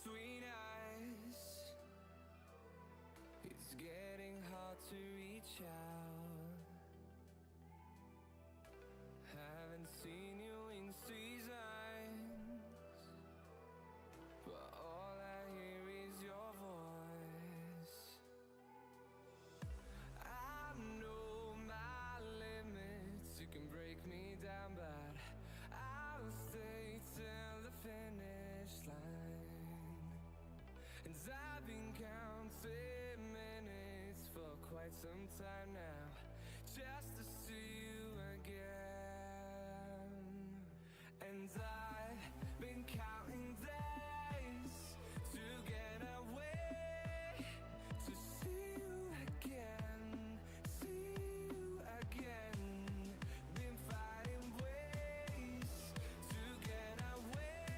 between us. It's getting hard to reach out. Haven't seen you in seasons, but all I hear is your voice. I know my limits, you can break me down, but I'll stay till the finish line. And I've been counting minutes for quite some time now, just to see you again. And I've been counting days to get away, to see you again, see you again. Been finding ways to get away,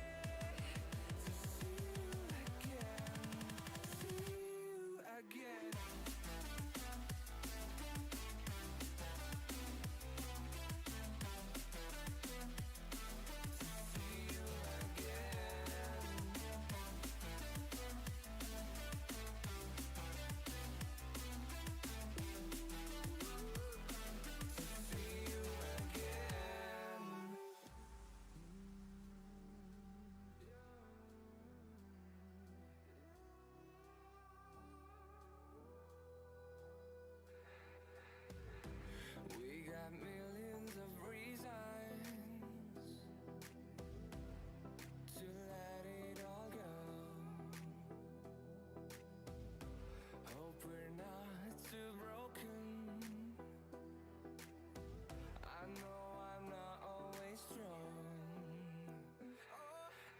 to see you again, see you again. We got millions of reasons to let it all go. Hope we're not too broken. I know I'm not always strong,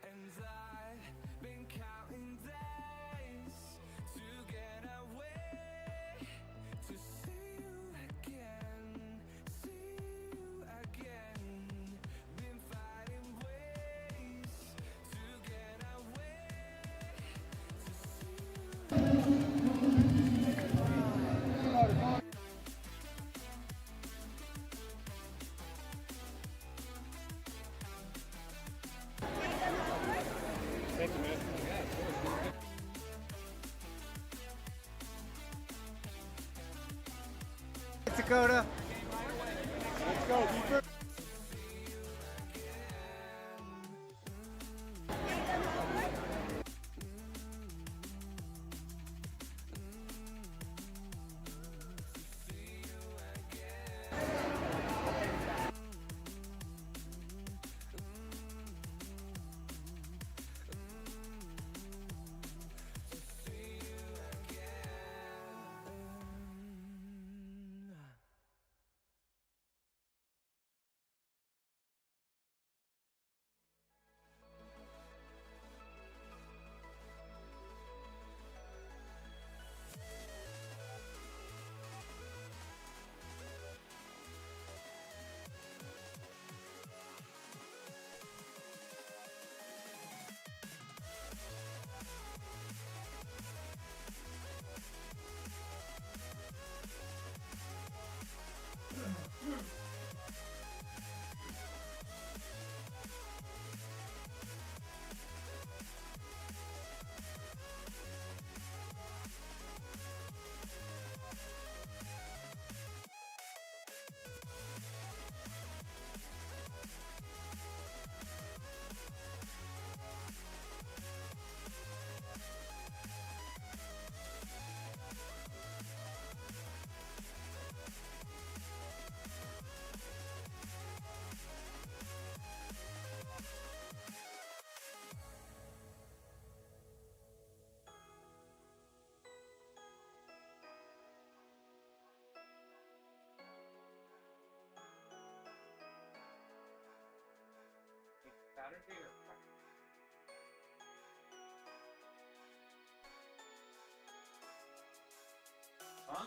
and I've been counting days to get away, to see you again, see you again. Been finding ways to get away, to see you. Dakota. Let's go. Deeper. Saturday or Friday? Huh?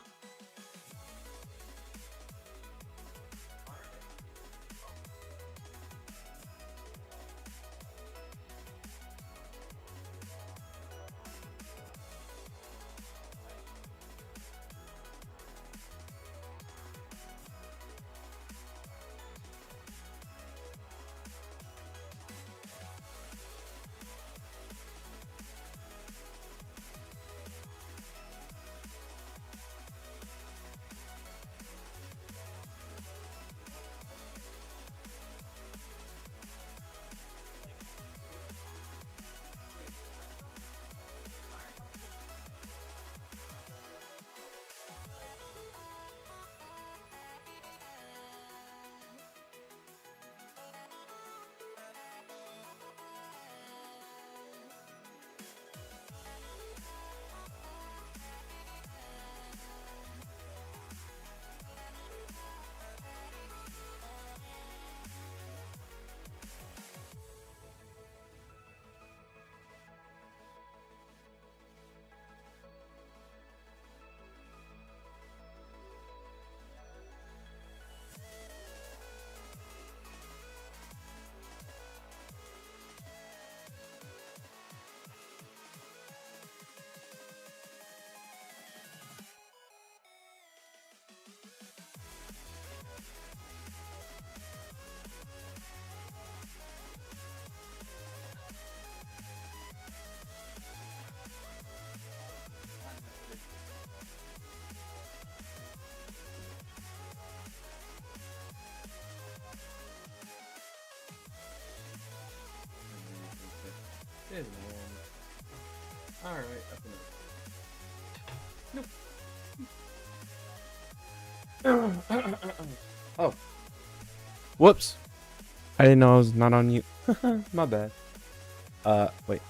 Oh. Whoops. I didn't know I was not on mute. My bad. Wait.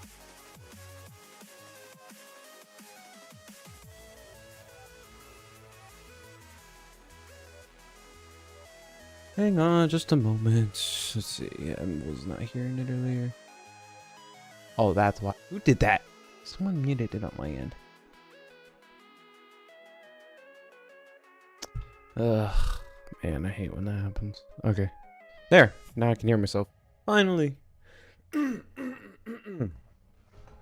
Hang on just a moment. Let's see. I was not hearing it earlier. Oh, that's why. Who did that? Someone muted it on my end. Ugh. Man, I hate when that happens. Okay. There. Now I can hear myself. Finally.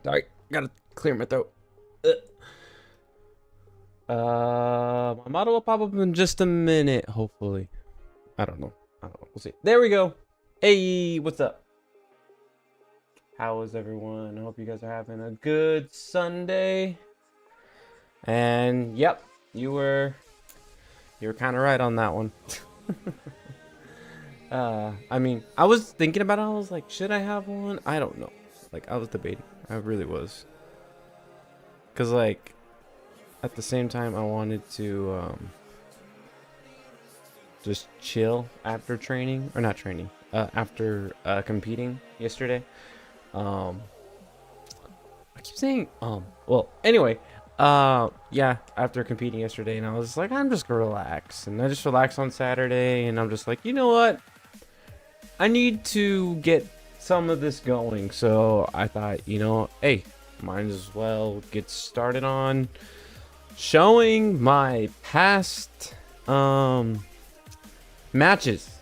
Sorry. Gotta clear my throat. My model will pop up in just a minute, hopefully. I don't know. We'll see. There we go. Hey, what's up? How is everyone? I hope you guys are having a good Sunday. And yep, you were kind of right on that one. I mean, I was thinking about it. I was like, should I have one? I don't know. Like, I was debating. I really was. Cause like, at the same time, I wanted to just chill after training, or not training, after competing yesterday. I keep saying well, anyway, yeah, after competing yesterday, and I was like, I'm just gonna relax, and I just relaxed on Saturday, and I'm just like, you know what, I need to get some of this going. So I thought, you know, hey, might as well get started on showing my past matches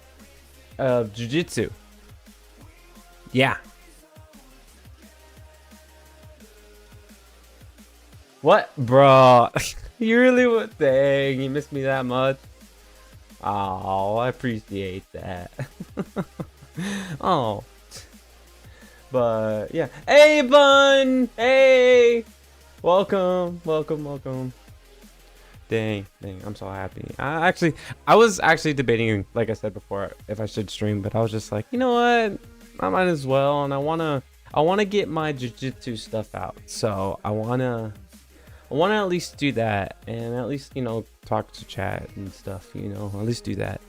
of jiu-jitsu. Yeah. What, bro? You really would? Dang, you missed me that much? Oh, I appreciate that. Oh. But yeah. Hey, Bun! Hey! Welcome. Dang, I'm so happy. I was actually debating, like I said before, if I should stream, but I was just like, you know what? I might as well, and I wanna get my jiu-jitsu stuff out. So I wanna at least do that, and at least, you know, talk to chat and stuff, you know, at least do that.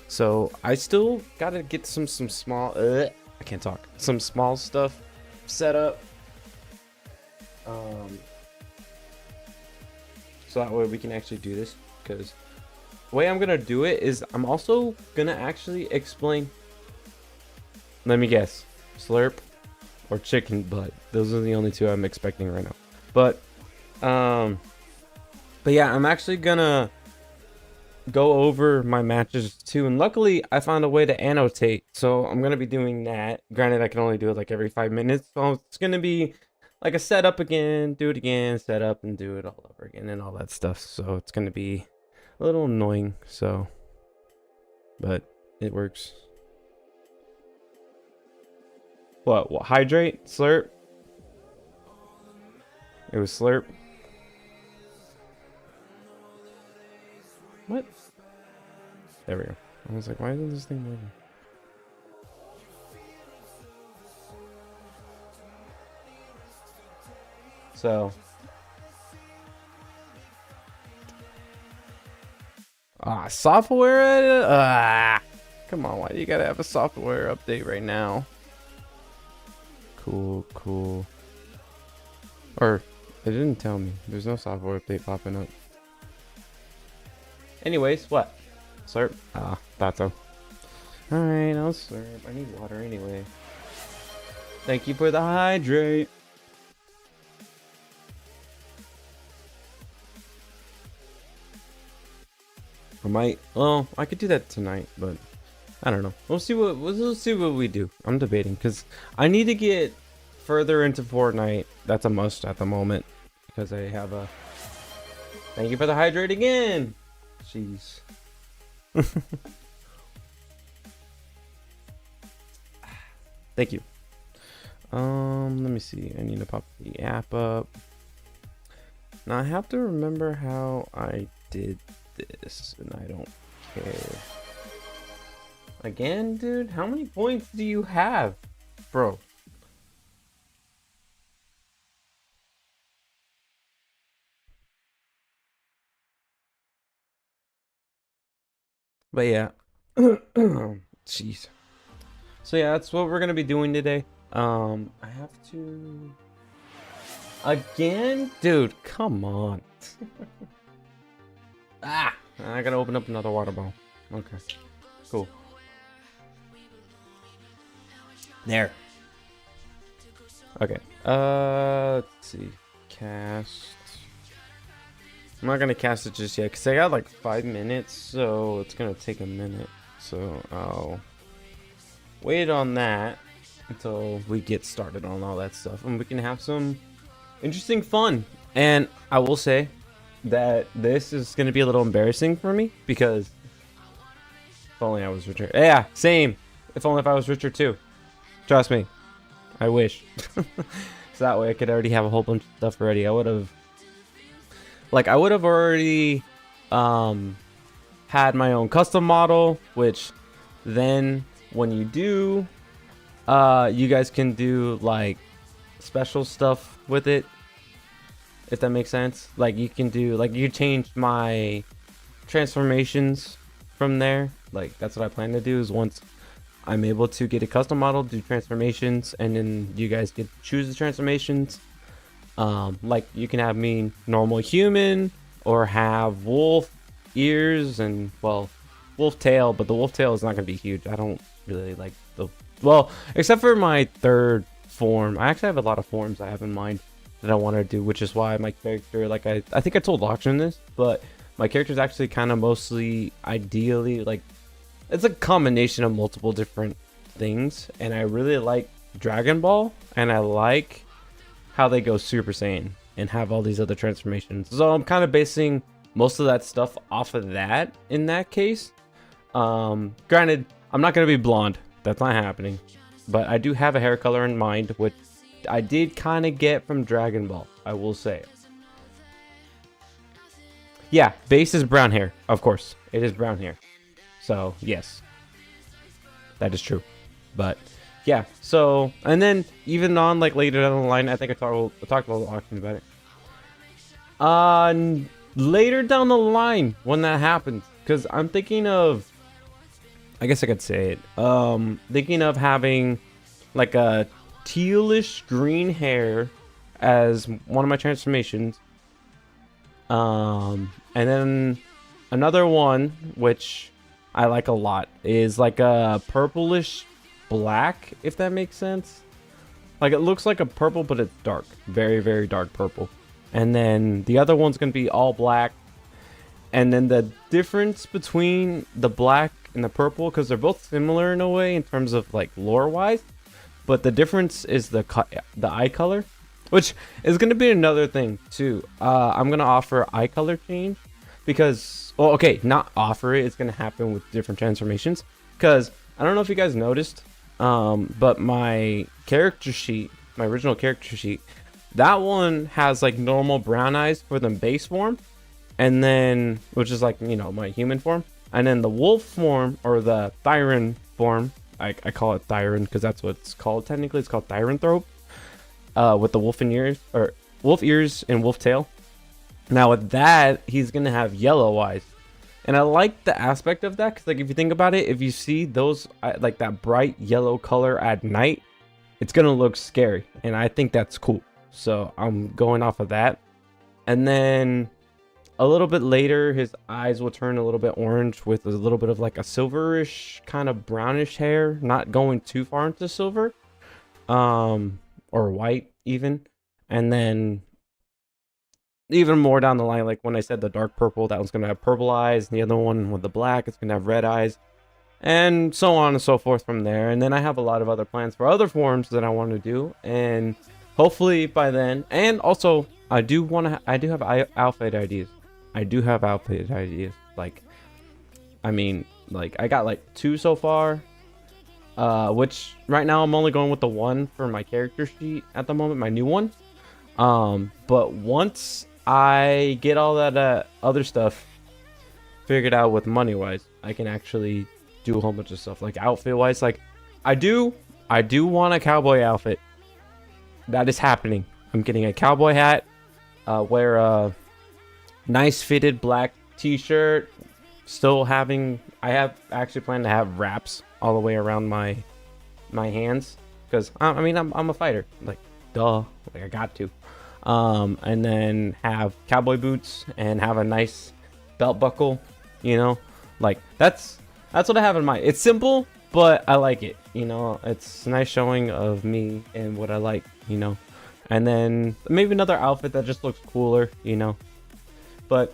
So I still gotta get some small I can't talk. Some small stuff set up. So that way we can actually do this, because the way I'm gonna do it is I'm also gonna actually explain. Let me guess, slurp or chicken butt. Those are the only two I'm expecting right now. But yeah, I'm actually gonna go over my matches too, and luckily I found a way to annotate, so I'm gonna be doing that. Granted, I can only do it like every 5 minutes, so it's gonna be like a setup again, do it again, set up, and do it all over again, and all that stuff. So it's gonna be a little annoying, so, but it works. What hydrate? Slurp? It was slurp. What? There we go. I was like, why isn't this thing moving? So, software. Come on, why do you gotta have a software update right now? Cool. Or it didn't tell me. There's no software update popping up. Anyways, what? Slurp? Thought so. Alright, I'll slurp. I need water anyway. Thank you for the hydrate. Well, I could do that tonight, but I don't know. We'll see what we do. I'm debating, because I need to get further into Fortnite. That's a must at the moment, because I have a. Thank you for the hydrate again. Jeez. Thank you. Let me see. I need to pop the app up. Now I have to remember how I did this, and I don't care. Again, dude, how many points do you have, bro? But yeah. Jeez. So yeah, that's what we're gonna be doing today. I have to again, dude. Come on. Ah, I gotta open up another water bottle. Okay, cool. There. Okay. Let's see. Cast. I'm not gonna cast it just yet because I got like 5 minutes, so it's gonna take a minute. So I'll wait on that until we get started on all that stuff, and we can have some interesting fun. And I will say that this is gonna be a little embarrassing for me because if only I was richer. Yeah, same. If only if I was richer too. Trust me. I wish. So that way I could already have a whole bunch of stuff ready. I would have already had my own custom model, which then when you do, you guys can do like special stuff with it, if that makes sense. Like you can do, like you change my transformations from there. Like that's what I plan to do, is once I'm able to get a custom model, do transformations, and then you guys get to choose the transformations. Like you can have me normal human, or have wolf ears and, well, wolf tail, but the wolf tail is not going to be huge. I don't really like the, well, except for my third form. I actually have a lot of forms I have in mind that I want to do, which is why my character, like I think I told Auction this, but my character is actually kind of mostly ideally like, it's a combination of multiple different things, and I really like Dragon Ball, and I like how they go Super Saiyan and have all these other transformations. So I'm kind of basing most of that stuff off of that in that case. Granted, I'm not going to be blonde. That's not happening. But I do have a hair color in mind, which I did kind of get from Dragon Ball, I will say. Yeah, base is brown hair. Of course, it is brown hair. So, yes, that is true. But, yeah, so, and then even on, like, later down the line, I think I talked about the auction about it. Later down the line, when that happens, because I'm thinking of, I guess I could say it, thinking of having, like, a tealish green hair as one of my transformations. And then another one, which I like a lot, is like a purplish black, if that makes sense. Like it looks like a purple, but it's dark, very, very dark purple. And then the other one's gonna be all black. And then the difference between the black and the purple, because they're both similar in a way in terms of like lore wise, but the difference is the eye color, which is gonna be another thing too. I'm gonna offer eye color change. Because, well, okay, not offer it. It's going to happen with different transformations. Because, I don't know if you guys noticed, but my character sheet, my original character sheet, that one has, like, normal brown eyes for the base form. And then, which is, like, you know, my human form. And then the wolf form, or the Thyran form, I call it Thyran because that's what it's called. Technically, it's called Thyranthrope. With the wolf ears, or wolf ears and wolf tail. Now with that, he's gonna have yellow eyes, and I like the aspect of that because, like, if you think about it, if you see those like that bright yellow color at night, it's gonna look scary, and I think that's cool. So I'm going off of that. And then a little bit later, his eyes will turn a little bit orange with a little bit of like a silverish kind of brownish hair, not going too far into silver, or white even. And then even more down the line, like when I said the dark purple, that one's gonna have purple eyes, and the other one with the black, it's gonna have red eyes, and so on and so forth from there. And then I have a lot of other plans for other forms that I want to do, and hopefully by then. And also, I do have outfit ideas. I do have outfit ideas. Like, I mean, like I got like 2 so far, which right now I'm only going with the one for my character sheet at the moment, my new one. But once I get all that other stuff figured out with money wise, I can actually do a whole bunch of stuff, like outfit wise. Like I do want a cowboy outfit. That is happening. I'm getting a cowboy hat, wear a nice fitted black t-shirt, still having, I have actually planned to have wraps all the way around my hands, because I mean I'm a fighter, like duh, like I got to. And then have cowboy boots and have a nice belt buckle, you know, like that's what I have in mind. It's simple, but I like it, you know. It's a nice showing of me and what I like, you know. And then maybe another outfit that just looks cooler, you know. But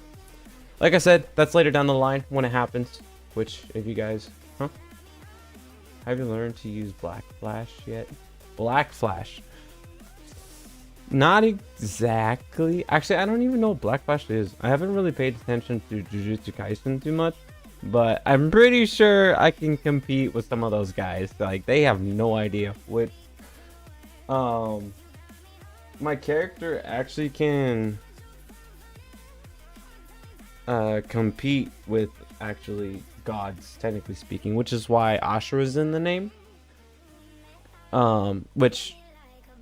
like I said, that's later down the line when it happens. Which, if you guys, have you learned to use Black Flash yet? Black Flash. Not exactly. Actually, I don't even know what Black Flash is. I haven't really paid attention to Jujutsu Kaisen too much, but I'm pretty sure I can compete with some of those guys. Like, they have no idea what. My character actually can compete with actually gods, technically speaking, which is why Ashura is in the name. Which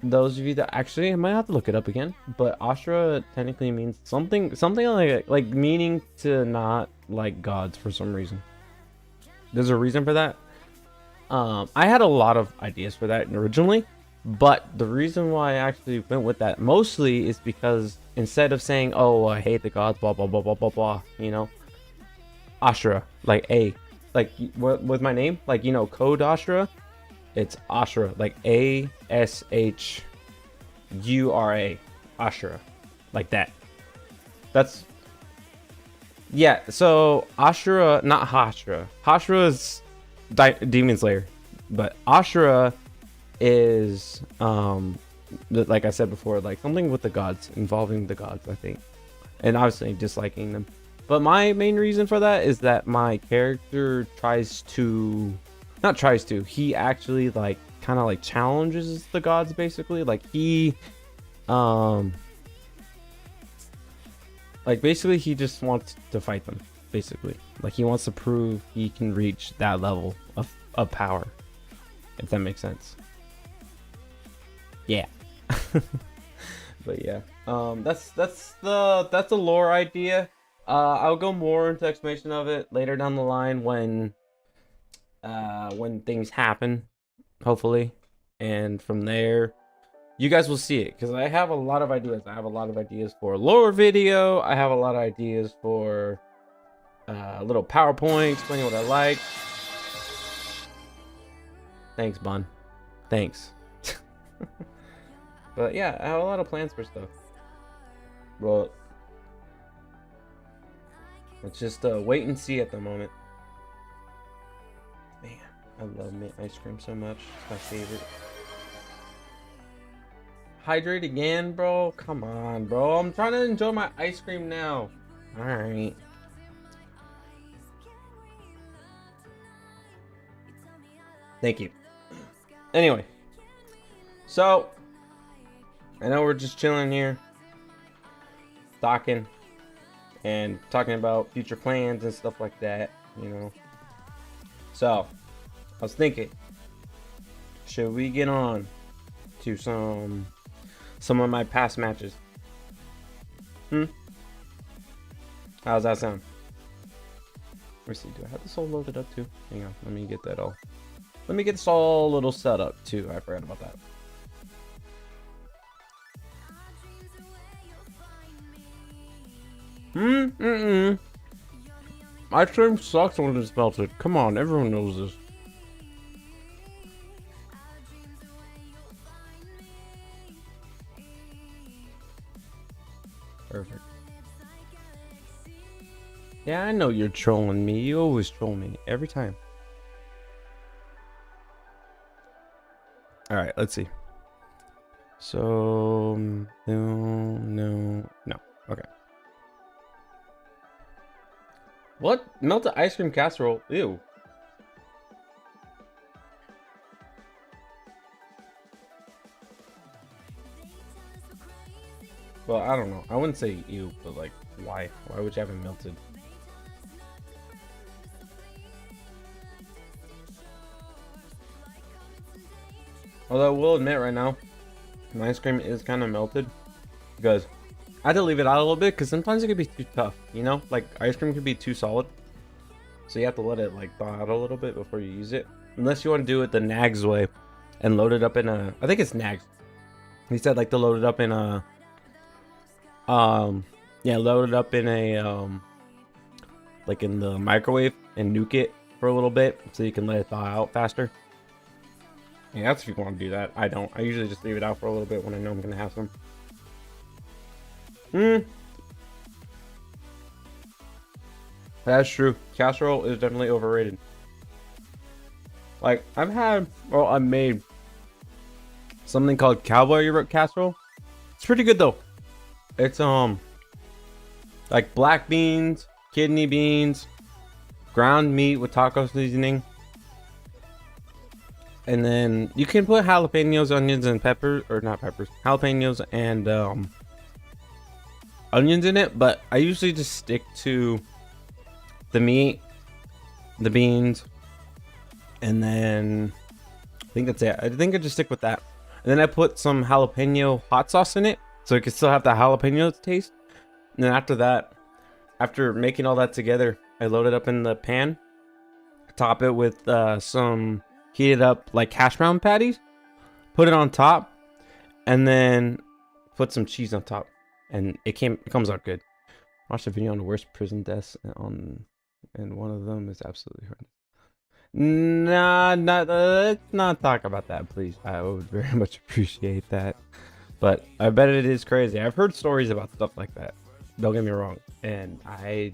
those of you that actually, I might have to look it up again, but Ashura technically means something like meaning to not like gods for some reason. There's a reason for that. I had a lot of ideas for that originally, but the reason why I actually went with that mostly is because instead of saying, oh, I hate the gods, blah blah blah blah blah blah, you know, Ashura, like with my name, like, you know, code Ashura. It's Ashura, like Ashura, Ashura, like that. That's, yeah. So Ashura, not Hashra. Hashra is Demon Slayer, but Ashura is like I said before, like something with the gods, involving the gods, I think, and obviously disliking them. But my main reason for that is that my character he actually like kind of like challenges the gods, basically. Like he basically he just wants to fight them, basically. Like he wants to prove he can reach that level of power, if that makes sense. Yeah. But yeah, that's the lore idea. I'll go more into explanation of it later down the line when things happen, hopefully, and from there you guys will see it, because I have a lot of ideas. I have a lot of ideas for a lore video. I have a lot of ideas for a little PowerPoint explaining what I like. Thanks, Bun. Thanks. But yeah, I have a lot of plans for stuff. Well, let's just wait and see at the moment. Man, I love mint ice cream so much. It's my favorite. Hydrate again, bro? Come on, bro. I'm trying to enjoy my ice cream now. Alright. Thank you. Anyway. So, I know we're just chilling here. Talking. And talking about future plans and stuff like that, you know. So, I was thinking, should we get on to some of my past matches? How's that sound? Let me see, do I have this all loaded up too? Hang on, let me get that all. Let me get this all a little set up too. I forgot about that. Ice cream sucks when it's melted. Come on, everyone knows this. Perfect. Yeah, I know you're trolling me. You always troll me. Every time. Alright, let's see. So... No. Okay. What? Melted ice cream casserole? Ew. Well, I don't know. I wouldn't say ew, but like, why? Why would you have it melted? Although I will admit right now, my ice cream is kind of melted because I had to leave it out a little bit because sometimes it could be too tough, you know? Like ice cream could be too solid. So you have to let it like thaw out a little bit before you use it. Unless you want to do it the Nags way and load it up in a, I think it's Nags. He said like to load it up in a, yeah, load it up in a, like in the microwave and nuke it for a little bit so you can let it thaw out faster. Yeah, that's if you want to do that. I don't. I usually just leave it out for a little bit when I know I'm gonna have some. That's true. Casserole is definitely overrated. Like I've made something called cowboy casserole. It's pretty good though. It's like black beans, kidney beans, ground meat with taco seasoning, and then you can put jalapenos, onions, and peppers, or not peppers, jalapenos and onions in it. But I usually just stick to the meat, the beans, and then I think that's it. I think I just stick with that. And then I put some jalapeno hot sauce in it so it can still have the jalapeno taste. And then after that, after making all that together, I load it up in the pan, top it with some heated up like hash brown patties, put it on top, and then put some cheese on top, and it comes out good. Watched a video on the worst prison deaths and one of them is absolutely horrendous. Nah, let's not talk about that, please. I would very much appreciate that. But I bet it is crazy. I've heard stories about stuff like that. Don't get me wrong. And I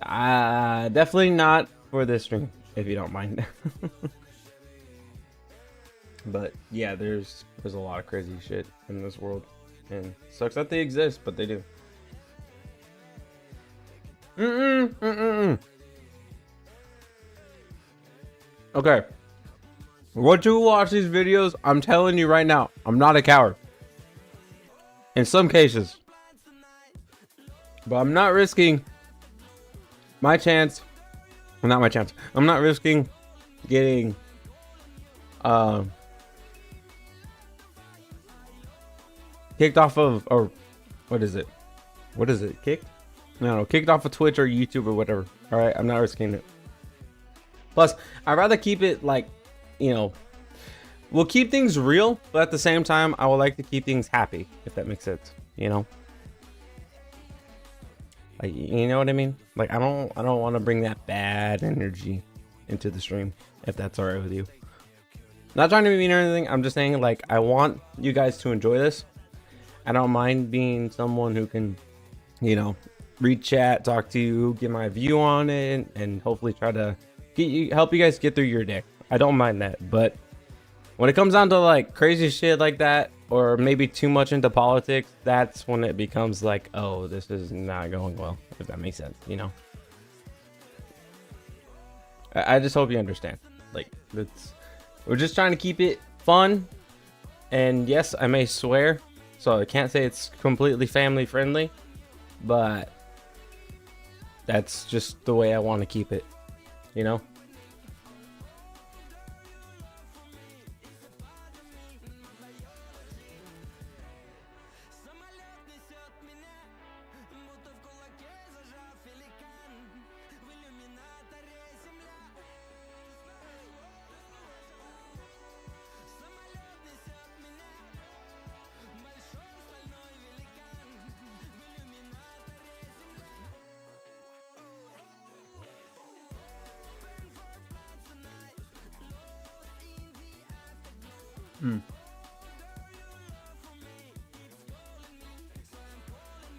definitely not for this stream, if you don't mind. But yeah, there's a lot of crazy shit in this world. And sucks that they exist, but they do. Okay. Once you watch these videos, I'm telling you right now, I'm not a coward. In some cases. But I'm not risking my chance. Well, not my chance. I'm not risking getting kicked off of, or what is it? What is it? Kicked? No, kicked off of Twitch or YouTube or whatever. All right, I'm not risking it. Plus, I'd rather keep it like, you know, we'll keep things real, but at the same time, I would like to keep things happy, if that makes sense. You know, like, you know what I mean? Like, I don't want to bring that bad energy into the stream, if that's all right with you. Not trying to be mean or anything. I'm just saying, like, I want you guys to enjoy this. I don't mind being someone who can, you know, read chat, talk to you, get my view on it, and hopefully try to help you guys get through your day. I don't mind that, but when it comes down to like crazy shit like that, or maybe too much into politics, that's when it becomes like, oh, this is not going well, if that makes sense, you know. I just hope you understand. Like, we're just trying to keep it fun, and yes, I may swear, so I can't say it's completely family friendly, but that's just the way I want to keep it, you know.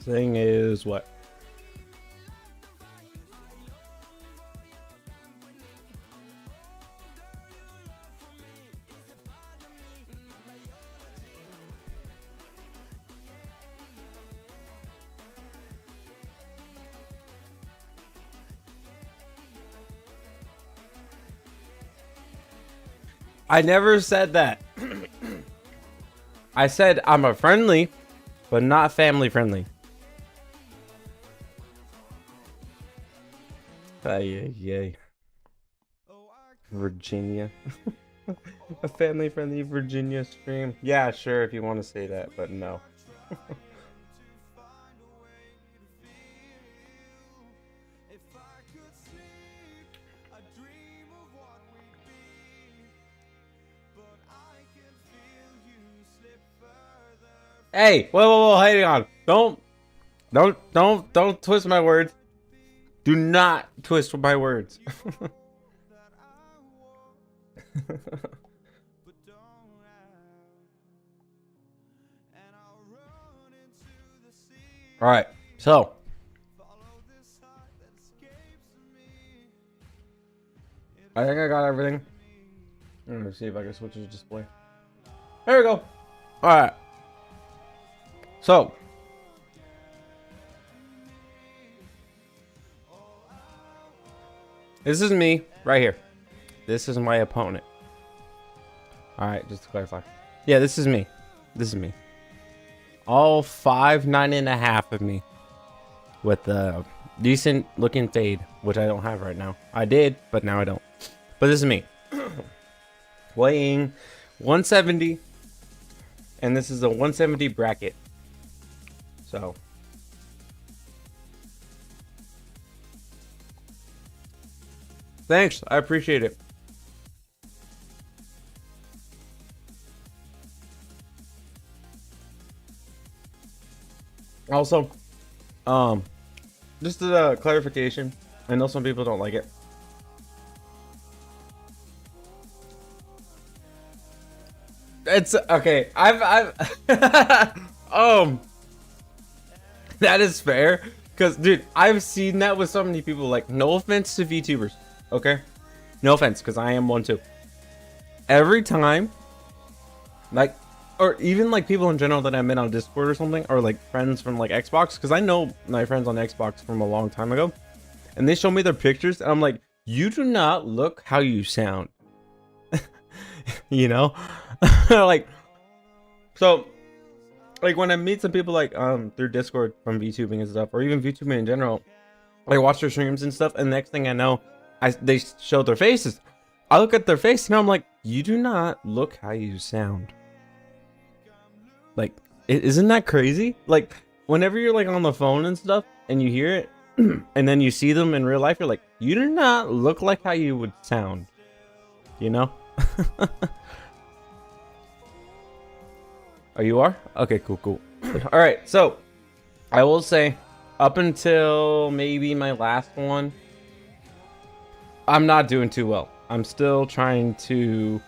Thing is what? I never said that. I said I'm a friendly, but not family friendly. Yay. Virginia. A family friendly Virginia stream. Yeah, sure, if you want to say that, but no. Hey, whoa, hang on. Don't twist my words. Do not twist my words. All right, so I think I got everything. I'm gonna see if I can switch the display. There we go. All right. So this is me right here. This is my opponent. All right, just to clarify. Yeah, this is me. This is me. All 5'9.5" of me with a decent looking fade, which I don't have right now. I did, but now I don't. But this is me. Weighing 170, and this is a 170 bracket. So thanks, I appreciate it. Also, just a clarification. I know some people don't like it. It's okay. I've that is fair, because dude, I've seen that with so many people. Like, no offense to VTubers, okay? No offense, because I am one too. Every time, like, or even like people in general that I met on Discord or something, or like friends from like Xbox, because I know my friends on Xbox from a long time ago, and they show me their pictures, and I'm like, you do not look how you sound. You know? Like, so like when I meet some people like through Discord from VTubing and stuff, or even VTubing in general, I watch their streams and stuff, and the next thing I know, they show their faces. I look at their face and I'm like, you do not look how you sound. Like, isn't that crazy? Like, whenever you're like on the phone and stuff and you hear it and then you see them in real life, you're like, you do not look like how you would sound, you know? Oh, you are? Okay, cool. All right, so I will say up until maybe my last one, I'm not doing too well. I'm still trying to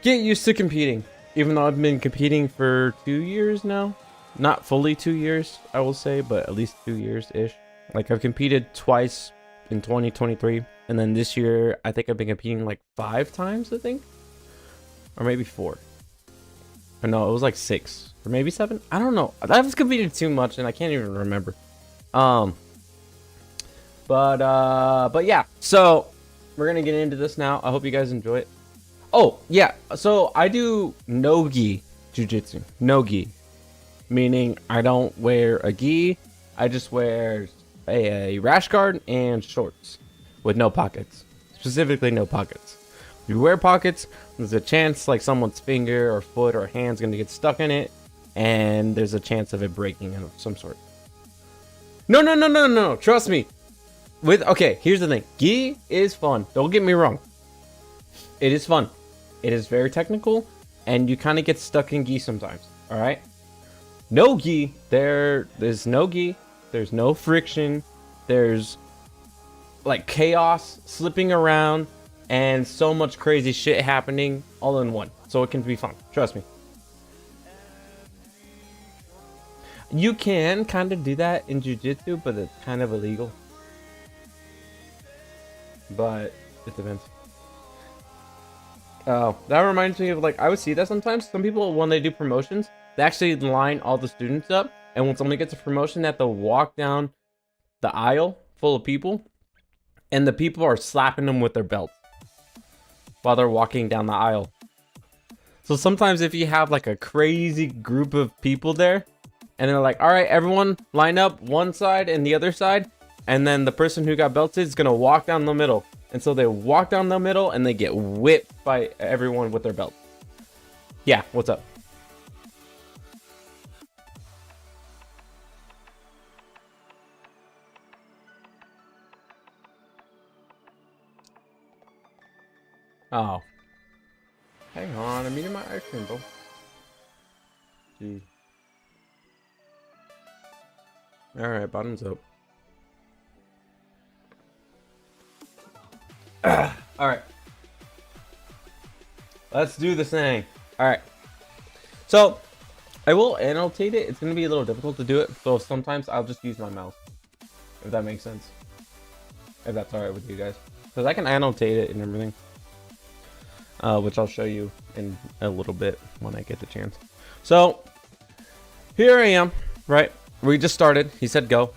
get used to competing, even though I've been competing for 2 years now. Not fully 2 years, I will say, but at least 2 years-ish. Like, I've competed twice in 2023, and then this year, I think I've been competing like 5 times, I think. Or maybe 4. Or no, it was like 6. Or maybe 7? I don't know. I've competed too much, and I can't even remember. But yeah. So, we're gonna get into this now. I hope you guys enjoy it. Oh, yeah. So, I do Nogi Jiu Jitsu. Nogi. Meaning, I don't wear a gi. I just wear a rash guard and shorts with no pockets. Specifically, no pockets. If you wear pockets, there's a chance like someone's finger or foot or hand's gonna get stuck in it, and there's a chance of it breaking of some sort. No. Trust me. Okay, here's the thing. Gi is fun. Don't get me wrong. It is fun. It is very technical, and you kind of get stuck in gi sometimes. All right. No gi. There's no gi. There's no friction. There's like chaos slipping around and so much crazy shit happening all in one. So it can be fun. Trust me. You can kind of do that in jiu-jitsu, but it's kind of illegal. But it depends. Oh, that reminds me of, like, I would see that sometimes. Some people, when they do promotions, they actually line all the students up, and when somebody gets a promotion, they have to walk down the aisle full of people, and the people are slapping them with their belts while they're walking down the aisle. So sometimes if you have like a crazy group of people there, and they're like, all right, everyone line up one side and the other side, and then the person who got belted is gonna walk down the middle. And so they walk down the middle and they get whipped by everyone with their belt. Yeah, what's up? Oh. Hang on, I'm eating my ice cream, bro. Gee. All right, bottoms up. All right. Let's do this thing. All right. So I will annotate it. It's going to be a little difficult to do it. So sometimes I'll just use my mouse, if that makes sense. If that's all right with you guys. Because I can annotate it and everything. Which I'll show you in a little bit when I get the chance. So here I am, right? We just started. He said go.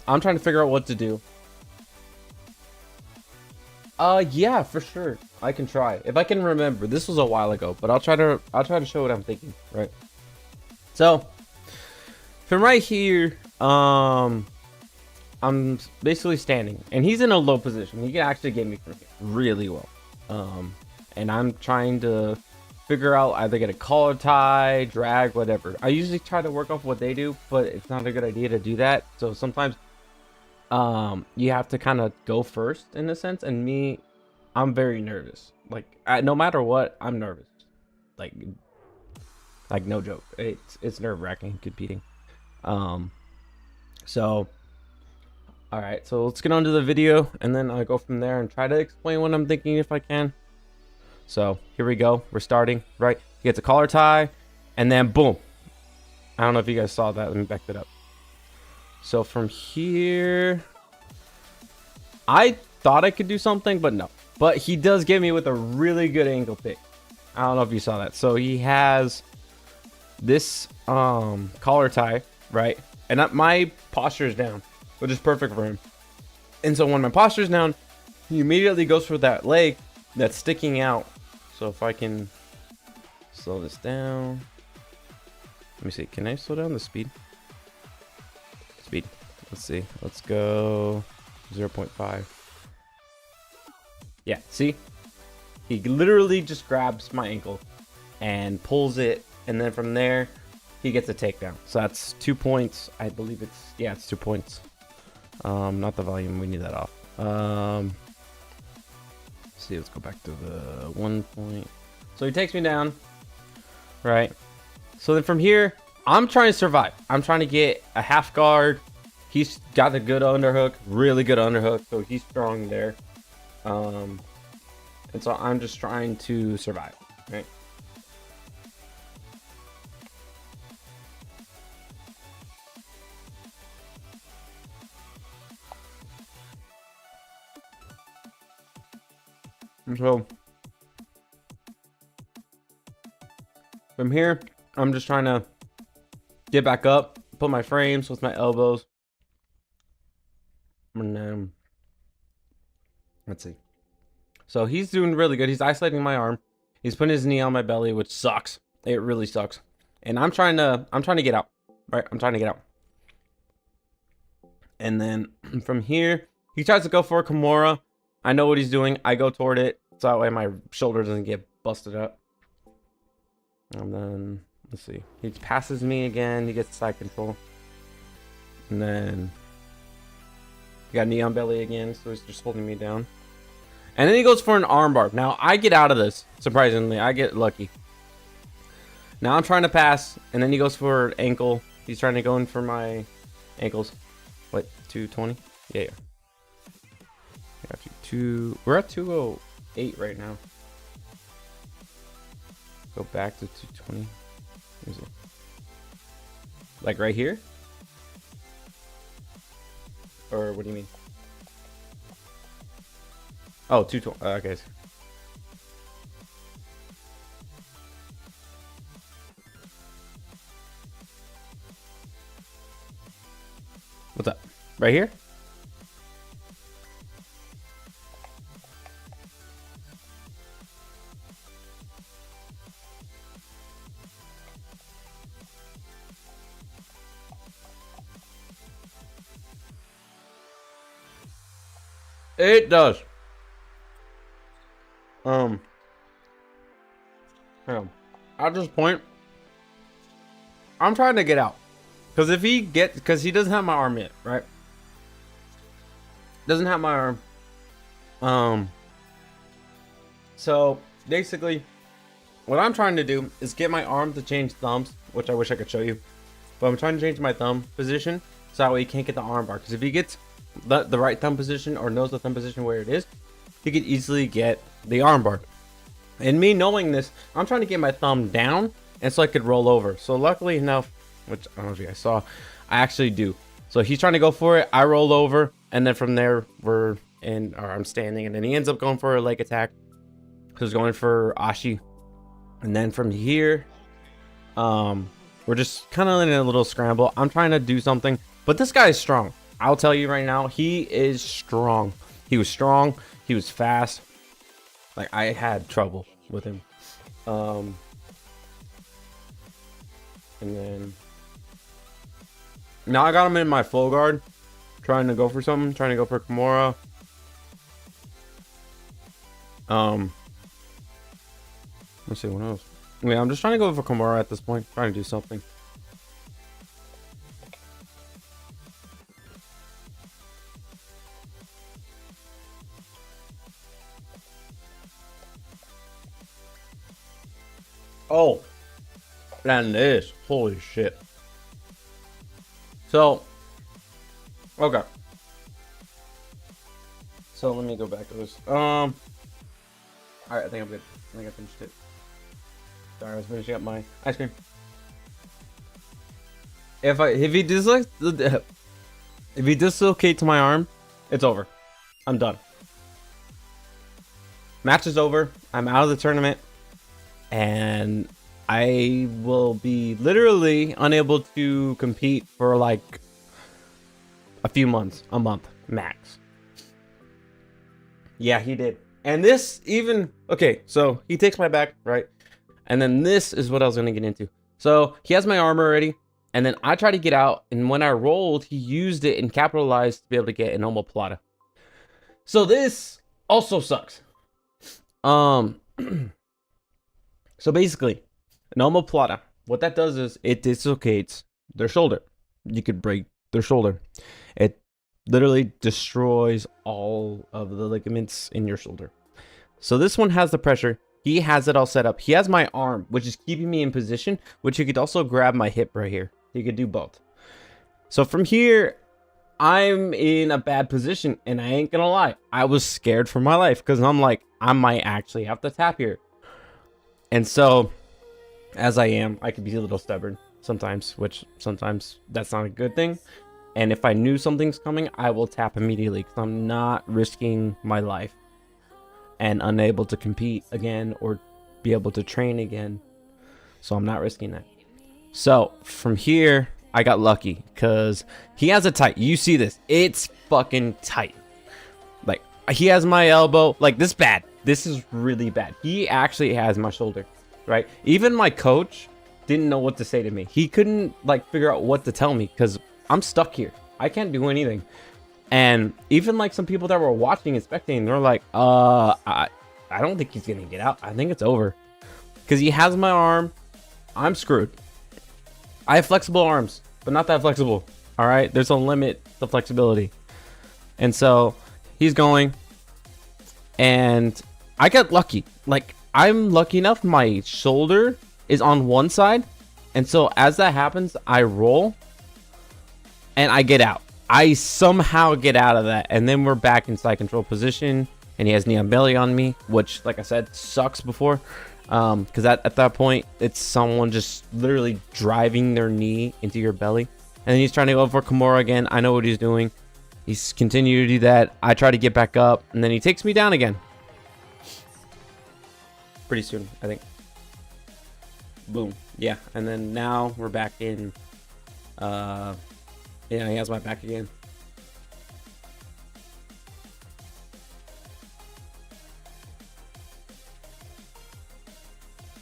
I'm trying to figure out what to do. Yeah, for sure. I can try. If I can remember. This was a while ago, but I'll try to show what I'm thinking, right? So, from right here, I'm basically standing, and he's in a low position. He can actually get me from here really well. And I'm trying to figure out either get a collar tie, drag, whatever. I usually try to work off what they do, but it's not a good idea to do that. So sometimes you have to kind of go first in a sense, and I'm very nervous. Like no matter what, I'm nervous. Like no joke. It's nerve-wracking competing. So all right, so let's get on to the video, and then I'll go from there and try to explain what I'm thinking if I can. So here we go. We're starting, right? He gets a collar tie, and then boom. I don't know if you guys saw that. Let me back that up. So from here, I thought I could do something, but no. But he does get me with a really good ankle pick. I don't know if you saw that. So he has this collar tie, right? And my posture is down, which is perfect for him. And so when my posture is down, he immediately goes for that leg that's sticking out. So if I can slow this down. Let me see. Can I slow down the speed? Let's see. Let's go 0.5. Yeah, see? He literally just grabs my ankle and pulls it. And then from there, he gets a takedown. So that's 2 points. I believe it's 2 points. Not the volume. We need that off. See, let's go back to the 1 point. So he takes me down, right? So then from here, I'm trying to survive. I'm trying to get a half guard. He's got a good underhook, really good underhook, so he's strong there. And so I'm just trying to survive, right? And so from here, I'm just trying to get back up, put my frames with my elbows. And then, let's see. So he's doing really good. He's isolating my arm. He's putting his knee on my belly, which sucks. It really sucks. And I'm trying to get out. Right? I'm trying to get out. And then from here, he tries to go for a Kimura. I know what he's doing. I go toward it, so that way my shoulder doesn't get busted up. And then, let's see. He passes me again. He gets side control. And then, he got knee on belly again, so he's just holding me down. And then he goes for an armbar. Now, I get out of this, surprisingly. I get lucky. Now I'm trying to pass, and then he goes for ankle. He's trying to go in for my ankles. What, 220? Yeah. We're at 208 right now. Go back to 220. Where's it? Like right here? Or what do you mean? Oh, 220. Okay. What's up? Right here? It does. At this point, I'm trying to get out. Because he doesn't have my arm yet, right? Doesn't have my arm. So basically, what I'm trying to do is get my arm to change thumbs, which I wish I could show you. but I'm trying to change my thumb position so that way he can't get the arm bar. Because if he gets the right thumb position or knows the thumb position where it is, he could easily get the arm bar. And me knowing this, I'm trying to get my thumb down and so I could roll over. So luckily enough, which I don't know if you guys saw, I actually do. So he's trying to go for it, I roll over, and then from there I'm standing, and then he ends up going for a leg attack. So he's going for Ashi. And then from here, we're just kind of in a little scramble. I'm trying to do something, but this guy is strong. I'll tell you right now, he is strong. He was strong. He was fast. Like, I had trouble with him. And then now I got him in my full guard, trying to go for something, trying to go for Kimura. Let's see what else. Yeah, I'm just trying to go for Kimura at this point, trying to do something. Oh, and this, holy shit. So, okay. So let me go back to this. All right, I think I'm good. I think I finished it. Sorry, I was finishing up my ice cream. If he dislocates my arm, it's over. I'm done. Match is over. I'm out of the tournament. And I will be literally unable to compete for like a few months, a month max. Yeah, he did. And this even, okay, so he takes my back, right? And then this is what I was going to get into. So he has my armor already. And then I tried to get out. And when I rolled, he used it and capitalized to be able to get an omoplata. So this also sucks. So basically, an omoplata, what that does is it dislocates their shoulder. You could break their shoulder. It literally destroys all of the ligaments in your shoulder. So this one has the pressure. He has it all set up. He has my arm, which is keeping me in position, which you could also grab my hip right here. You could do both. So from here, I'm in a bad position, and I ain't gonna lie. I was scared for my life because I'm like, I might actually have to tap here. And so, as I am, I could be a little stubborn sometimes, which sometimes that's not a good thing. And if I knew something's coming, I will tap immediately because I'm not risking my life and unable to compete again or be able to train again. So I'm not risking that. So from here, I got lucky because he has a tight. You see this? It's fucking tight. Like, he has my elbow. Like, this bad. This is really bad. He actually has my shoulder, right? Even my coach didn't know what to say to me. He couldn't like figure out what to tell me because I'm stuck here. I can't do anything. And even like some people that were watching and spectating, they're like, I don't think he's gonna get out. I think it's over because he has my arm. I'm screwed. I have flexible arms, but not that flexible. All right, there's a limit to flexibility. And so he's going, and I got lucky. Like, I'm lucky enough my shoulder is on one side, and so as that happens, I roll and I get out. I somehow get out of that, and then we're back in side control position, and he has knee on belly on me, which, like I said, sucks before. Because at that point, it's someone just literally driving their knee into your belly. And then he's trying to go for Kimura again. I know what he's doing. He's continued to do that. I try to get back up, and then he takes me down again. Pretty soon, I think. Boom. Yeah, and then now we're back in. Yeah, he has my back again.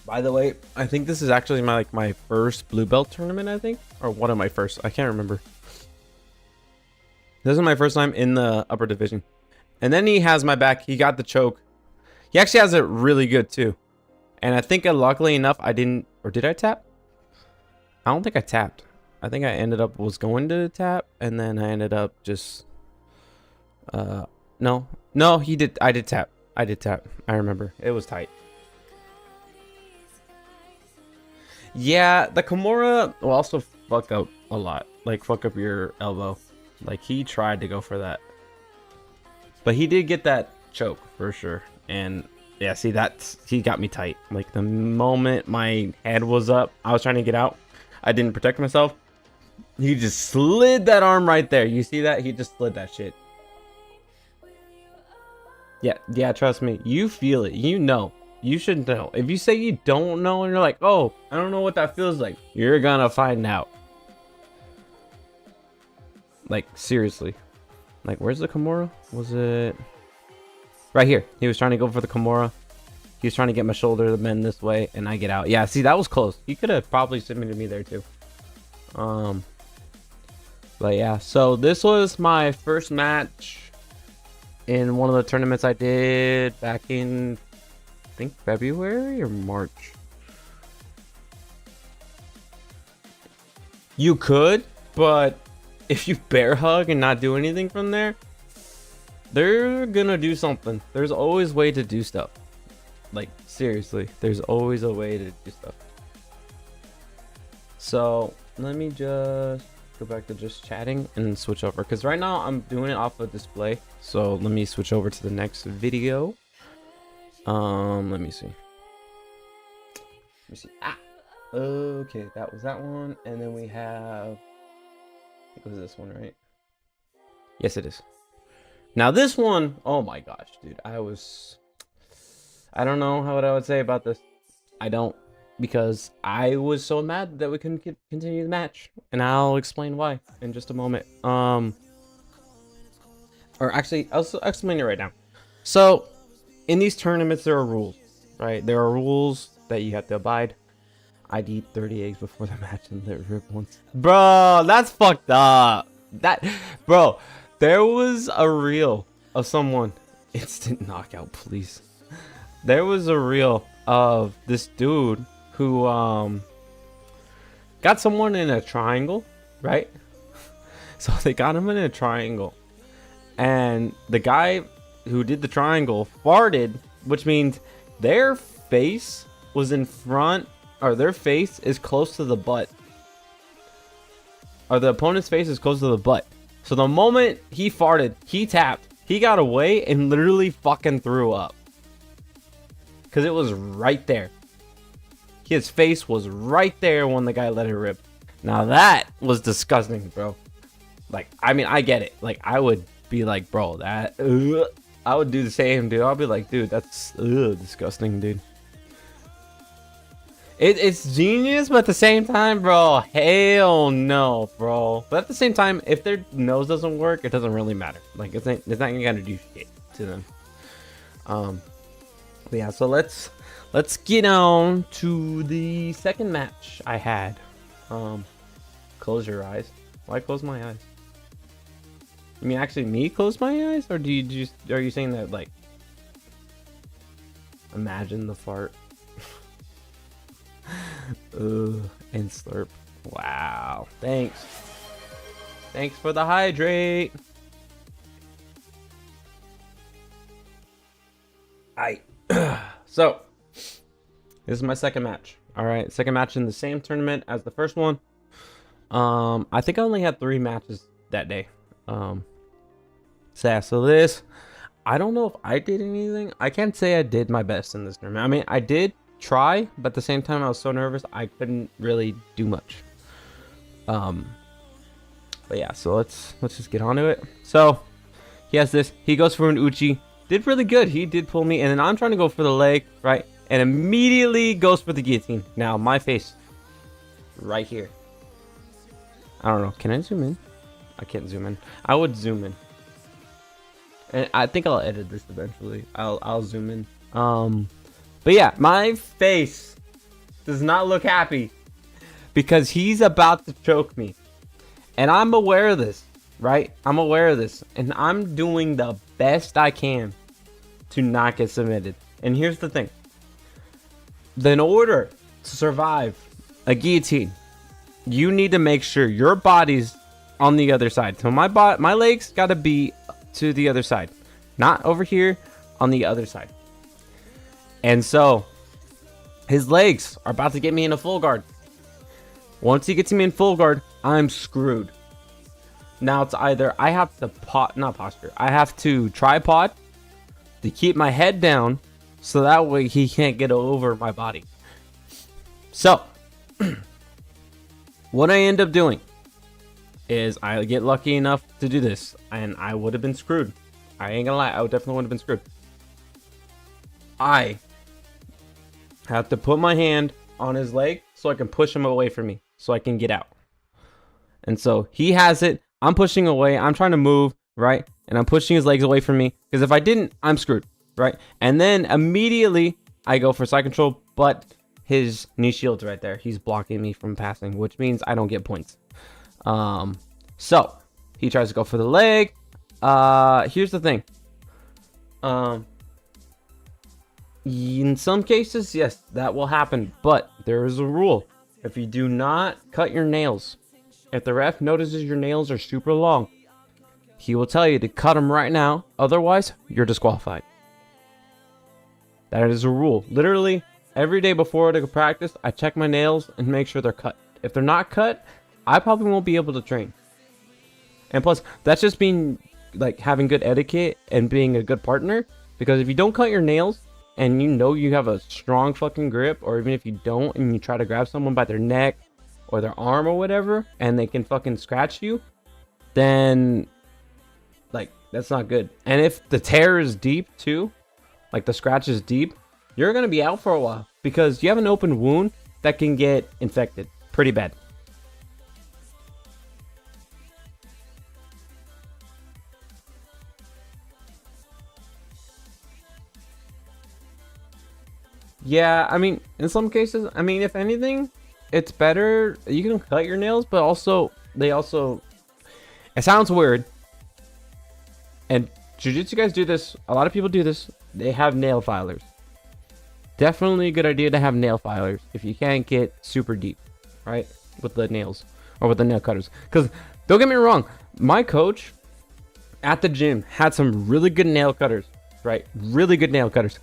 By the way, I think this is actually my first blue belt tournament, I think, or one of my first. I can't remember. This is my first time in the upper division. And then he has my back. He got the choke. He actually has it really good too. And I think luckily enough, I didn't, or did I tap? I don't think I tapped. I think I was going to tap, and then I ended up just no, he did. I did tap. I remember. It was tight. Yeah, the Kimura will also fuck up a lot. Like, fuck up your elbow. Like, he tried to go for that. But he did get that choke, for sure. And, yeah, see, he got me tight. Like, the moment my head was up, I was trying to get out. I didn't protect myself. He just slid that arm right there. You see that? He just slid that shit. Yeah, trust me. You feel it. You know. You should know. If you say you don't know and you're like, oh, I don't know what that feels like, you're gonna find out. Like, seriously. Like, where's the Kimura? Was it right here? He was trying to go for the Kimura. He was trying to get my shoulder to bend this way, and I get out. Yeah, see, that was close. He could have probably submitted me there too. But yeah, so this was my first match in one of the tournaments I did back in, I think, February or March. You could, but if you bear hug and not do anything from there, they're gonna do something. There's always a way to do stuff. Like, seriously, there's always a way to do stuff. So let me just go back to just chatting and switch over, because right now I'm doing it off of display. So let me switch over to the next video. Let me see. Okay, that was that one, and then we have, I think it was this one, right? Yes, it is. Now this one, oh my gosh, dude, I don't know what I would say about this. I don't, because I was so mad that we couldn't continue the match, and I'll explain why in just a moment. Or actually, I'll explain it right now. So, in these tournaments, there are rules, right? There are rules that you have to abide. I'd eat 30 eggs before the match and let rip once. Bro, that's fucked up. Bro, there was a reel of someone. Instant knockout, please. There was a reel of this dude who got someone in a triangle, right? So they got him in a triangle, and the guy who did the triangle farted, which means their face was in front, or their face is close to the butt, or the opponent's face is close to the butt. So the moment he farted, he tapped, he got away and literally fucking threw up, because it was right there. His face was right there when the guy let it rip. Now that was disgusting, bro. Like, I mean, I get it. Like, I would be like, bro, that I would do the same, dude. I'll be like, dude, that's disgusting, dude. It's genius, but at the same time, bro, hell no, bro. But at the same time, if their nose doesn't work, it doesn't really matter. Like, it's not gonna do shit to them. But yeah, so let's get on to the second match I had. Close your eyes. Why close my eyes? You mean actually me close my eyes, or are you saying that, like, imagine the fart? And slurp. Wow. Thanks for the hydrate. So this is my second match. All right, second match in the same tournament as the first one. I think I only had 3 matches that day. So this, I don't know if I did anything. I can't say I did my best in this tournament. I mean, I did try, but at the same time I was so nervous I couldn't really do much. But yeah, so let's just get on to it. So he has this, he goes for an uchi, did really good, he did pull me, and then I'm trying to go for the leg, right, and immediately goes for the guillotine. Now my face right here, I don't know, can I zoom in? I can't zoom in. I would zoom in, and I think I'll edit this eventually. I'll zoom in. But yeah, my face does not look happy because he's about to choke me. And I'm aware of this, right? I'm aware of this. And I'm doing the best I can to not get submitted. And here's the thing. In order to survive a guillotine, you need to make sure your body's on the other side. So my legs got to be to the other side. Not over here, on the other side. And so his legs are about to get me in a full guard. Once he gets me in full guard, I'm screwed. Now it's either I have to I have to tripod to keep my head down so that way he can't get over my body. So what I end up doing is I get lucky enough to do this, and I would have been screwed. I ain't gonna lie, I definitely would have been screwed. I have to put my hand on his leg so I can push him away from me so I can get out. And so he has it, I'm pushing away, I'm trying to move, right? And I'm pushing his legs away from me, because if I didn't, I'm screwed, right? And then immediately I go for side control, but his knee shield's right there. He's blocking me from passing, which means I don't get points. So he tries to go for the leg. Here's the thing. In some cases, yes, that will happen, but there is a rule. If you do not cut your nails, if the ref notices your nails are super long, he will tell you to cut them right now. Otherwise, you're disqualified. That is a rule. Literally, every day before I go practice, I check my nails and make sure they're cut. If they're not cut, I probably won't be able to train. And plus, that's just being like having good etiquette and being a good partner. Because if you don't cut your nails and you know you have a strong fucking grip, or even if you don't and you try to grab someone by their neck or their arm or whatever, and they can fucking scratch you, then like that's not good. And if the tear is deep too, like the scratch is deep, you're gonna be out for a while because you have an open wound that can get infected pretty bad. Yeah, I mean, in some cases, I mean, if anything, it's better. You can cut your nails, but also, it sounds weird. And jiu-jitsu guys do this. A lot of people do this. They have nail filers. Definitely a good idea to have nail filers if you can't get super deep, right? With the nails or with the nail cutters. Because don't get me wrong, my coach at the gym had some really good nail cutters, right? Really good nail cutters.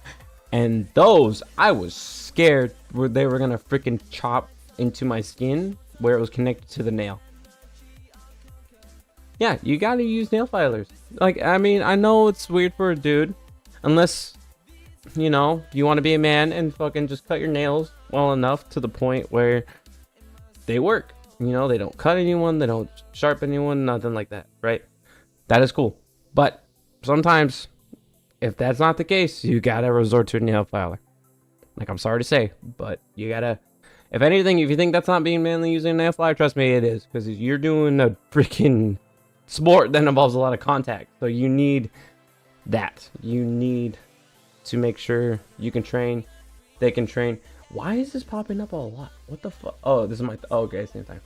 And those, I was scared where they were gonna freaking chop into my skin where it was connected to the nail. Yeah, you gotta use nail filers. Like, I mean, I know it's weird for a dude, unless, you know, you want to be a man and fucking just cut your nails well enough to the point where they work. You know, they don't cut anyone, they don't sharpen anyone, nothing like that, right? That is cool. But sometimes, if that's not the case, you gotta resort to a nail filer. Like, I'm sorry to say, but you gotta. If anything, if you think that's not being manly using a nail filer, trust me, it is. Because you're doing a freaking sport that involves a lot of contact. So you need that. You need to make sure you can train, they can train. Why is this popping up a lot? What the fuck? Oh, this is my. Oh, okay, same time.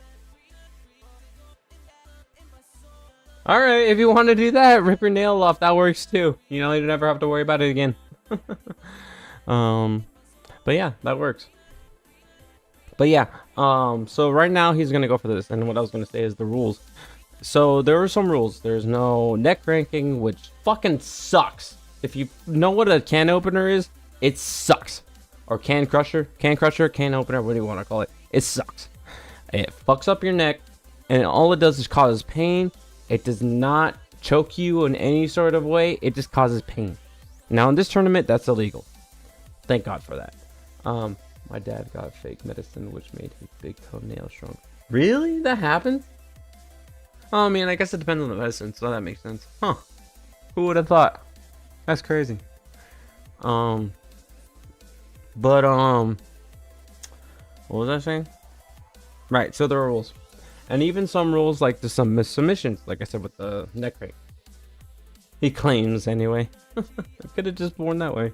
All right, if you want to do that, rip your nail off. That works too. You know, you never have to worry about it again. But yeah, that works. But yeah, so right now he's gonna go for this, and what I was gonna say is the rules. So there are some rules. There's no neck cranking, which fucking sucks. If you know what a can opener is, it sucks. Or can crusher, can opener, what do you want to call it? It sucks. It fucks up your neck, and all it does is cause pain. It does not choke you in any sort of way. It just causes pain. Now in this tournament, that's illegal. Thank God for that. My dad got fake medicine, which made his big toenail shrunk. Really? That happened? Oh man, I guess it depends on the medicine, so that makes sense. Huh? Who would have thought? That's crazy. What was I saying? Right. So there are rules. And even some rules, like there's some submissions, like I said with the neck crank. He claims anyway. I could have just born that way.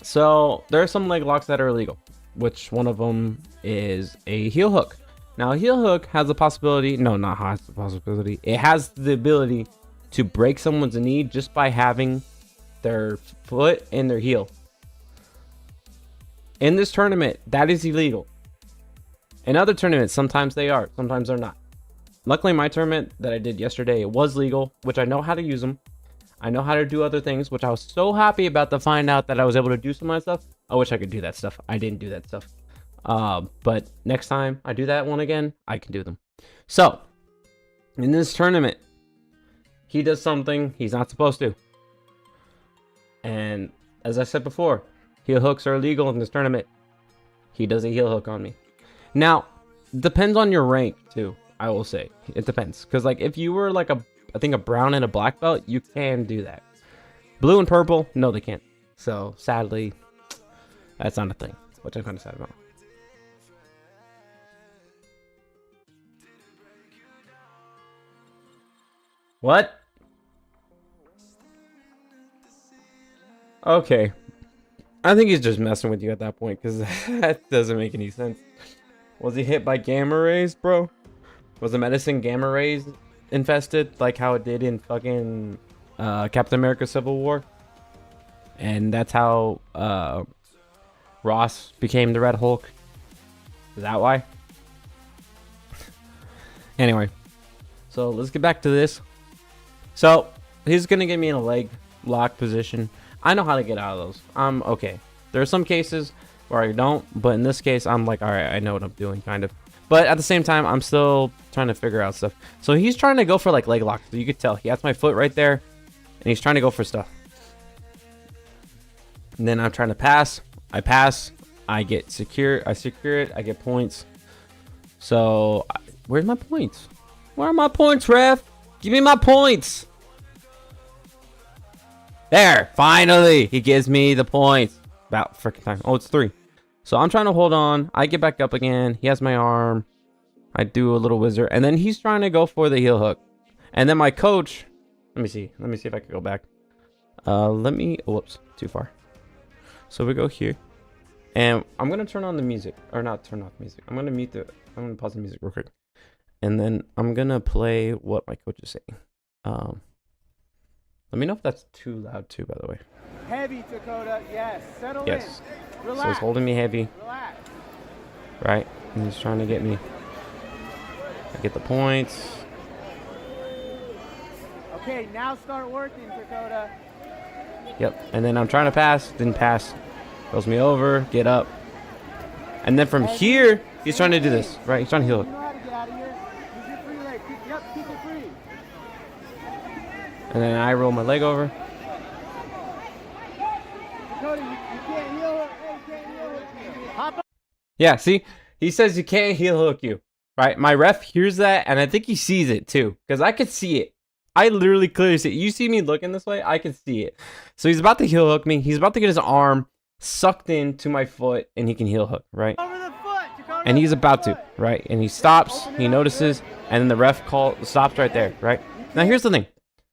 So there are some leg locks that are illegal, which one of them is a heel hook. Now a heel hook has the possibility, no, not has the possibility, it has the ability to break someone's knee just by having their foot in their heel. In this tournament, that is illegal. In other tournaments, sometimes they are, sometimes they're not. Luckily, my tournament that I did yesterday, it was legal, which I know how to use them. I know how to do other things, which I was so happy about to find out that I was able to do some of that stuff. I wish I could do that stuff. I didn't do that stuff. But next time I do that one again, I can do them. So in this tournament, he does something he's not supposed to. And as I said before, heel hooks are illegal in this tournament. He does a heel hook on me. Now, depends on your rank too, I will say. It depends. Because like if you were like I think a brown and a black belt, you can do that. Blue and purple, no they can't. So sadly, that's not a thing, which I'm kind of sad about. What? Okay. I think he's just messing with you at that point, because that doesn't make any sense. Was he hit by gamma rays, bro? Was the medicine gamma rays infested, like how it did in fucking Captain America Civil War? And that's how Ross became the Red Hulk? Is that why? Anyway, so let's get back to this. So he's gonna get me in a leg lock position. I know how to get out of those. I'm okay. There are some cases where I don't, but in this case, I'm like, all right, I know what I'm doing, kind of. But at the same time, I'm still trying to figure out stuff. So he's trying to go for like leg locks. So you could tell he has my foot right there, and he's trying to go for stuff. And then I'm trying to pass. I pass. I get secure. I secure it. I get points. So where's my points? Where are my points, ref? Give me my points. There, finally, he gives me the points. About freaking time. Oh, it's 3. So I'm trying to hold on. I get back up again. He has my arm. I do a little wizard, and then he's trying to go for the heel hook. And then my coach. Let me see. Let me see if I can go back. Whoops, too far. So we go here, and I'm gonna turn on the music, or not turn off music. I'm gonna pause the music real quick, and then I'm gonna play what my coach is saying. Let me know if that's too loud too, by the way. Heavy, Dakota. Yes. Settle in. Yes. Relax. So he's holding me heavy. Relax. Right? And he's trying to get me. I get the points. Okay, now start working, Dakota. Yep. And then I'm trying to pass. Didn't pass. Throws me over. Get up. And then from here, he's trying to do this. Right? He's trying to heel You hook. know how to get out of here. Use your free leg. Yep, keep it free. And then I roll my leg over. Dakota, you can't heel it. Hey, you can't heel it. Hop up. Yeah, see? He says you can't heel hook you. Right? My ref hears that, and I think he sees it too. Because I could see it. I literally clearly see it. You see me looking this way? I can see it. So he's about to heel hook me. He's about to get his arm sucked into my foot, and he can heel hook, right? Over the foot, Dakota. And he's about to, right? And he stops, he notices, and then the ref stops right there, right? Now here's the thing.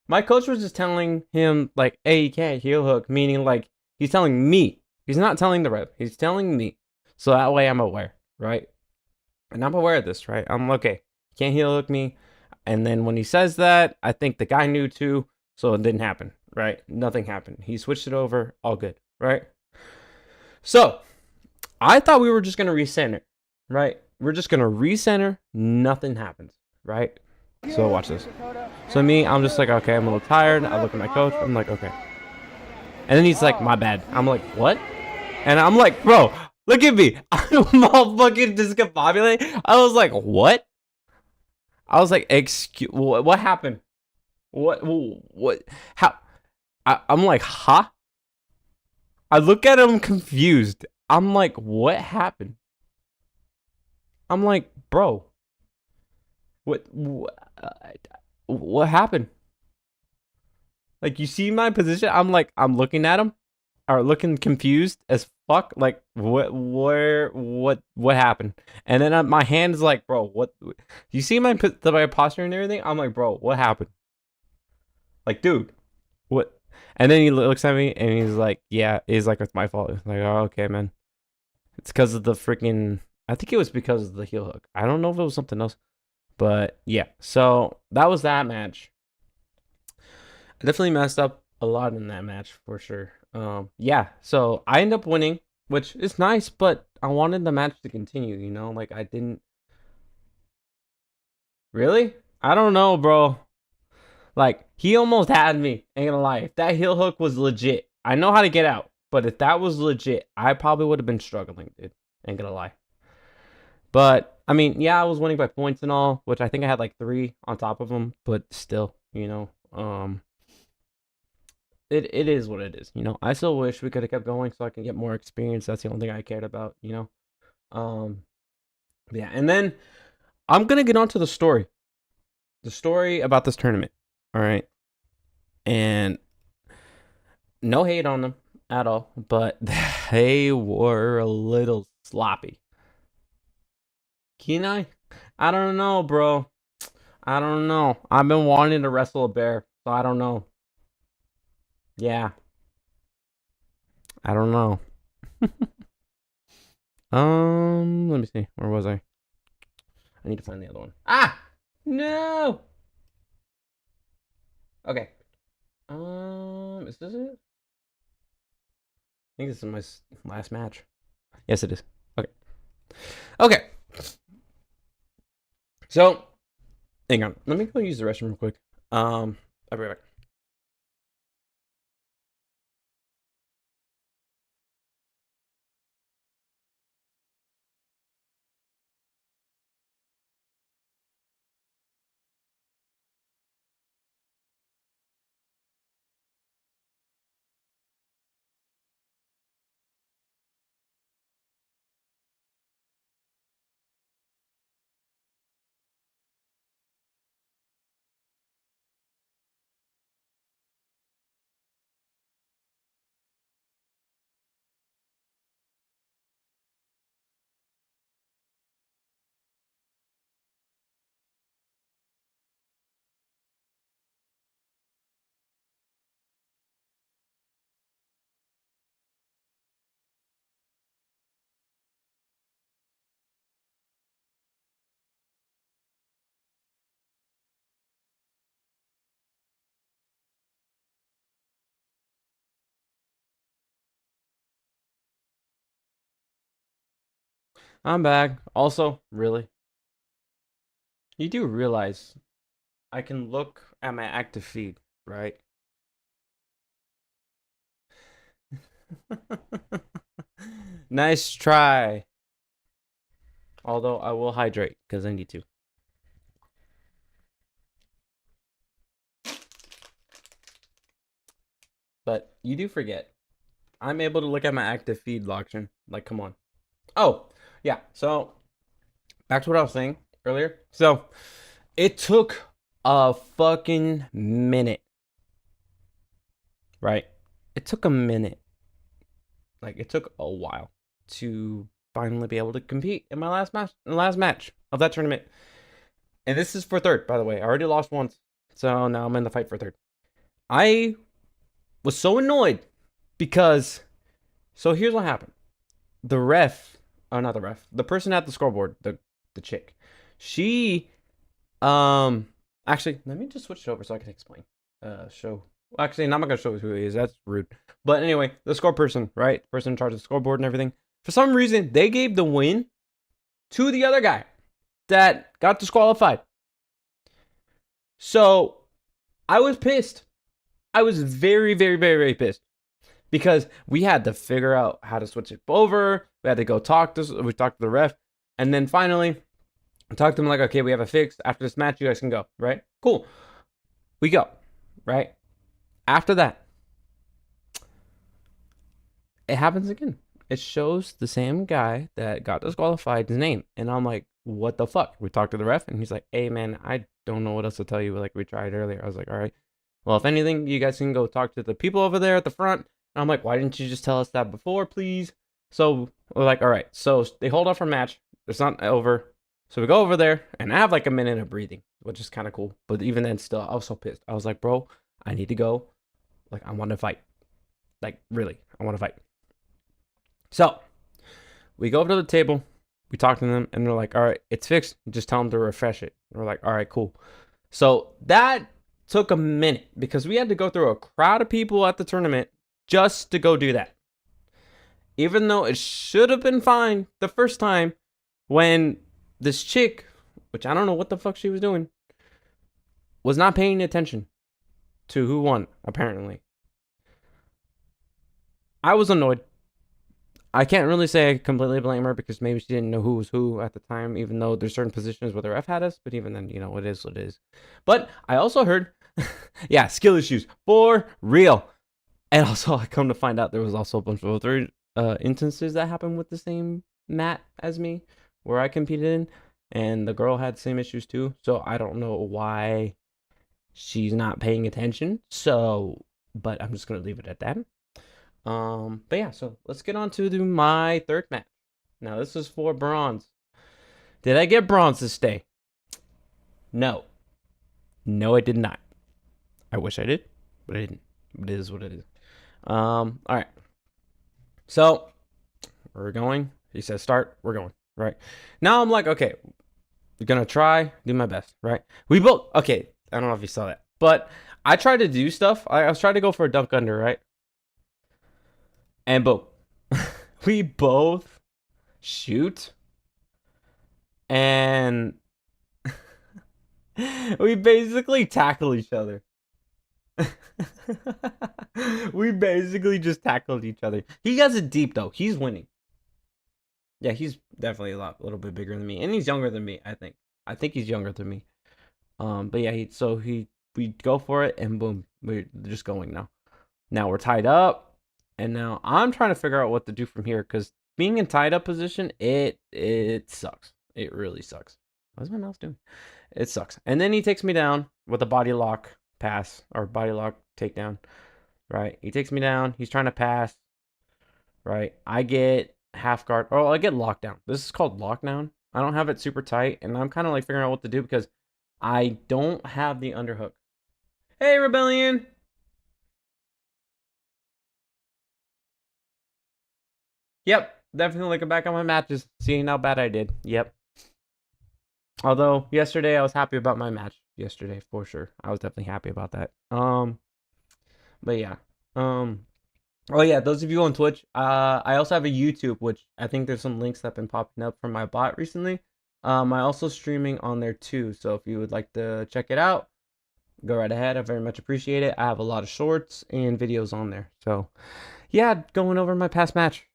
My coach was just telling him, like, hey, you can't heel hook, meaning like he's telling me. He's not telling the ref. He's telling me. So that way I'm aware, right? And I'm aware of this, right? I'm okay. You can't heel hook me. And then when he says that, I think the guy knew too, so it didn't happen, right? Nothing happened. He switched it over, all good, right? So I thought we were just gonna recenter, right? We're just gonna recenter, nothing happens, right? So watch this. So me, I'm just like, okay, I'm a little tired. I look at my coach, I'm like, okay. And then he's like, my bad. I'm like, what? And I'm like, bro, look at me. I'm all fucking discombobulated. I was like, what? I was like, excuse, what happened? What, how? I'm like, huh? I look at him confused. I'm like, what happened? I'm like, bro, what happened? Like, you see my position? I'm like, I'm looking at him, or looking confused as fuck. Like, what happened? And then my hand is like, bro, what? You see my posture and everything? I'm like, bro, what happened? Like, dude, what? And then he looks at me and he's like, yeah, it's like, it's my fault. It's like, oh, okay, man. It's because of the freaking, I think it was because of the heel hook. I don't know if it was something else. But yeah, so that was that match. I definitely messed up a lot in that match for sure. Yeah, so I end up winning, which is nice, but I wanted the match to continue, you know? Like, I didn't. Really? I don't know, bro. Like, he almost had me. Ain't gonna lie. If that heel hook was legit, I know how to get out. But if that was legit, I probably would have been struggling, dude. Ain't gonna lie. But I mean, yeah, I was winning by points and all, which I think I had like 3 on top of them. But still, it is what it is. I still wish we could have kept going so I can get more experience. That's the only thing I cared about. Yeah, and then I'm gonna get onto the story about this tournament. All right, and no hate on them at all, but they were a little sloppy. Kenai, I don't know, bro. I don't know. I've been wanting to wrestle a bear, so I don't know. Yeah, I don't know. Let me see. Where was I? I need to find the other one. Ah, no. Okay. Is this it? I think this is my last match. Yes, it is. Okay. Okay. So, hang on. Let me go use the restroom real quick. I'll be right back. I'm back. Also, really, you do realize I can look at my active feed, right? Nice try. Although I will hydrate because I need to. But you do forget. I'm able to look at my active feed, Loction. Like, come on. Oh, yeah. So, back to what I was saying earlier. So, it took a fucking minute. Right? It took a minute. Like, it took a while to finally be able to compete in my last match of that tournament. And this is for third, by the way. I already lost once. So now I'm in the fight for third. I was so annoyed because here's what happened. The ref, oh not the ref, the person at the scoreboard, the chick, she actually let me just switch it over so I can explain. Actually, I'm not gonna show who he is, that's rude. But anyway, the score person, right? The person in charge of the scoreboard and everything. For some reason, they gave the win to the other guy that got disqualified. So I was pissed. I was very, very, very, very pissed because we had to figure out how to switch it over. We had to go talk to the ref, and then finally I talked to him like, okay, we have a fix. After this match, you guys can go, right? Cool. We go, right? After that, it happens again. It shows the same guy that got disqualified's name, and I'm like, what the fuck? We talked to the ref, and he's like, hey man, I don't know what else to tell you. Like we tried earlier. I was like, all right. Well, if anything, you guys can go talk to the people over there at the front. And I'm like, why didn't you just tell us that before, please? So we're like, all right. So they hold off our match. It's not over. So we go over there, and I have like a minute of breathing, which is kind of cool. But even then, still, I was so pissed. I was like, bro, I need to go. Like, I want to fight. Like, really, I want to fight. So we go over to the table. We talk to them, and they're like, all right, it's fixed. Just tell them to refresh it. And we're like, all right, cool. So that took a minute because we had to go through a crowd of people at the tournament just to go do that. Even though it should have been fine the first time when this chick, which I don't know what the fuck she was doing, was not paying attention to who won, apparently. I was annoyed. I can't really say I completely blame her because maybe she didn't know who was who at the time, even though there's certain positions where the ref had us. But even then, it is what it is. But I also heard, yeah, skill issues for real. And also, I come to find out there was also a bunch of other instances that happened with the same mat as me, where I competed in, and the girl had the same issues too. So I don't know why she's not paying attention. So, but I'm just gonna leave it at that. But yeah, so let's get on to my third match. Now this is for bronze. Did I get bronze this day? No. No, I did not. I wish I did, but I didn't. It is what it is. All right. So we're going. He says start. We're going. Right. Now I'm like, okay, we're gonna try, do my best. Right. We both. Okay. I don't know if you saw that, but I tried to do stuff. I was trying to go for a dunk under, right? And boom, we both shoot, and we basically tackle each other. We basically just tackled each other. He has it deep though. He's winning. Yeah, he's definitely a little bit bigger than me, and he's younger than me. I think. I think he's younger than me. But yeah, we go for it, and boom, we're just going now. Now we're tied up, and now I'm trying to figure out what to do from here because being in tied up position, it sucks. It really sucks. What's my mouse doing? It sucks. And then he takes me down with a body lock pass or body lock takedown. Right? He takes me down. He's trying to pass. Right? I get half guard. Oh, I get lockdown. This is called lockdown. I don't have it super tight, and I'm kind of like figuring out what to do because I don't have the underhook. Hey, Rebellion! Yep, definitely looking back on my matches, seeing how bad I did. Yep. Although yesterday I was happy about my match. Yesterday for sure, I was definitely happy about that. But yeah. Oh yeah, those of you on Twitch, I also have a YouTube, which I think there's some links that have been popping up from my bot recently. I also streaming on there too, so if you would like to check it out, go right ahead. I very much appreciate it. I have a lot of shorts and videos on there. So yeah, going over my past match.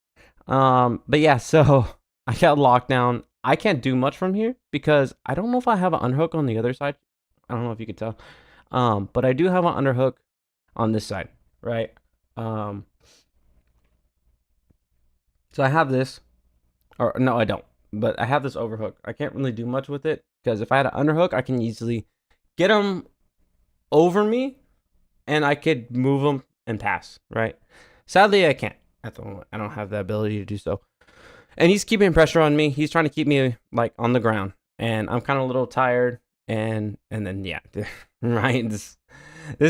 But yeah, so I got locked down. I can't do much from here because I don't know if I have an underhook on the other side. I don't know if you could tell. But I do have an underhook on this side, right? So I have this, or no, I don't. But I have this overhook. I can't really do much with it because if I had an underhook, I can easily get him over me, and I could move him and pass. Right? Sadly, I can't at the moment. I don't have the ability to do so. And he's keeping pressure on me. He's trying to keep me like on the ground, and I'm kind of a little tired. And then yeah, Ryan. This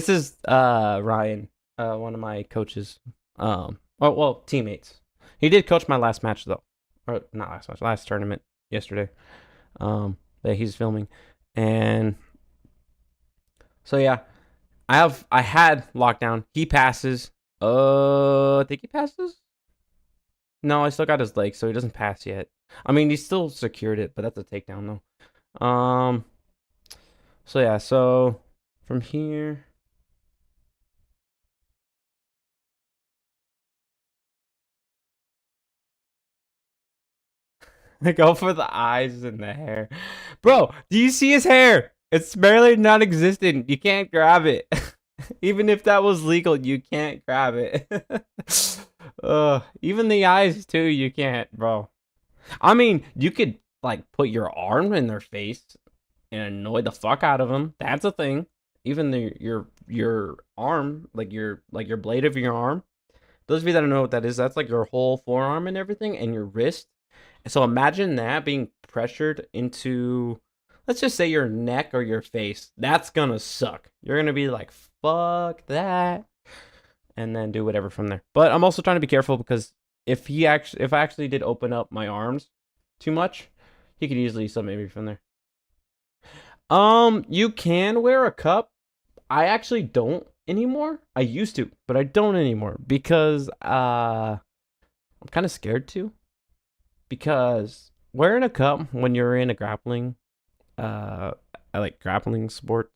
is Ryan, one of my coaches. Well, teammates. He did coach my last match though, or not last match, last tournament yesterday. That he's filming, and so yeah, I had lockdown. He passes. I think he passes. No, I still got his leg, so he doesn't pass yet. I mean, he still secured it, but that's a takedown though. So yeah, so from here. Go for the eyes and the hair. Bro, do you see his hair? It's barely non existent. You can't grab it. Even if that was legal, you can't grab it. Even the eyes, too, you can't, bro. I mean, you could, like, put your arm in their face and annoy the fuck out of them. That's a thing. Even your arm, like your blade of your arm. Those of you that don't know what that is, that's like your whole forearm and everything, and your wrist. So imagine that being pressured into, let's just say, your neck or your face. That's gonna suck. You're gonna be like, fuck that, and then do whatever from there. But I'm also trying to be careful because if I actually did open up my arms too much, he could easily submit me from there. You can wear a cup. I actually don't anymore. I used to, but I don't anymore because I'm kind of scared to. Because wearing a cup when you're in a grappling, I like grappling sport,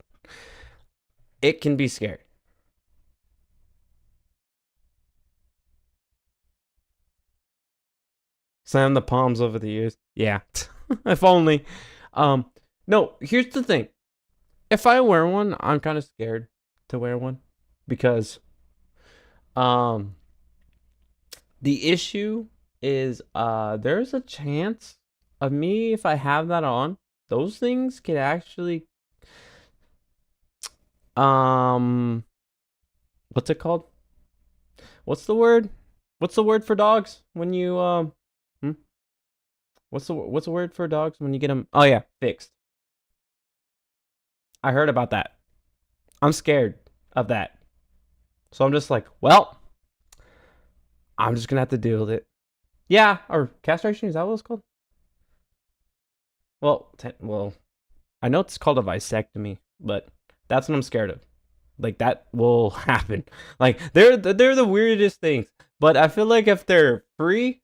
it can be scary. Slam the palms over the ears. Yeah. If only. No, here's the thing. If I wear one, I'm kind of scared to wear one because um the issue is there's a chance of me if I have that on, those things could actually what's it called? What's the word? What's the word for dogs when you hmm? What's the word for dogs when you get them? Oh yeah, fixed. I heard about that. I'm scared of that. So I'm just like, well, I'm just gonna have to deal with it. Yeah, or castration, is that what it's called? Well, I know it's called a vasectomy, but that's what I'm scared of. Like that will happen. Like they're the weirdest things. But I feel like if they're free,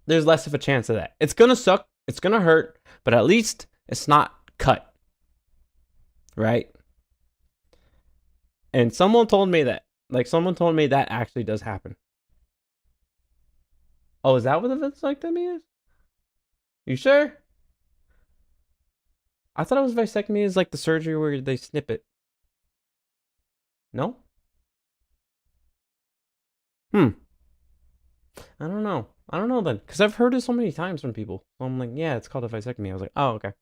there's less of a chance of that. It's gonna suck. It's gonna hurt, but at least it's not cut. Right? And someone told me that. Like someone told me that actually does happen. Oh, is that what the vasectomy is? You sure? I thought it was vasectomy is like the surgery where they snip it. No? I don't know. I don't know then. Because I've heard it so many times from people. So I'm like, yeah, it's called a vasectomy. I was like, oh, okay.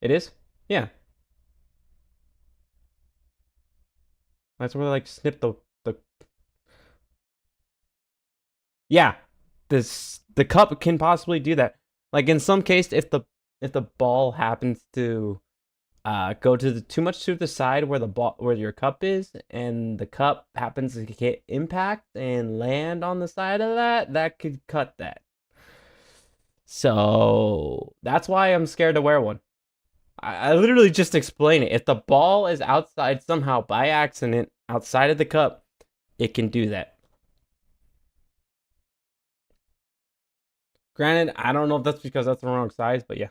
It is? Yeah. That's where they like snip the Yeah. The cup can possibly do that. Like in some case, if the ball happens to go to too much to the side where your cup is, and the cup happens to get impact and land on the side of that could cut that. So that's why I'm scared to wear one. I literally just explain it. If the ball is outside somehow by accident outside of the cup, it can do that. Granted, I don't know if that's because that's the wrong size, but yeah.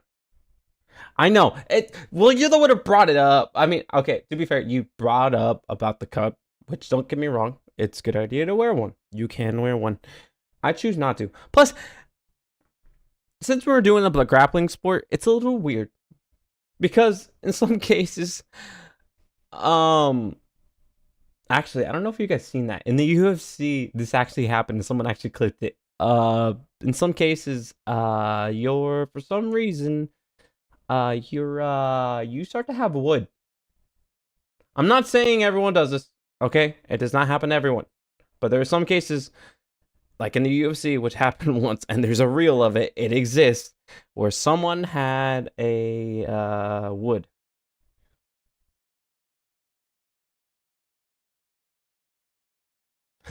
I know. Well, you're the one who brought it up. I mean, okay, to be fair, you brought up about the cup, which don't get me wrong, it's a good idea to wear one. You can wear one. I choose not to. Plus, since we're doing a grappling sport, it's a little weird. Because in some cases, actually, I don't know if you guys seen that. In the UFC, this actually happened. Someone actually clipped it. In some cases, you're for some reason you start to have wood. I'm not saying everyone does this, okay? It does not happen to everyone. But there are some cases, like in the UFC, which happened once, and there's a reel of it, it exists, where someone had a wood.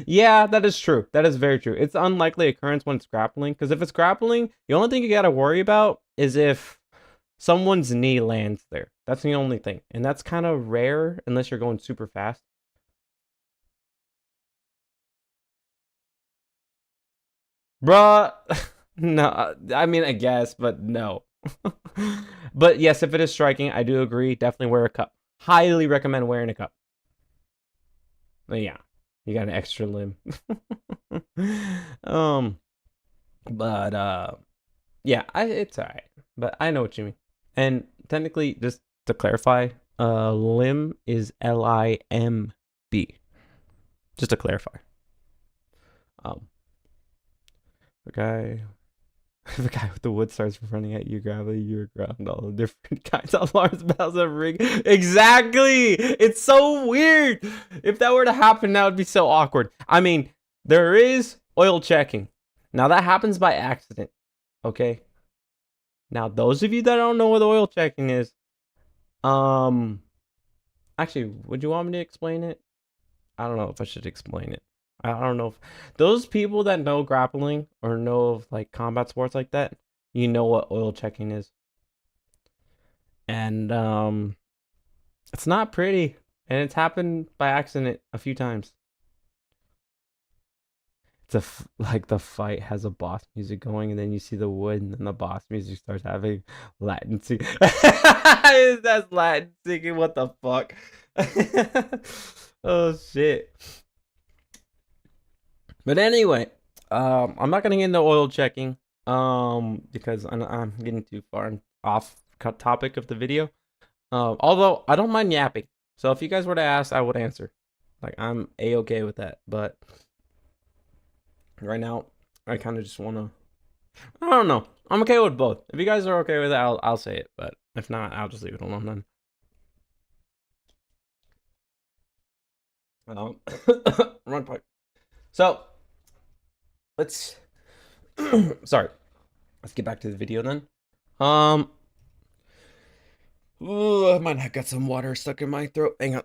Yeah, that is true. That is very true. It's an unlikely occurrence when it's grappling, because if it's grappling, the only thing you gotta worry about is if someone's knee lands there. That's the only thing. And that's kind of rare unless you're going super fast. Bruh. No, I mean, I guess, but no. But yes, if it is striking, I do agree. Definitely wear a cup. Highly recommend wearing a cup. But yeah, you got an extra limb. um, but yeah, it's alright. But I know what you mean. And technically, just to clarify, limb is LIMB. Just to clarify. The guy the guy with the wood starts running at you, gravity, you're ground, all the different kinds of alarms, bells, and ring. Exactly! It's so weird! If that were to happen, that would be so awkward. I mean, there is oil checking. Now, that happens by accident, okay? Now, those of you that don't know what oil checking is, actually, would you want me to explain it? I don't know if I should explain it. I don't know if those people that know grappling or know of like combat sports like that, you know what oil checking is. And it's not pretty, and it's happened by accident a few times. It's like the fight has a boss music going, and then you see the wood, and then the boss music starts having Latin singing. That's Latin singing. What the fuck? Oh shit. But anyway, I'm not gonna get into oil checking. Because I'm getting too far off topic of the video. Although I don't mind yapping. So if you guys were to ask, I would answer. Like I'm a-okay with that. But right now, I kind of just want to. I don't know. I'm okay with both. If you guys are okay with it, I'll say it. But if not, I'll just leave it alone then. Wrong part. So let's. Sorry. Let's get back to the video then. Um. Ooh, I might have got some water stuck in my throat. Hang on.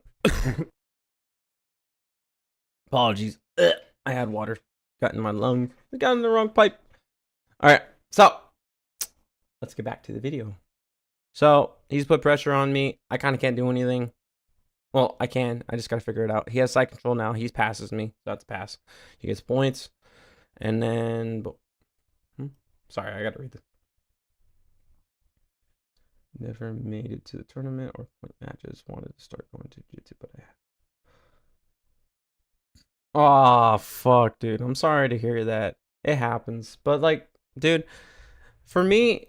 Apologies. Ugh, I had water got in my lungs. I got in the wrong pipe. All right. So let's get back to the video. So he's put pressure on me. I kind of can't do anything. Well, I can. I just got to figure it out. He has side control now. He passes me. So that's a pass. He gets points. And then. Sorry, I got to read this. Never made it to the tournament or point matches. Wanted to start going to jiu-jitsu, but I had. Oh, fuck, dude. I'm sorry to hear that. It happens. But, like, dude, for me,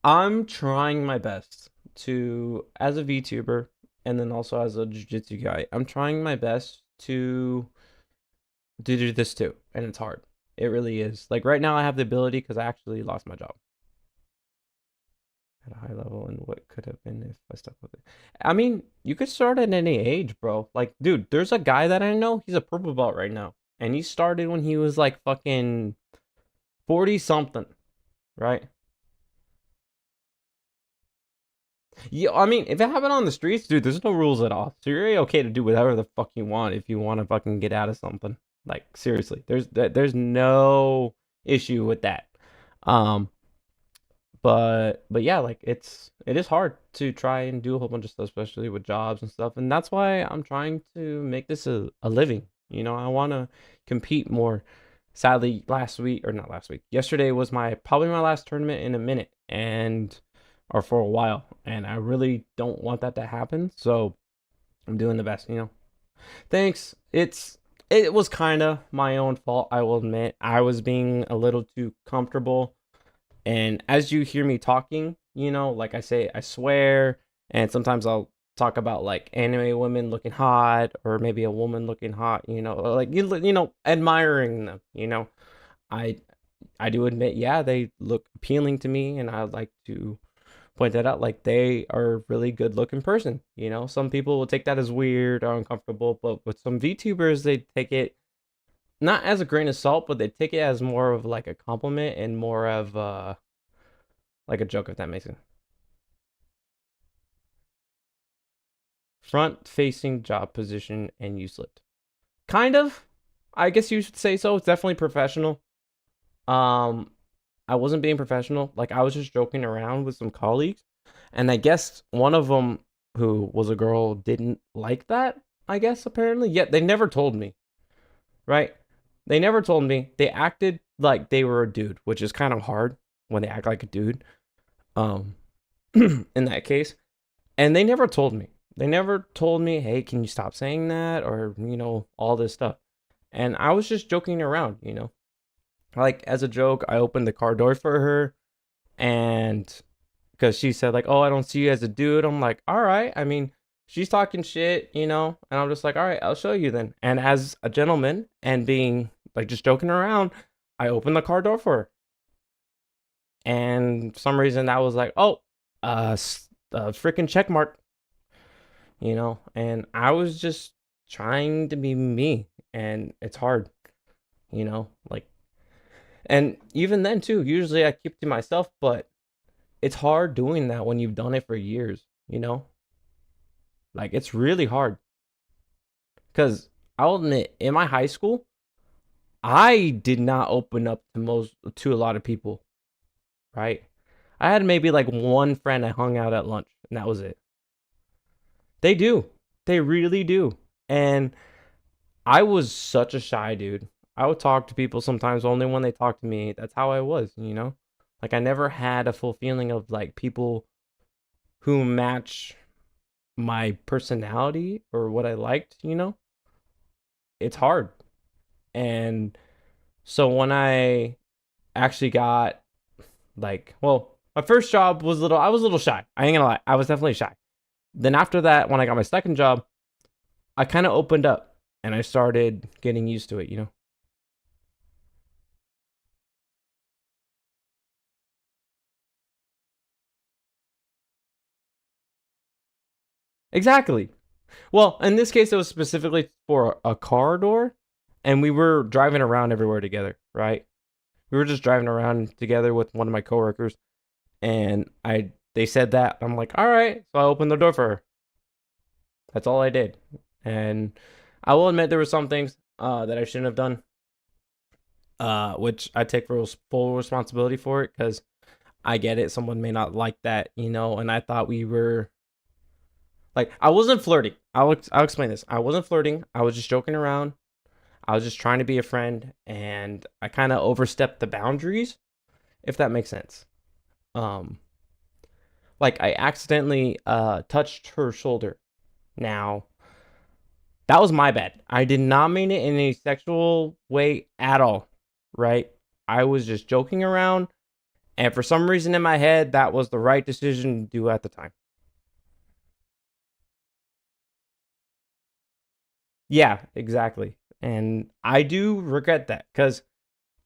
I'm trying my best to, as a VTuber, and then also as a jiu-jitsu guy, I'm trying my best to do this too. And it's hard. It really is. Like, right now, I have the ability because I actually lost my job at a high level, and what could have been if I stuck with it. I mean, you could start at any age, bro. Like, dude, there's a guy that I know. He's a purple belt right now, and he started when he was like fucking 40 something, right? Yeah, I mean, if it happened on the streets, dude, there's no rules at all. So you're okay to do whatever the fuck you want if you want to fucking get out of something. Like, seriously, there's no issue with that. Um, but yeah, like it is hard to try and do a whole bunch of stuff, especially with jobs and stuff, and that's why I'm trying to make this a living. You know, I want to compete more. Sadly, last week, or not last week, yesterday was my probably my last tournament in a minute, and or for a while, and I really don't want that to happen, so I'm doing the best, you know. Thanks. It was kind of my own fault, I will admit. I was being a little too comfortable, and as you hear me talking, you know, like I say, I swear, and sometimes I'll talk about like anime women looking hot, or maybe a woman looking hot, you know, like you know, admiring them, you know. I I do admit, yeah, they look appealing to me, and I'd like to point that out. Like they are a really good looking person, you know. Some people will take that as weird or uncomfortable, but with some VTubers, they take it not as a grain of salt, but they take it as more of like a compliment and more of like a joke, if that makes sense. Front facing job position and you slipped. Kind of. I guess you should say so. It's definitely professional. Um, I wasn't being professional. Like I was just joking around with some colleagues, and I guess one of them, who was a girl, didn't like that. I guess apparently, yet they never told me. Right? They never told me. They acted like they were a dude, which is kind of hard when they act like a dude. Um, in that case, and they never told me. They never told me, "Hey, can you stop saying that?" or you know, all this stuff. And I was just joking around, you know. Like as a joke, I opened the car door for her, and because she said like, "Oh, I don't see you as a dude." I'm like, "All right." I mean, she's talking shit, you know, and I'm just like, "All right, I'll show you then." And as a gentleman and being like just joking around, I opened the car door for her, and for some reason that was like, "Oh, freaking check mark," you know. And I was just trying to be me, and it's hard, you know, like. And even then too, usually I keep to myself, but it's hard doing that when you've done it for years, you know? Like it's really hard. Cause I'll admit, in my high school, I did not open up to a lot of people, right? I had maybe like one friend I hung out at lunch, and that was it. They do. They really do. And I was such a shy dude. I would talk to people sometimes only when they talk to me. That's how I was, you know? Like I never had a full feeling of like people who match my personality or what I liked, you know? It's hard. And so when I actually got like, well, my first job was I was a little shy. I ain't gonna lie. I was definitely shy. Then after that, when I got my second job, I kind of opened up and I started getting used to it, you know? Exactly. Well, in this case, it was specifically for a car door, and we were driving around everywhere together, right? We were just driving around together with one of my coworkers, and they said that. I'm like, all right. So I opened the door for her. That's all I did. And I will admit there were some things that I shouldn't have done, which I take full responsibility for it because I get it. Someone may not like that, you know, and I thought we were like, I wasn't flirting. I'll explain this. I wasn't flirting. I was just joking around. I was just trying to be a friend, and I kind of overstepped the boundaries, if that makes sense. Um, like I accidentally touched her shoulder. Now, that was my bad. I did not mean it in a sexual way at all, right? I was just joking around, and for some reason in my head, that was the right decision to do at the time. Yeah, exactly. And I do regret that because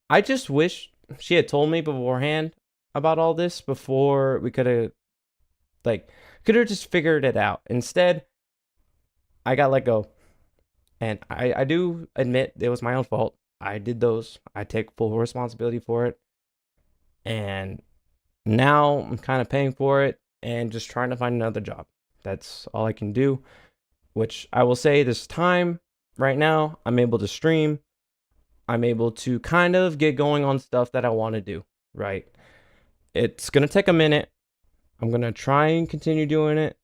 I just wish she had told me beforehand about all this before we like could have just figured it out. Instead, I got let go. And I do admit it was my own fault. I did those. I take full responsibility for it. And now I'm kind of paying for it and just trying to find another job. That's all I can do, which I will say this time right now, I'm able to stream. I'm able to kind of get going on stuff that I want to do, right? It's going to take a minute. I'm going to try and continue doing it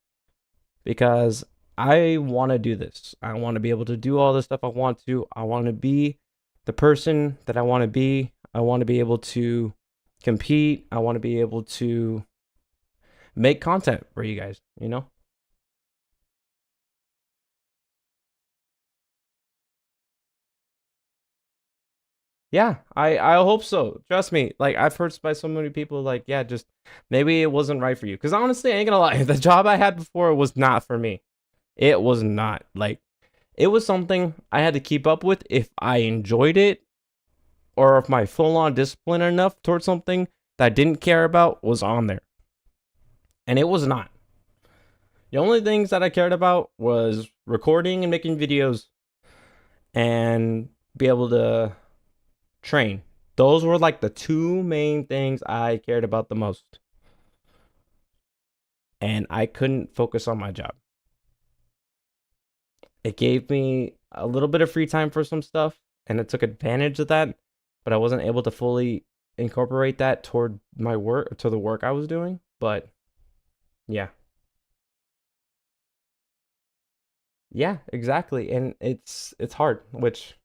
because I want to do this. I want to be able to do all the stuff I want to. I want to be the person that I want to be. I want to be able to compete. I want to be able to make content for you guys, you know? Yeah, I hope so. Trust me. Like I've heard by so many people like, yeah, just maybe it wasn't right for you. Cuz honestly, I ain't going to lie. The job I had before was not for me. It was not. Like it was something I had to keep up with if I enjoyed it or if my full on discipline enough towards something that I didn't care about was on there. And it was not. The only things that I cared about was recording and making videos and be able to train. Those were like the two main things I cared about the most. And I couldn't focus on my job. It gave me a little bit of free time for some stuff, and it took advantage of that, but I wasn't able to fully incorporate that toward my work, to the work I was doing. But yeah. Yeah, exactly. And it's hard, which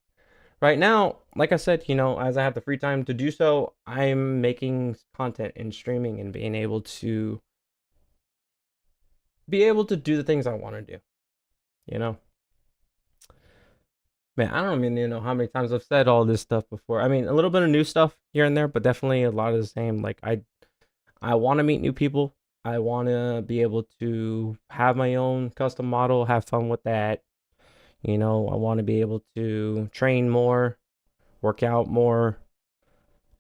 right now, like I said, you know, as I have the free time to do so, I'm making content and streaming and be able to do the things I want to do, you know? Man, I don't even know how many times I've said all this stuff before. I mean, a little bit of new stuff here and there, but definitely a lot of the same. Like I want to meet new people. I want to be able to have my own custom model, have fun with that. You know, I want to be able to train more, work out more,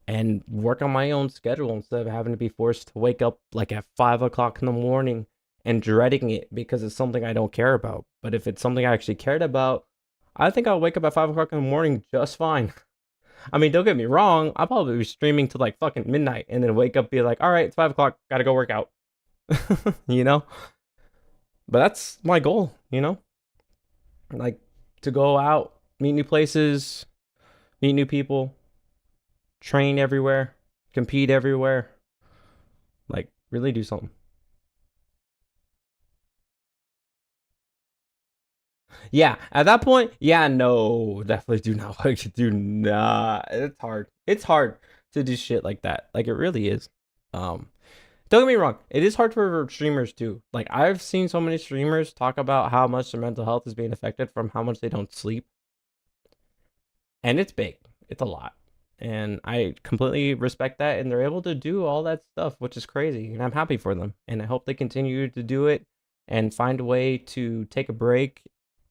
and work on my own schedule instead of having to be forced to wake up like at 5 o'clock in the morning and dreading it because it's something I don't care about. But if it's something I actually cared about, I think I'll wake up at 5 o'clock in the morning just fine. I mean, don't get me wrong, I'll probably be streaming to like fucking midnight and then wake up, be like, all right, it's 5 o'clock, gotta go work out. You know? But that's my goal, you know? Like to go out, meet new places, meet new people, train everywhere, compete everywhere, like really do something. Yeah, at that point, yeah, no, definitely do not like do not. It's hard. It's hard to do shit like that. Like it really is. Um, don't get me wrong, it is hard for streamers too. Like I've seen so many streamers talk about how much their mental health is being affected from how much they don't sleep, and it's big. It's a lot, and I completely respect that. And they're able to do all that stuff, which is crazy, and I'm happy for them. And I hope they continue to do it and find a way to take a break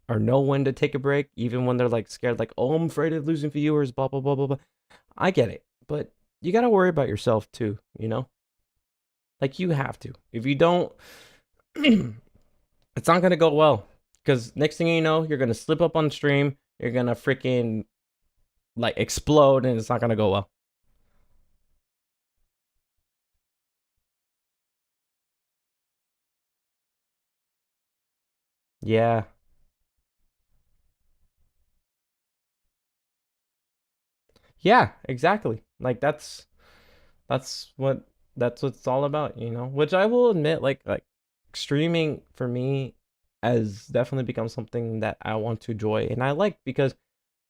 or know when to take a break, even when they're like scared, like, oh, I'm afraid of losing viewers, blah blah blah blah blah. I get it, but you gotta worry about yourself too, you know? Like you have to. If you don't, it's not gonna go well. Because next thing you know, you're gonna slip up on stream, you're gonna freaking like explode, and it's not gonna go well. Yeah. Yeah, exactly. Like that's what that's what it's all about, you know? Which I will admit, like streaming for me has definitely become something that I want to enjoy and I like because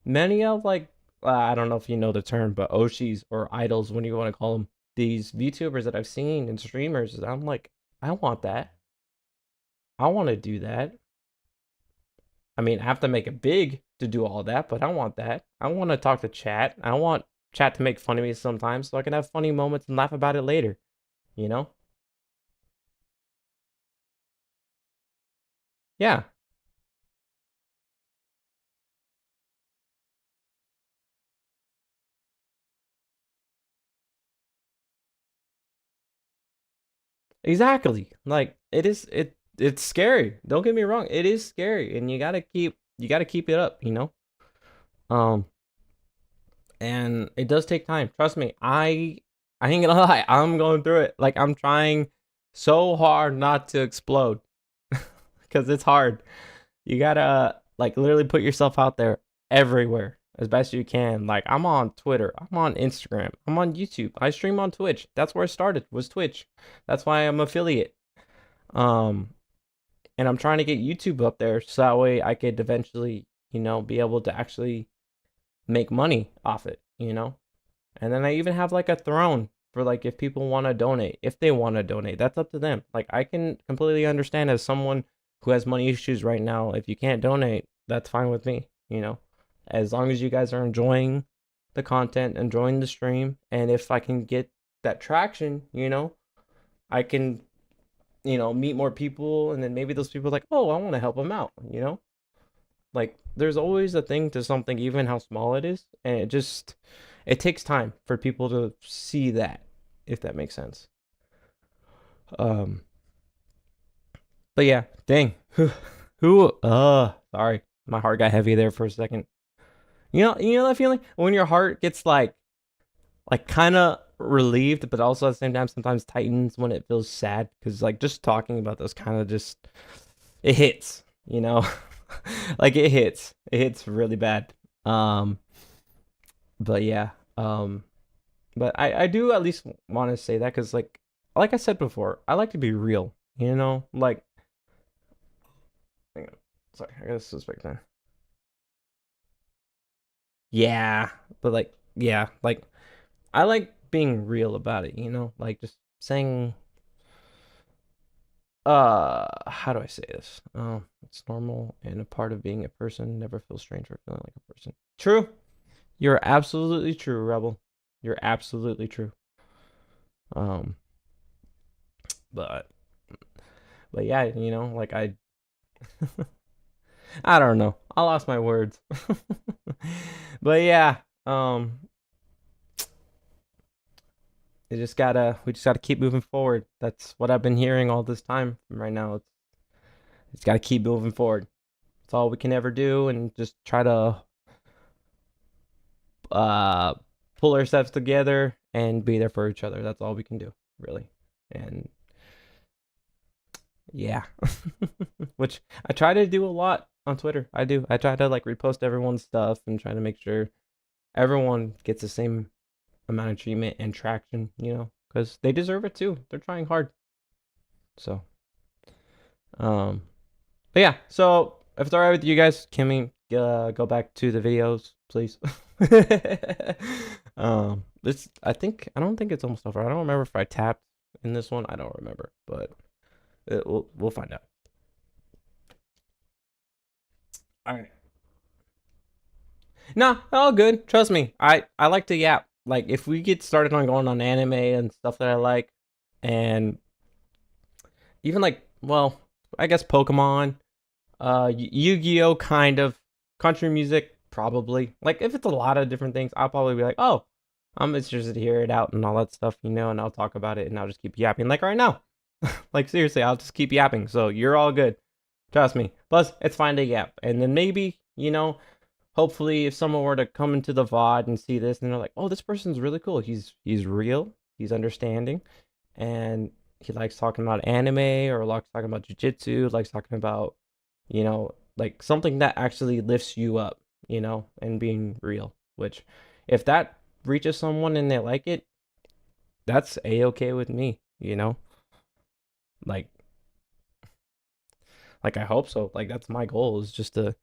many of like I don't know if you know the term, but Oshis or idols, when you want to call them, these VTubers that I've seen and streamers, I'm like, I want that. I want to do that. I mean, I have to make it big to do all that, but I want that. I want to talk to chat. I want chat to make fun of me sometimes so I can have funny moments and laugh about it later, you know? Yeah, exactly. Like it's scary. Don't get me wrong. It is scary and you got to keep it up, you know? Um and it does take time. Trust me. I ain't gonna lie. I'm going through it. Like I'm trying so hard not to explode because it's hard. You gotta like literally put yourself out there everywhere as best you can. Like I'm on Twitter, I'm on Instagram, I'm on YouTube, I stream on Twitch. That's where I started, was Twitch. That's why I'm affiliate. Um, and I'm trying to get YouTube up there so that way I could eventually, be able to actually make money off it, And then I even have like a throne for like if people want to donate, if they want to donate, that's up to them. Like I can completely understand as someone who has money issues right now, if you can't donate, that's fine with me. As long as you guys are enjoying the content, enjoying the stream, and if I can get that traction, I can, meet more people and then maybe those people are like, "Oh, I want to help them out." Like there's always a thing to something even how small it is, and it takes time for people to see that, if that makes sense. Um, but yeah, dang, sorry, my heart got heavy there for a second. You know that feeling when your heart gets like kind of relieved, but also at the same time sometimes tightens when it feels sad because like just talking about this kind of just it hits. Like it hits really bad. Um, but yeah, but I do at least want to say that because like I said before, I like to be real. Like hang on, sorry, I gotta suspect that. Yeah, but like yeah, like I like being real about it. Like just saying how do I say this? It's normal and a part of being a person. Never feel strange or feeling like a person. True. You're absolutely true, Rebel. You're absolutely true. Um, but yeah, like I don't know. I lost my words. But yeah, we just gotta keep moving forward. That's what I've been hearing all this time right now. It's gotta keep moving forward. It's all we can ever do, and just try to uh pull ourselves together and be there for each other. That's all we can do, really. And yeah. Which I try to do a lot on Twitter. I do. I try to like repost everyone's stuff and try to make sure everyone gets the same amount of treatment and traction, because they deserve it too. They're trying hard. So, um, but yeah. So if it's alright with you guys, can we go back to the videos, please? I don't think it's almost over. I don't remember if I tapped in this one. I don't remember, but we'll find out. All right. Nah, all good. Trust me. I like to yap. like if we get started on going on anime and stuff that I like, and even like, well, I guess Pokemon, Yu-Gi-Oh, kind of, country music, probably. Like if it's a lot of different things, I'll probably be like, oh, I'm interested to hear it out and all that stuff, you know, and I'll talk about it and I'll just keep yapping like right now. Like seriously, I'll just keep yapping. So you're all good. Trust me. Plus, it's fine to yap. And then maybe, you know, hopefully if someone were to come into the VOD and see this and they're like, oh, this person's really cool. He's real. He's understanding. And he likes talking about anime or likes talking about jujitsu, likes talking about, you know, like something that actually lifts you up, you know, and being real. Which if that reaches someone and they like it, that's a-okay with me, you know? Like I hope so. Like that's my goal, is just to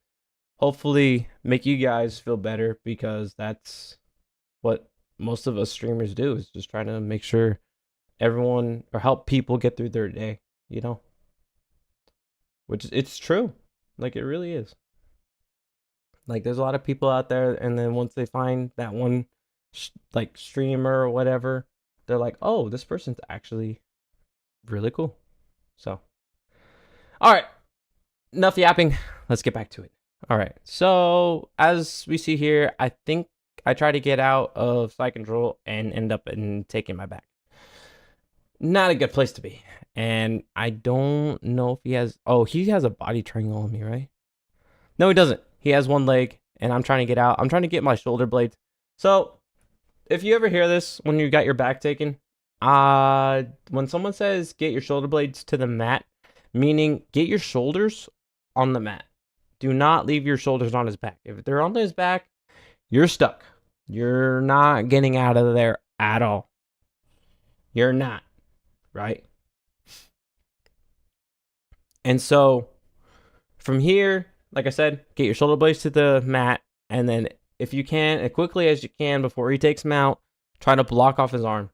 hopefully make you guys feel better, because that's what most of us streamers do, is just trying to make sure everyone or help people get through their day, you know? Which it's true. Like it really is. Like there's a lot of people out there, and then once they find that one like streamer or whatever, they're like, "Oh, this person's actually really cool." So, all right, enough yapping. Let's get back to it. All right. So, as we see here, I think I try to get out of side control and end up in taking my back. Not a good place to be. And I don't know if he has... Oh, he has a body triangle on me, right? No, he doesn't. He has one leg, and I'm trying to get out. I'm trying to get my shoulder blades. So, if you ever hear this when you got your back taken, when someone says get your shoulder blades to the mat, meaning get your shoulders on the mat. Do not leave your shoulders on his back. If they're on his back, you're stuck. You're not getting out of there at all. You're not, right? And so from here, like I said, get your shoulder blades to the mat, and then if you can, as quickly as you can before he takes him out, try to block off his arm.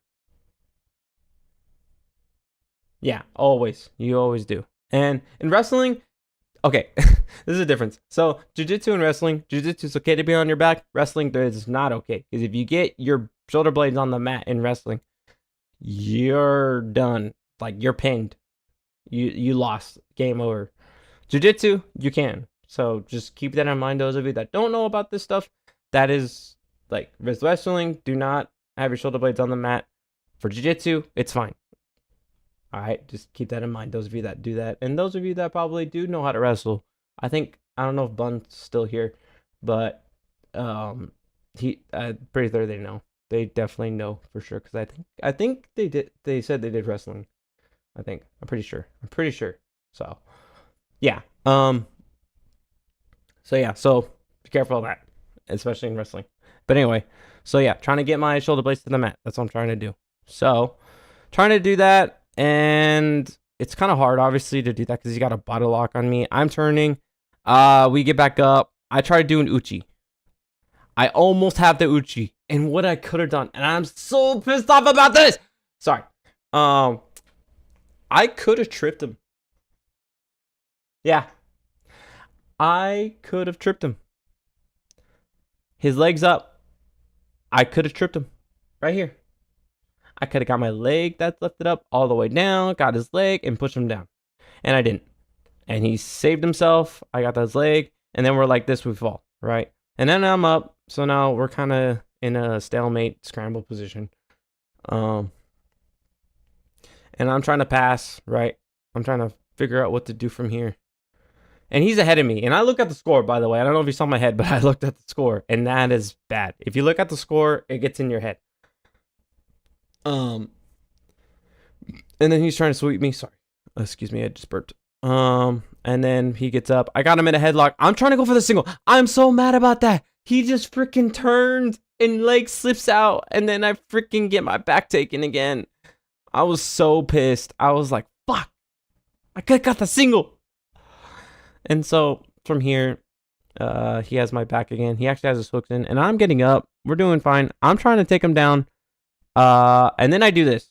Yeah, always. You always do. And in wrestling, okay, this is a difference. So, jiu-jitsu and wrestling, jiu-jitsu is okay to be on your back. Wrestling is not okay. Because if you get your shoulder blades on the mat in wrestling, you're done. Like, you're pinned. You lost. Game over. Jiu-jitsu, you can. So, just keep that in mind, those of you that don't know about this stuff. That is, like, with wrestling, do not have your shoulder blades on the mat. For jiu-jitsu, it's fine. All right, just keep that in mind, those of you that do that. And those of you that probably do know how to wrestle. I don't know if Bun's still here, but I'm pretty sure they know. They definitely know for sure, because I think they said they did wrestling. I'm pretty sure. So, yeah. So be careful of that, especially in wrestling. But anyway, so yeah, trying to get my shoulder blades to the mat. That's what I'm trying to do. So, trying to do that. And it's kind of hard, obviously, to do that because he got a body lock on me. I'm turning. We get back up. I try to do an uchi. I almost have the uchi. And what I could have done, and I'm so pissed off about this. Sorry. I could have tripped him. Yeah. I could have tripped him. His legs up. I could have tripped him. Right here. I could have got my leg that's lifted up all the way down, got his leg, and pushed him down. And I didn't. And he saved himself. I got his leg. And then we're like this, we fall, right? And then I'm up. So now we're kind of in a stalemate, scramble position. And I'm trying to pass, right? I'm trying to figure out what to do from here. And he's ahead of me. And I look at the score, by the way. I don't know if you saw my head, but I looked at the score. And that is bad. If you look at the score, it gets in your head. And then he's trying to sweep me. Sorry. Excuse me, I just burped. And then he gets up. I got him in a headlock. I'm trying to go for the single. I'm so mad about that. He just freaking turned and leg slips out. And then I freaking get my back taken again. I was so pissed. I was like, fuck. I could have got the single. And so from here, he has my back again. He actually has his hooks in. And I'm getting up. We're doing fine. I'm trying to take him down. And then I do this.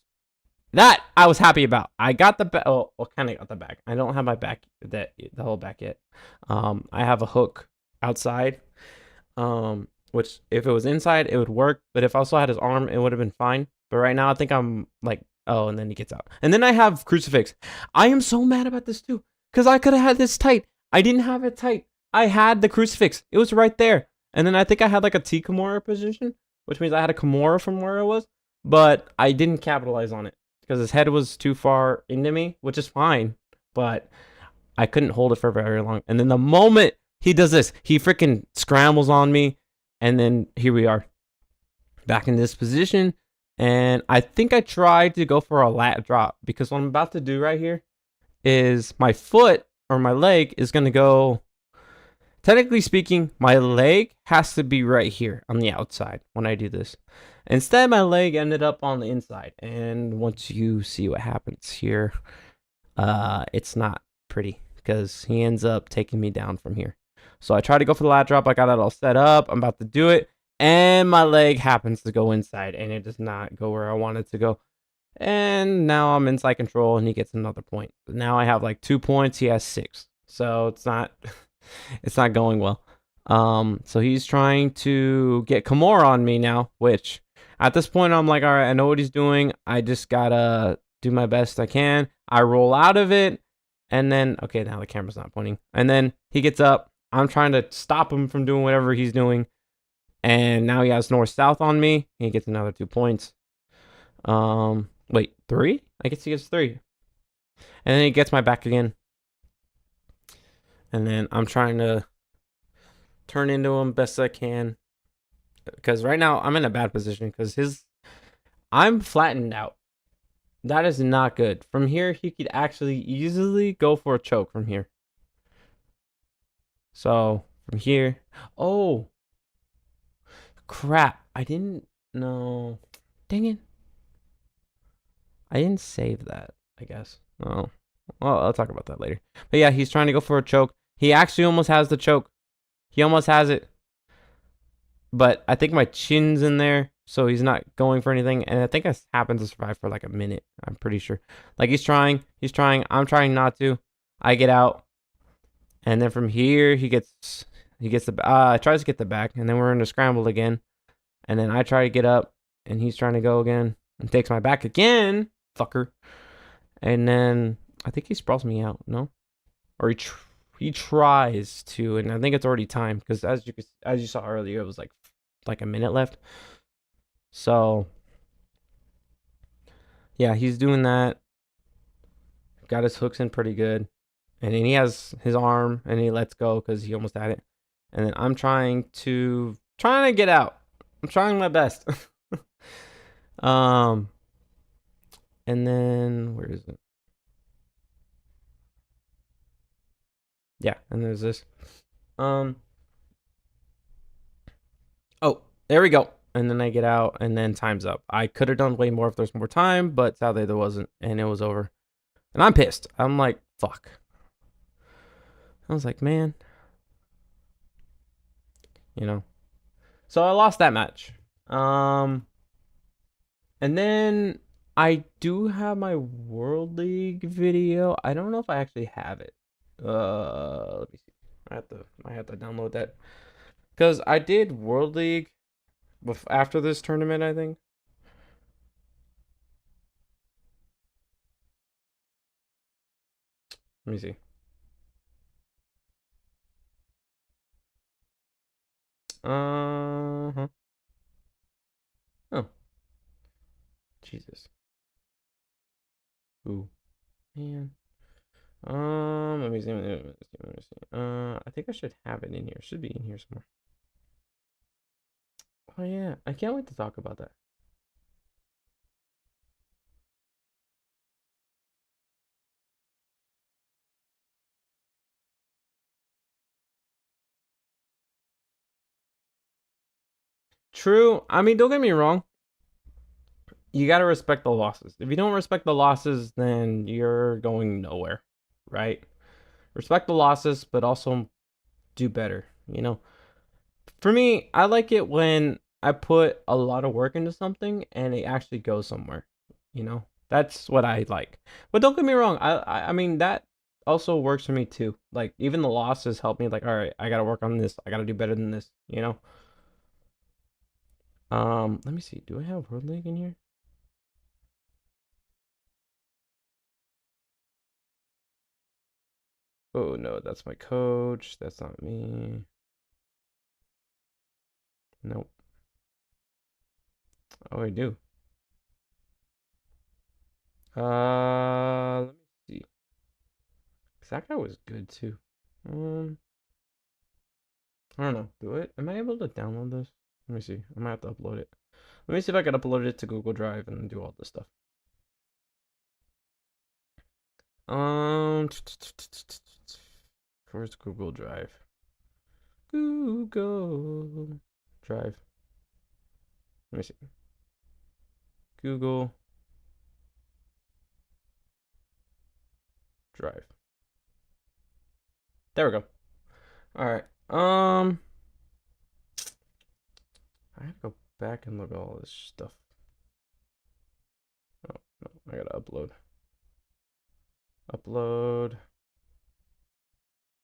That I was happy about. I got the back. Oh, well, kind of got the back. I don't have my back, the whole back yet. I have a hook outside. And which if it was inside, it would work. But if I also had his arm, it would have been fine. But right now, I think I'm like, oh, and then he gets out. And then I have crucifix. I am so mad about this too, because I could have had this tight. I didn't have it tight. I had the crucifix. It was right there. And then I think I had like a T Kimura position, which means I had a Kimura from where I was. But I didn't capitalize on it because his head was too far into me, which is fine. But I couldn't hold it for very long. And then the moment he does this, he freaking scrambles on me. And then here we are back in this position. And I think I tried to go for a lat drop because what I'm about to do right here is my foot or my leg is going to go. Technically speaking, my leg has to be right here on the outside when I do this. Instead, my leg ended up on the inside. And once you see what happens here, it's not pretty because he ends up taking me down from here. So I try to go for the lat drop. I got it all set up. I'm about to do it. And my leg happens to go inside. And it does not go where I want it to go. And now I'm inside control. And he gets another point. Now I have like 2 points. He has 6. So it's not it's not going well. So he's trying to get Kimura on me now. Which at this point I'm like, all right, I know what he's doing. I just gotta do my best I can. I roll out of it. And then, okay, now the camera's not pointing. And then he gets up. I'm trying to stop him from doing whatever he's doing. And now he has north-south on me. He gets another 2 points. Wait, 3? I guess he gets 3. And then he gets my back again. And then I'm trying to turn into him best I can. Because right now I'm in a bad position. Because I'm flattened out. That is not good. From here, he could actually easily go for a choke from here. So, from here. Oh. Crap. I didn't know. Dang it. I didn't save that, I guess. Oh. Well, I'll talk about that later. But yeah, he's trying to go for a choke. He actually almost has the choke. He almost has it. But I think my chin's in there. So he's not going for anything. And I think I happened to survive for like a minute. I'm pretty sure. Like he's trying. I'm trying not to. I get out. And then from here, he gets the, tries to get the back. And then we're in a scramble again. And then I try to get up. And he's trying to go again. And takes my back again. Fucker. And then I think he sprawls me out. No? Or he tries to. And I think it's already time. Because as you saw earlier, it was like a minute left. So, yeah, he's doing that. Got his hooks in pretty good. And then he has his arm and he lets go because he almost had it. And then I'm trying to get out. I'm trying my best. And then where is it? Yeah, and there's this. Oh, there we go. And then I get out, and then time's up. I could have done way more if there's more time, but sadly there wasn't, and it was over. And I'm pissed. I'm like, fuck. I was like, man. You know. So I lost that match. And then I do have my World League video. I don't know if I actually have it. Let me see. I have to download that. Because I did World League after this tournament, I think. Let me see. Uh-huh. Oh. Jesus. Ooh. Man. Let me see. I think I should have it in here. It should be in here somewhere. Oh yeah, I can't wait to talk about that. True. I mean, don't get me wrong. You got to respect the losses. If you don't respect the losses, then you're going nowhere, right? Respect the losses, but also do better, you know? For me, I like it when I put a lot of work into something and it actually goes somewhere, you know? That's what I like. But don't get me wrong. I mean, that also works for me too. Like, even the losses help me, like, all right, I got to work on this. I got to do better than this, you know? Let me see. Do I have World League in here? Oh no, that's my coach. That's not me. Nope. Oh, I do. Let me see. 'Cause that guy was good too. I don't know. Do it? Am I able to download this? Let me see. I might have to upload it. Let me see if I can upload it to Google Drive and do all this stuff. Um, where's Google Drive? Google Drive. Let me see. Google Drive. There we go. All right. I have to go back and look at all this stuff. Oh no, I gotta upload. Upload.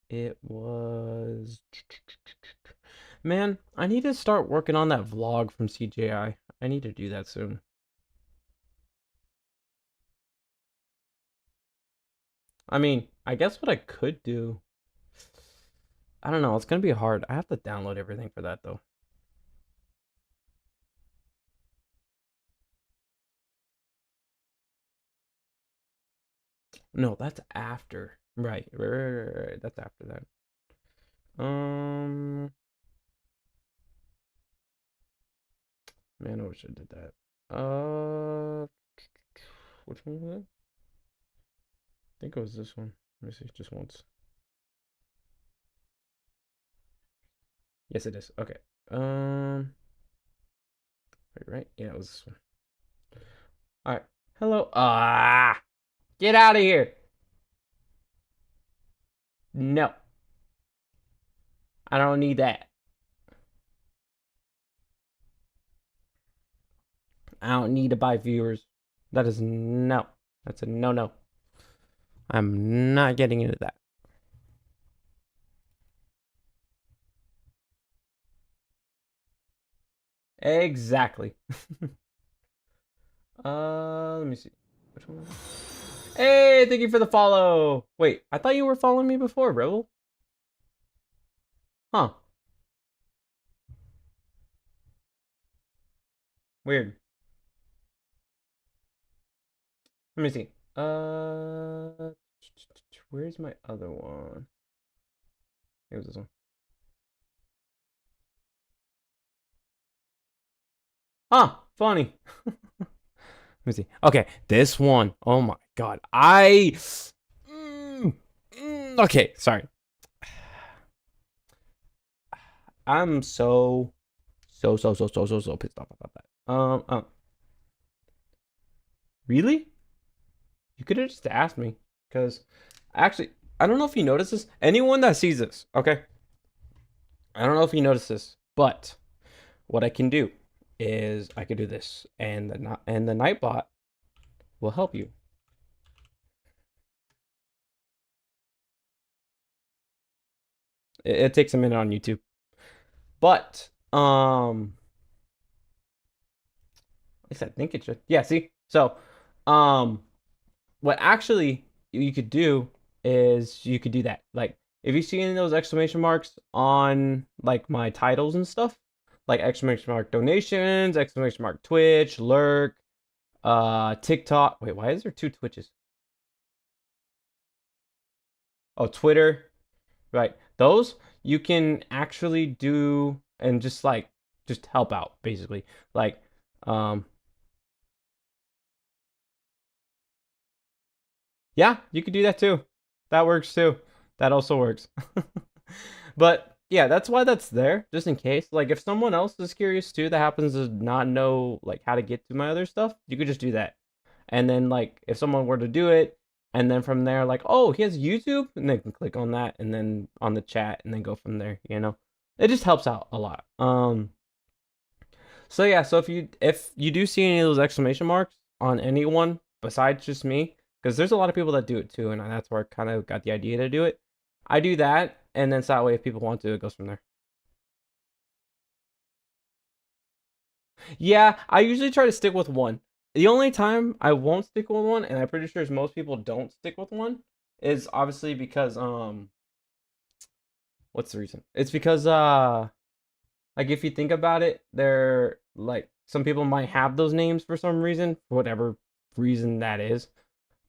It was. Man, I need to start working on that vlog from CJI. I need to do that soon. I mean, I guess what I could do. I don't know. It's gonna be hard. I have to download everything for that though. No, that's after. Right. That's after that. Man, I wish I did that. Which one was it? I think it was this one. Let me see, just once. Yes, it is. Okay. Right. Yeah, it was this one. All right. Hello. Get out of here. No, I don't need that. I don't need to buy viewers. That is no. That's a no. I'm not getting into that. Exactly. Let me see. Which one? Hey, thank you for the follow. Wait, I thought you were following me before, Rebel. Huh. Weird. Let me see. Where's my other one? It was this one. Huh, funny. Let me see. Okay, this one. Oh my god. Okay, sorry. I'm so pissed off about that. Really? You could have just asked me, because actually, I don't know if you notice this. Anyone that sees this, okay? I don't know if you notice this, but what I can do is I could do this, and the Nightbot will help you. It takes a minute on YouTube, but at least I think it should. Yeah, see. So, what actually you could do is you could do that. Like, if you see any of those exclamation marks on like my titles and stuff, like exclamation mark donations, exclamation mark Twitch, lurk, TikTok. Wait, why is there two Twitches? Oh, Twitter. Right. Those you can actually do and just help out basically. Like yeah, you could do that too. That works too. That also works. But yeah, that's why that's there, just in case. Like if someone else is curious too that happens to not know like how to get to my other stuff, you could just do that. And then like if someone were to do it and then from there like, "Oh, he has YouTube," and they can click on that and then on the chat and then go from there, you know. It just helps out a lot. So yeah, so if you do see any of those exclamation marks on anyone besides just me, because there's a lot of people that do it too, and that's where I kind of got the idea to do it. I do that, and then so that way if people want to, it goes from there. Yeah, I usually try to stick with one. The only time I won't stick with one, and I'm pretty sure most people don't stick with one, is obviously because what's the reason? It's because like if you think about it, they're like some people might have those names for some reason, for whatever reason that is.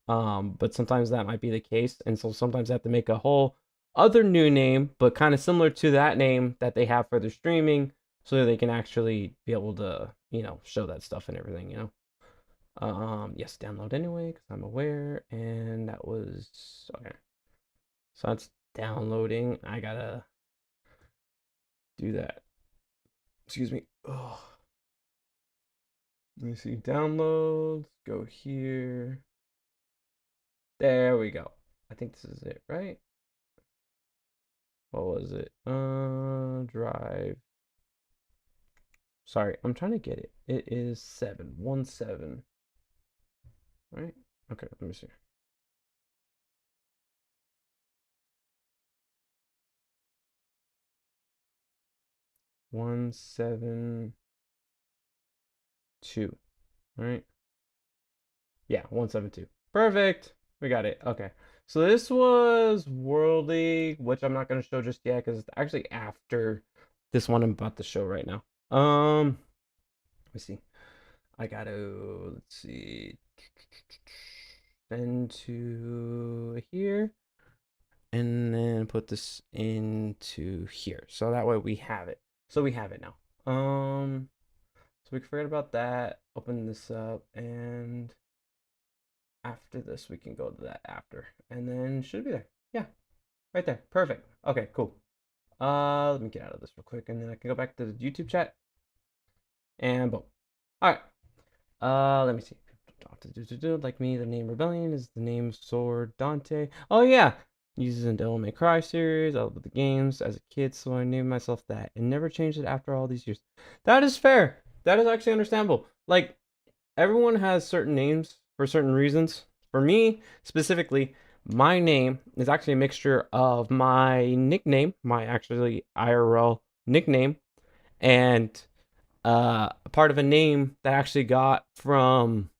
But sometimes that might be the case, and so sometimes they have to make a whole other new name, but kind of similar to that name that they have for their streaming, so that they can actually be able to, show that stuff and everything. Yes, download anyway, because I'm aware, and that was okay. So that's downloading. I gotta do that. Excuse me. Oh, let me see. Downloads. Go here. There we go. I think this is it, right? What was it? Drive. Sorry, I'm trying to get it. It is 717. Right? Okay, let me see. 172. Right? Yeah, 172. Perfect. We got it. Okay. So this was Worldly, which I'm not gonna show just yet because it's actually after this one I'm about to show right now. Let me see. I gotta let's see. Send to here. And then put this into here. So that way we have it. So we have it now. So we can forget about that. Open this up, and after this we can go to that after. And then should be there. Yeah. Right there. Perfect. Okay, cool. Let me get out of this real quick, and then I can go back to the YouTube chat. And boom. Alright. Let me see. Like me, the name Rebellion is the name Sword Dante. Oh yeah, uses in Devil May Cry series. I love the games as a kid, so I named myself that and never changed it after all these years. That is fair. That is actually understandable. Like everyone has certain names for certain reasons. For me specifically, my name is actually a mixture of my nickname, my actually IRL nickname, and part of a name that I actually got from.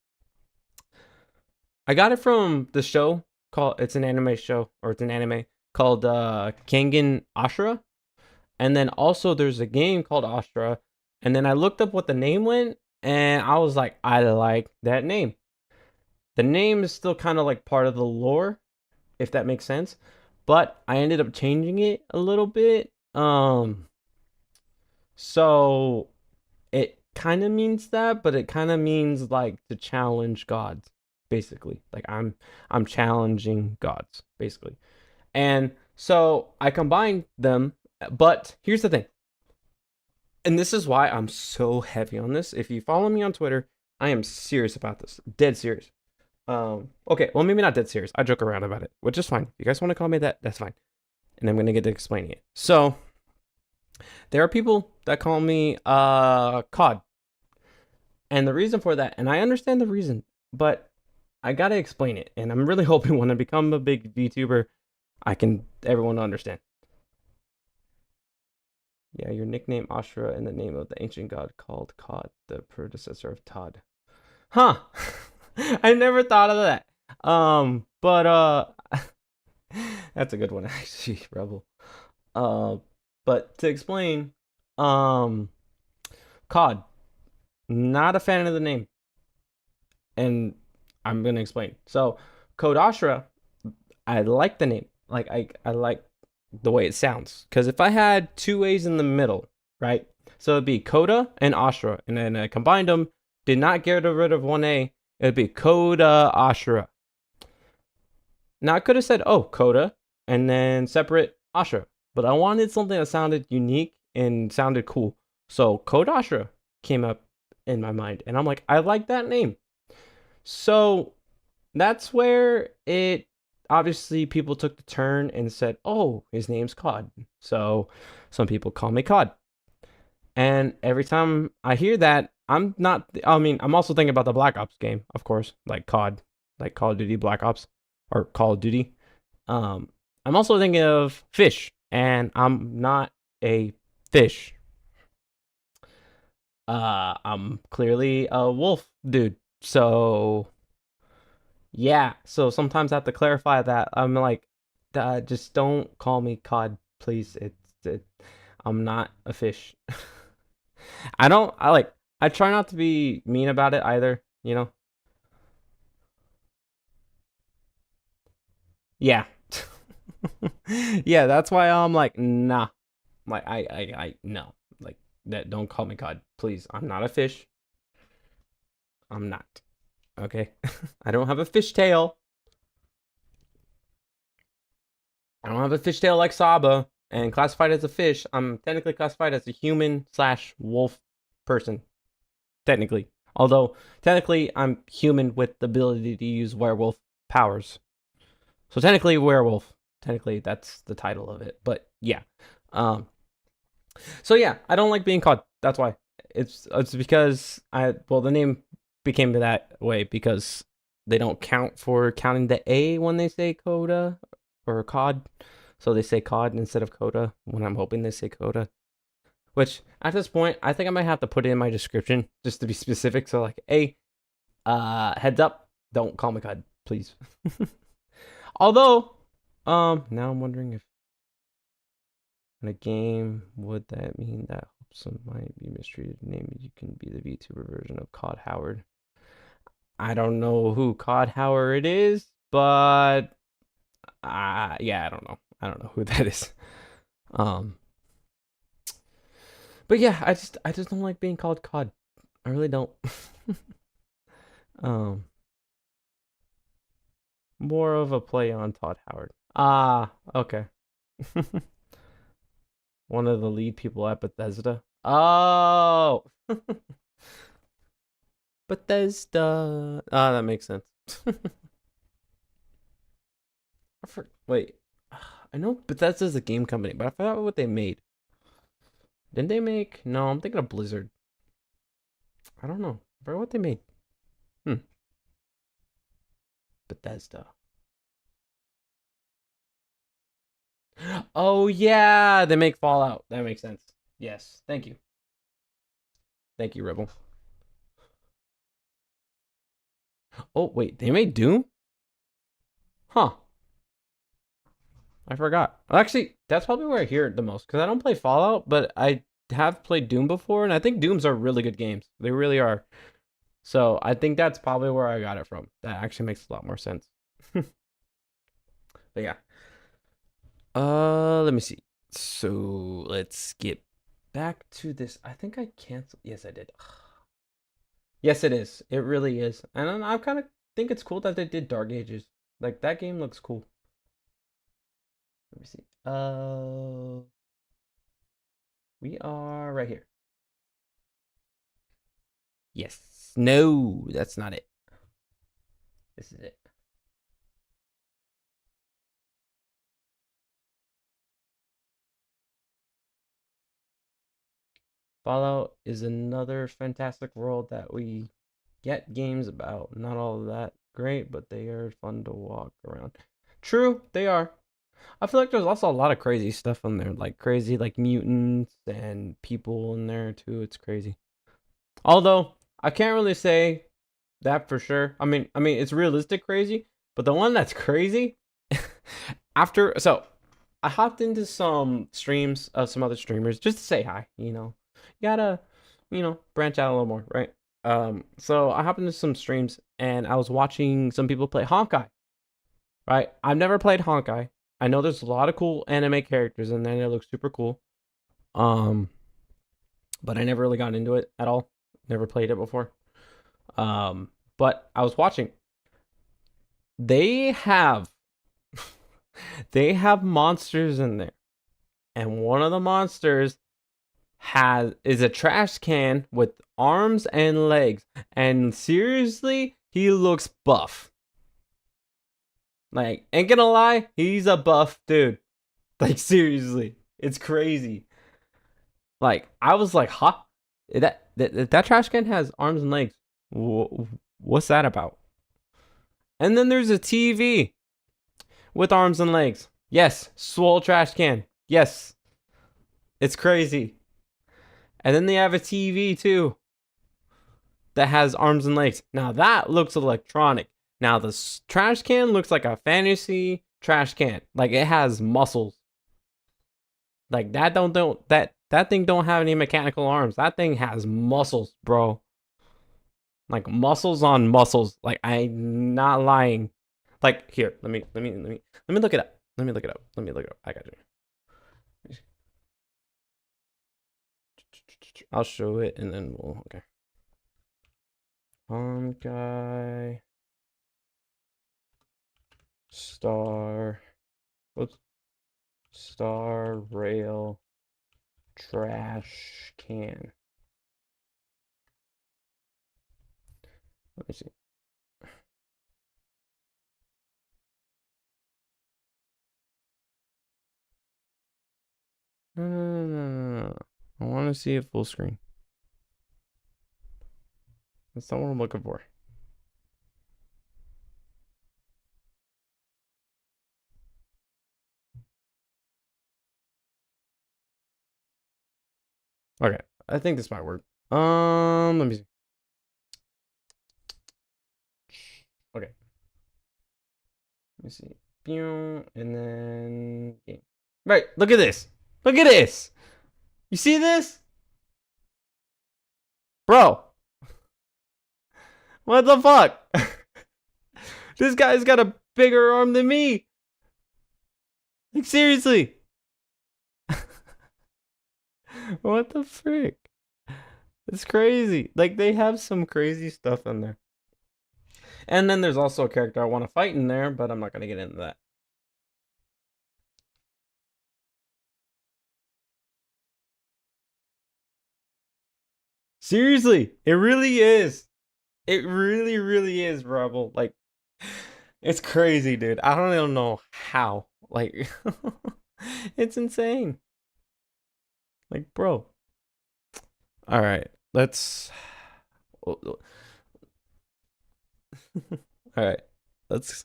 I got it from the show called. It's an anime show, or it's an anime called Kengan Ashura, and then also there's a game called Ashura, and then I looked up what the name went, and I was like, I like that name. The name is still kind of like part of the lore, if that makes sense, but I ended up changing it a little bit. So it kind of means that, but it kind of means like to challenge gods, basically. Like I'm challenging gods, basically. And so I combined them, but here's the thing. And this is why I'm so heavy on this. If you follow me on Twitter, I am serious about this. Dead serious. Okay, well maybe not dead serious. I joke around about it, which is fine. If you guys want to call me that, that's fine. And I'm gonna get to explaining it. So there are people that call me COD. And the reason for that, and I understand the reason, but I gotta explain it. And I'm really hoping when I become a big VTuber, everyone understand. Yeah, your nickname Ashura and the name of the ancient god called Kod, the predecessor of Todd. Huh. I never thought of that. But that's a good one actually, Rebel. Uh but to explain, um COD, not a fan of the name. And I'm gonna explain. So Code Ashura, I like the name. Like I like the way it sounds. Because if I had two A's in the middle, right? So it'd be Coda and Ashura, and then I combined them. Did not get rid of one A. It'd be Coda Ashura. Now I could have said, oh, Coda, and then separate Ashura, but I wanted something that sounded unique and sounded cool. So Coda Ashura came up in my mind, and I'm like, I like that name. So that's where it obviously people took the turn and said, "Oh, his name's Cod." So some people call me Cod. And every time I hear that, I'm not I mean, I'm also thinking about the Black Ops game, of course, like COD, like Call of Duty Black Ops or Call of Duty. I'm also thinking of fish, and I'm not a fish. I'm clearly a wolf dude. So yeah, so sometimes I have to clarify that. I'm like, just don't call me cod, please. I'm not a fish. I don't. I try not to be mean about it either. You know. Yeah. Yeah, that's why I'm like, nah. Like I no. Like that. Don't call me cod, please. I'm not a fish. I'm not. Okay. I don't have a fishtail. I don't have a fishtail like Saba. And classified as a fish, I'm technically classified as a human slash wolf person. Technically. Although, technically, I'm human with the ability to use werewolf powers. So, technically, werewolf. Technically, that's the title of it. But, yeah. So, yeah, I don't like being called. That's why. It's because the name became that way because they don't count for counting the A when they say Coda or COD. So they say COD instead of Coda when I'm hoping they say Coda. Which at this point, I think I might have to put it in my description just to be specific. So like, hey, heads up, don't call me COD, please. Although, now I'm wondering if in a game would that mean that some might be mistreated. Maybe you can be the VTuber version of COD Howard. I don't know who COD Howard is, but yeah, I don't know. I don't know who that is. But yeah, I just don't like being called COD. I really don't. um, More of a play on Todd Howard. Ah, okay. One of the lead people at Bethesda. Oh, Bethesda. Ah, that makes sense. Wait, I know Bethesda's a game company, but I forgot what they made. Didn't they make? No, I'm thinking of Blizzard. I don't know. I forgot what they made. Bethesda. Oh yeah, they make Fallout. That makes sense. Yes, thank you. Thank you, Rebel. Oh wait, they made Doom? Huh. I forgot. Actually, that's probably where I hear it the most because I don't play Fallout, but I have played Doom before, and I think Dooms are really good games. They really are. So I think that's probably where I got it from. That actually makes a lot more sense. But yeah. Let me see. So let's get back to this. I think I canceled. Yes, I did. Yes, it is. It really is. And I kind of think it's cool that they did Dark Ages. Like that game looks cool. Let me see. We are right here. Yes. No, that's not it. This is it. Fallout is another fantastic world that we get games about. Not all of that great, but they are fun to walk around. True, they are. I feel like there's also a lot of crazy stuff in there, like crazy like mutants and people in there too. It's crazy. Although I can't really say that for sure. I mean it's realistic crazy, but the one that's crazy after I hopped into some streams of some other streamers just to say hi, You gotta, branch out a little more, right? So I hopped into some streams and I was watching some people play Honkai, right? I've never played Honkai. I know there's a lot of cool anime characters in there. They look super cool. Um, but I never really got into it at all. Never played it before. But I was watching. They have they have monsters in there. And one of the monsters is a trash can with arms and legs. And seriously, he looks buff. Like, ain't gonna lie, he's a buff dude. Like, seriously, it's crazy. Like, I was like, huh? That trash can has arms and legs. What's that about? And then there's a TV with arms and legs. Yes, swole trash can. Yes, it's crazy. And then they have a TV too that has arms and legs. Now that looks electronic. Now the trash can looks like a fantasy trash can. Like it has muscles. Like that don't that thing don't have any mechanical arms. That thing has muscles, bro. Like muscles on muscles. Like I'm not lying. Like here, let me look it up. Let me look it up. I got you. I'll show it and then we'll okay. Guy star whoops star rail trash can. Let me see. No. I want to see it full screen. That's not what I'm looking for. Okay, I think this might work. Let me see. Okay. Let me see. And then game. Right, look at this. Look at this. You see this? Bro. What the fuck? This guy's got a bigger arm than me. Like, seriously. What the frick? It's crazy. Like, they have some crazy stuff in there. And then there's also a character I want to fight in there, but I'm not going to get into that. Seriously, it really is. It really, really is, Rebel. Like, it's crazy, dude. I don't even know how. Like, it's insane. Like, bro. All right, let's. All right, let's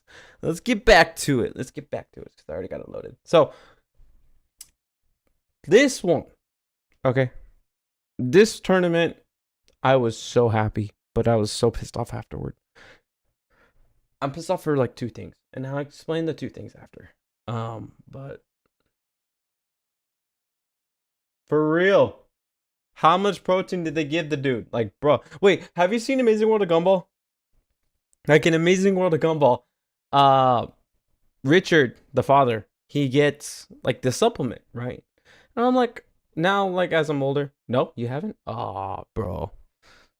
get back to it. Let's get back to it because I already got it loaded. So, this one, okay, this tournament, I was so happy, but I was so pissed off afterward. I'm pissed off for like two things, and I'll explain the two things after. But for real, how much protein did they give the dude? Like, bro, wait, have you seen Amazing World of Gumball? Like in Amazing World of Gumball, Richard, the father, he gets like the supplement, right? And I'm like, now, like as I'm older, no, you haven't. Oh, bro,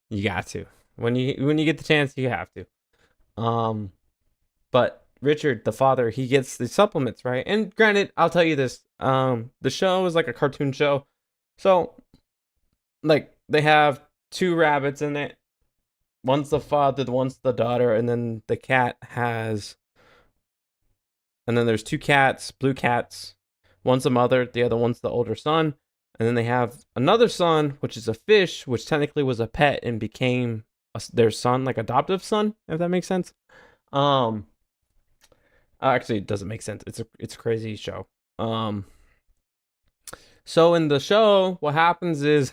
you got to. When you get the chance, you have to. But Richard, the father, he gets the supplements, right? And granted, I'll tell you this, the show is like a cartoon show. So like they have two rabbits in it. One's the father, one's the daughter, and then the cat has and then there's two cats, blue cats. One's the mother, the other one's the older son. And then they have another son, which is a fish, which technically was a pet and became their son, like adoptive son, if that makes sense. Actually, it doesn't make sense. It's a crazy show. So in the show, what happens is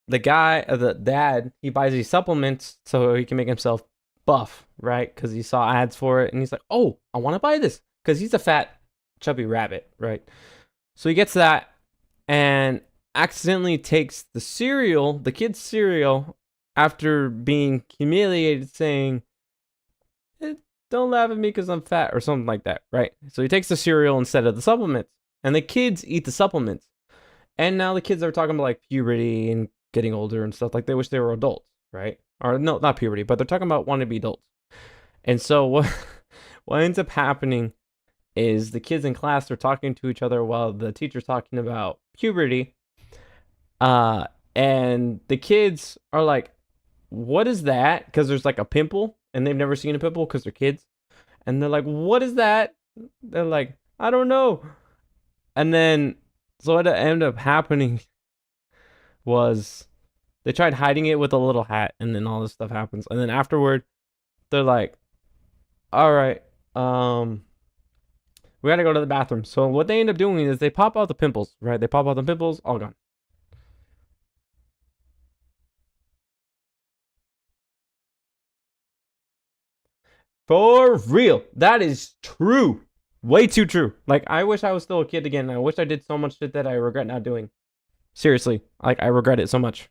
the dad, he buys these supplements so he can make himself buff, right? Because he saw ads for it, and he's like, "Oh, I want to buy this," because he's a fat, chubby rabbit, right? So he gets that, and accidentally takes the cereal, the kid's cereal, after being humiliated, saying, "Don't laugh at me because I'm fat," or something like that, right? So he takes the cereal instead of the supplements, and the kids eat the supplements. And now the kids are talking about like puberty and getting older and stuff. Like they wish they were adults, right? Or no, not puberty, but they're talking about wanting to be adults. And so what ends up happening is the kids in class are talking to each other while the teacher's talking about puberty. And the kids are like, "What is that?" Because there's like a pimple, and they've never seen a pimple because they're kids. And they're like, "What is that?" They're like, "I don't know." And then, so what ended up happening was they tried hiding it with a little hat, and then all this stuff happens. And then afterward, they're like, "All right, we gotta go to the bathroom." So what they end up doing is they pop out the pimples, right? They pop out the pimples, all gone. For real. That is true. Way too true. Like, I wish I was still a kid again. I wish I did so much shit that I regret not doing. Seriously. Like, I regret it so much.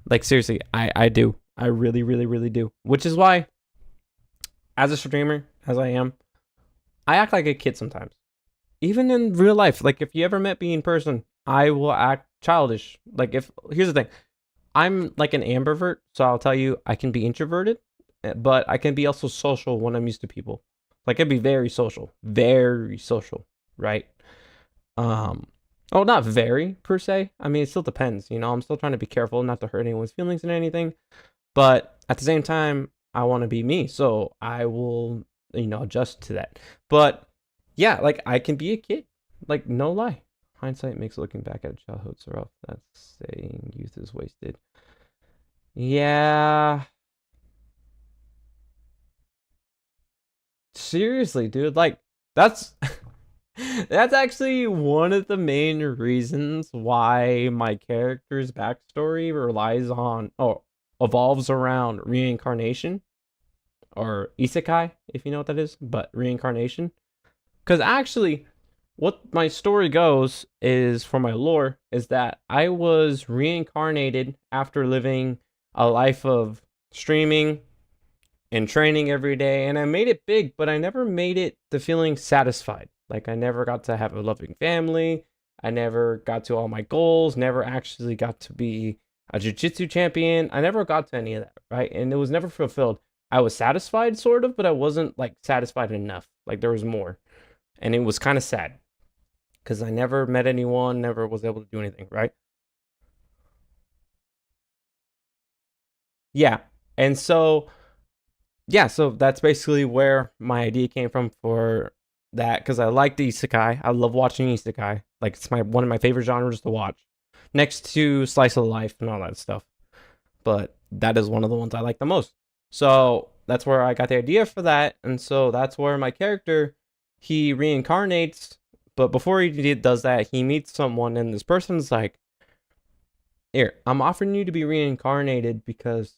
Like, seriously, I do. I really, really, really do. Which is why, as a streamer, as I am, I act like a kid sometimes. Even in real life. Like, if you ever met me in person, I will act childish. Like, here's the thing. I'm like an ambivert, so I'll tell you, I can be introverted, but I can be also social when I'm used to people. Like, I can be very social, right? Oh, not very per se. I mean, it still depends. You know, I'm still trying to be careful not to hurt anyone's feelings and anything, but at the same time, I want to be me, so I will, adjust to that. But yeah, like, I can be a kid, like, no lie. Hindsight makes looking back at childhood so rough. That's saying youth is wasted. Yeah. Seriously, dude. Like, that's that's actually one of the main reasons why my character's backstory relies on or evolves around reincarnation or isekai, if you know what that is, but reincarnation. Because actually, what my story goes is, for my lore, is that I was reincarnated after living a life of streaming and training every day, and I made it big, but I never made it to feeling satisfied. Like, I never got to have a loving family. I never got to all my goals, never actually got to be a jiu-jitsu champion. I never got to any of that, right? And it was never fulfilled. I was satisfied, sort of, but I wasn't, like, satisfied enough. Like, there was more. And it was kind of sad. Because I never met anyone, never was able to do anything, right? Yeah. And so, yeah, so that's basically where my idea came from for that, because I like the isekai. I love watching isekai. Like, it's one of my favorite genres to watch, next to slice of life and all that stuff. But that is one of the ones I like the most. So that's where I got the idea for that, and so that's where my character, he reincarnates. But before he does that, he meets someone, and this person's like, "Here, I'm offering you to be reincarnated because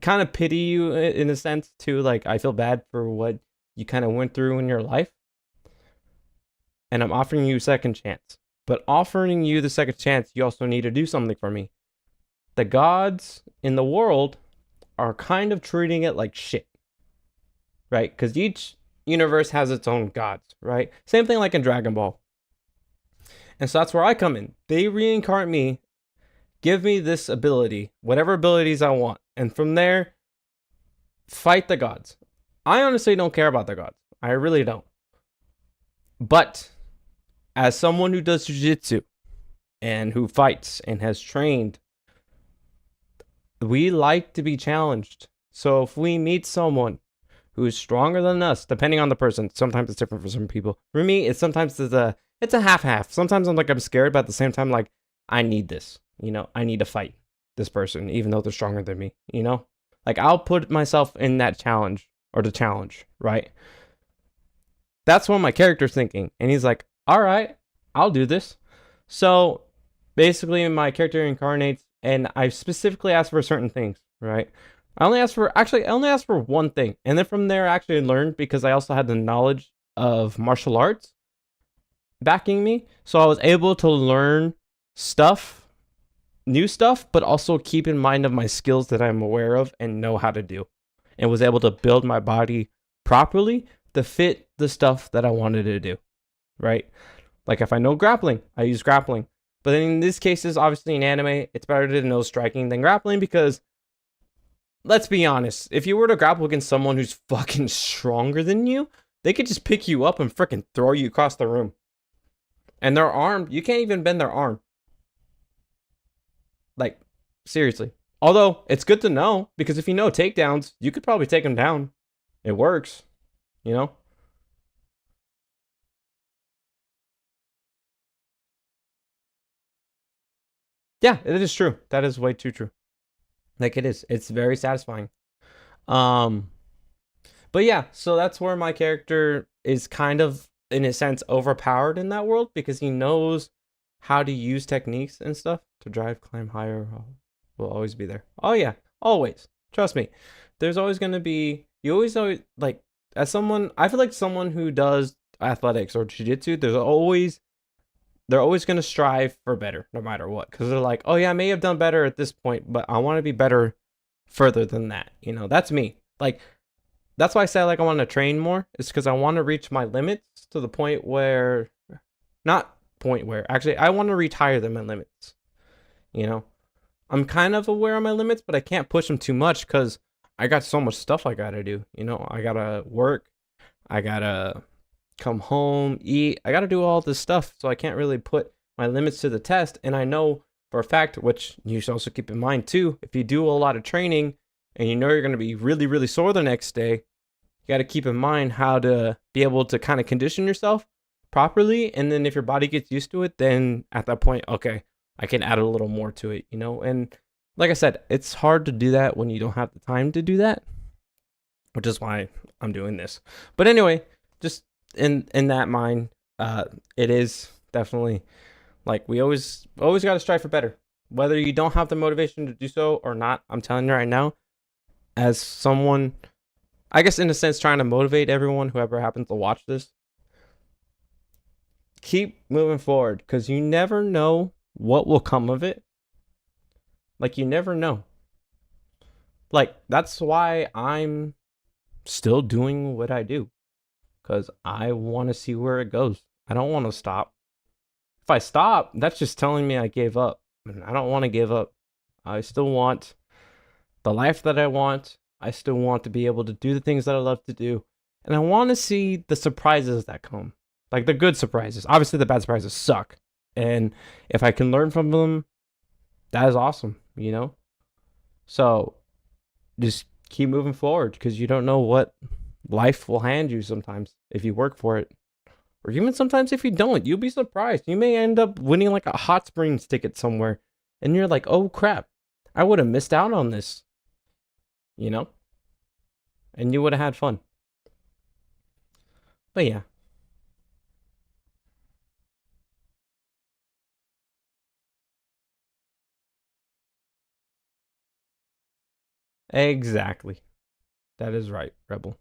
kind of pity you in a sense too. Like, I feel bad for what you kind of went through in your life, and I'm offering you a second chance. But offering you the second chance, you also need to do something for me. The gods in the world are kind of treating it like shit, right? Because each universe has its own gods, right? Same thing like in Dragon Ball. And so that's where I come in. They reincarnate me, give me this ability, whatever abilities I want, and from there, fight the gods. I honestly don't care about the gods. I really don't. But as someone who does jiu-jitsu and who fights and has trained, we like to be challenged. So if we meet someone who is stronger than us, depending on the person, sometimes it's different for some people. For me, it's a half-half. Sometimes I'm scared, but at the same time, like, I need this. I need to fight this person, even though they're stronger than me, Like, I'll put myself in that challenge, or the challenge, right? That's what my character's thinking. And he's like, all right, I'll do this. So basically, my character incarnates, and I specifically asked for certain things, right? I only asked for one thing. And then from there, I actually learned, because I also had the knowledge of martial arts backing me. So I was able to learn new stuff, but also keep in mind of my skills that I'm aware of and know how to do. And was able to build my body properly to fit the stuff that I wanted to do, right? Like, if I know grappling, I use grappling. But in this case, is obviously in anime, it's better to know striking than grappling, because let's be honest, if you were to grapple against someone who's fucking stronger than you, they could just pick you up and freaking throw you across the room. And they're armed. You can't even bend their arm. Like, seriously. Although, it's good to know, because if you know takedowns, you could probably take them down. It works, Yeah, it is true. That is way too true. Like, it is. It's very satisfying. Um, but yeah, so that's where my character is kind of, in a sense, overpowered in that world, because he knows how to use techniques and stuff to climb higher. Will always be there. Oh yeah, always. Trust me. There's always going to be you always like, as someone, I feel like someone who does athletics or jiu-jitsu, they're always going to strive for better no matter what, because they're like, oh yeah, I may have done better at this point, but I want to be better further than that. That's me. Like, that's why I say like I want to train more. It's because I want to reach my limits to the point where, not point where, actually I want to reach higher than my limits. I'm kind of aware of my limits, but I can't push them too much because I got so much stuff I gotta do. I gotta work, I gotta come home, eat, I gotta do all this stuff, so I can't really put my limits to the test. And I know for a fact, which you should also keep in mind too, if you do a lot of training and you're gonna be really, really sore the next day, you gotta keep in mind how to be able to kind of condition yourself properly. And then if your body gets used to it, then at that point, okay, I can add a little more to it, And like I said, it's hard to do that when you don't have the time to do that, which is why I'm doing this. But anyway, just in that mind, it is definitely like we always got to strive for better, whether you don't have the motivation to do so or not. I'm telling you right now, as someone, I guess in a sense, trying to motivate everyone, whoever happens to watch this, keep moving forward, because you never know what will come of it. Like, you never know. Like, that's why I'm still doing what I do, because I want to see where it goes. I don't want to stop. If I stop, that's just telling me I gave up, and I don't want to give up. I still want the life that I want. I still want to be able to do the things that I love to do, and I want to see the surprises that come, like the good surprises. Obviously, the bad surprises suck, and if I can learn from them, that is awesome, So just keep moving forward, because you don't know what life will hand you sometimes if you work for it. Or even sometimes if you don't, you'll be surprised. You may end up winning like a hot springs ticket somewhere, and you're like, oh crap, I would have missed out on this, And you would have had fun. But yeah. Exactly. That is right, Rebel.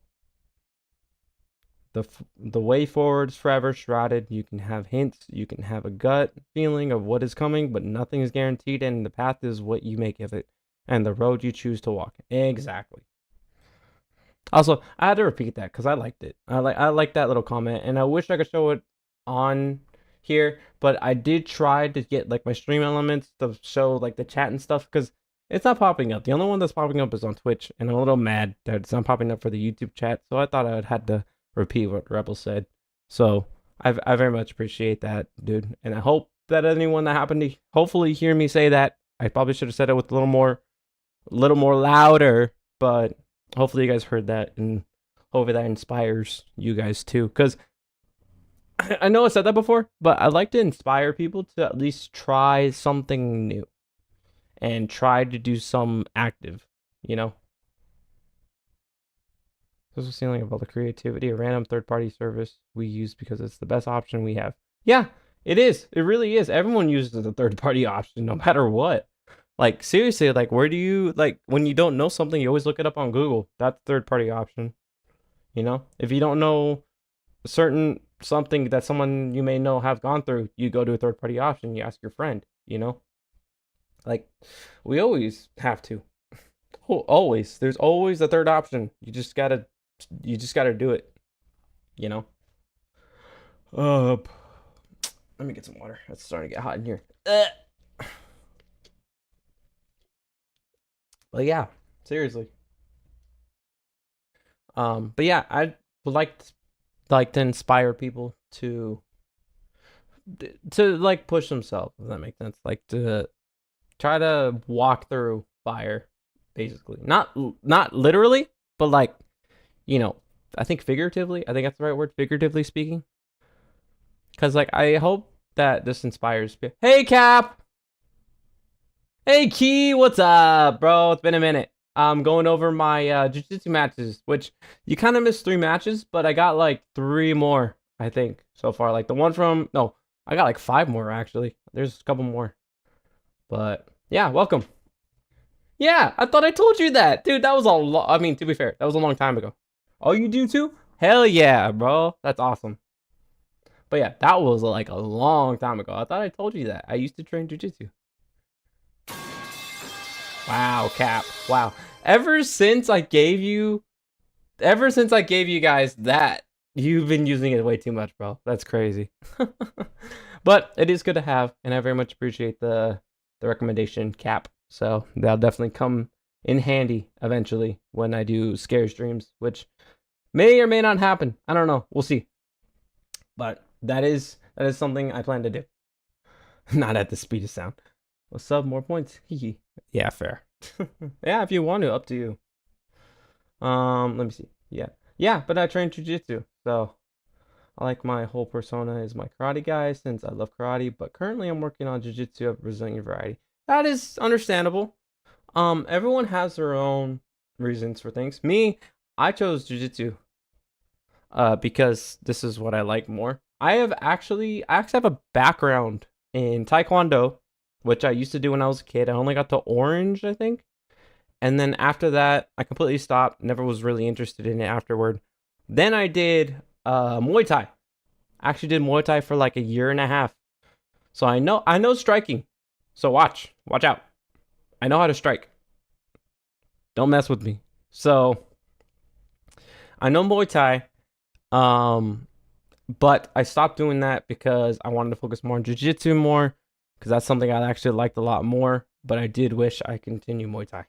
The way forward is forever shrouded. You can have hints, you can have a gut feeling of what is coming, but nothing is guaranteed, and the path is what you make of it, and the road you choose to walk. Exactly. Also, I had to repeat that because I liked it. I like that little comment, and I wish I could show it on here, but I did try to get like my stream elements to show like the chat and stuff, because it's not popping up. The only one that's popping up is on Twitch, and I'm a little mad that it's not popping up for the YouTube chat. So I thought I would had to repeat what Rebel said. So I very much appreciate that, dude, and I hope that anyone that happened to hopefully hear me say that, I probably should have said it with a little more louder, but hopefully you guys heard that, and hopefully that inspires you guys too, because I know I said that before, but I like to inspire people to at least try something new and try to do some active, There's a ceiling of all the creativity, a random third-party service we use because it's the best option we have. Yeah, it is. It really is. Everyone uses the third-party option no matter what. Like, seriously, like, where do you, like, when you don't know something, you always look it up on Google. That's third-party option. If you don't know something that someone you may know have gone through, you go to a third-party option. You ask your friend, Like, we always have to. Always. There's always a third option. You just gotta do it, Let me get some water. It's starting to get hot in here. But yeah, seriously. But yeah, I would like to inspire people to like push themselves, if that makes sense. Like, to try to walk through fire, basically. Not literally, but like, I think figuratively. I think that's the right word, figuratively speaking. Because like, I hope that this inspires people. Hey Cap! Hey Key, what's up, bro? It's been a minute. I'm going over my jiu-jitsu matches, which you kind of missed 3 matches, but I got like 3 more, I think, so far. Like the one from, no, I got like 5 more actually. There's a couple more. But yeah, welcome. Yeah, I thought I told you that. Dude, that was I mean, to be fair, that was a long time ago. Oh, you do too? Hell yeah, bro. That's awesome. But yeah, that was like a long time ago. I thought I told you that. I used to train jujitsu. Wow, Cap. Wow. Ever since I gave you guys that, you've been using it way too much, bro. That's crazy. But it is good to have, and I very much appreciate the recommendation, Cap. So that'll definitely come in handy eventually when I do scare streams, which may or may not happen. I don't know. We'll see. But that is something I plan to do. Not at the speed of sound. What's up? More points. Yeah, fair. Yeah, if you want to, up to you. Let me see. Yeah, but I train jujitsu, so I like my whole persona is my karate guy since I love karate. But currently, I'm working on jujitsu of Brazilian variety. That is understandable. Everyone has their own reasons for things. Me, I chose jujitsu because this is what I like more. I actually have a background in taekwondo, which I used to do when I was a kid. I only got to orange, I think. And then after that, I completely stopped. Never was really interested in it afterward. Then I did Muay Thai. I actually did Muay Thai for like a year and a half. So I know striking. So watch out. I know how to strike. Don't mess with me. So I know Muay Thai. But I stopped doing that because I wanted to focus more on jiu-jitsu more, because that's something I actually liked a lot more. But I did wish I continue Muay Thai.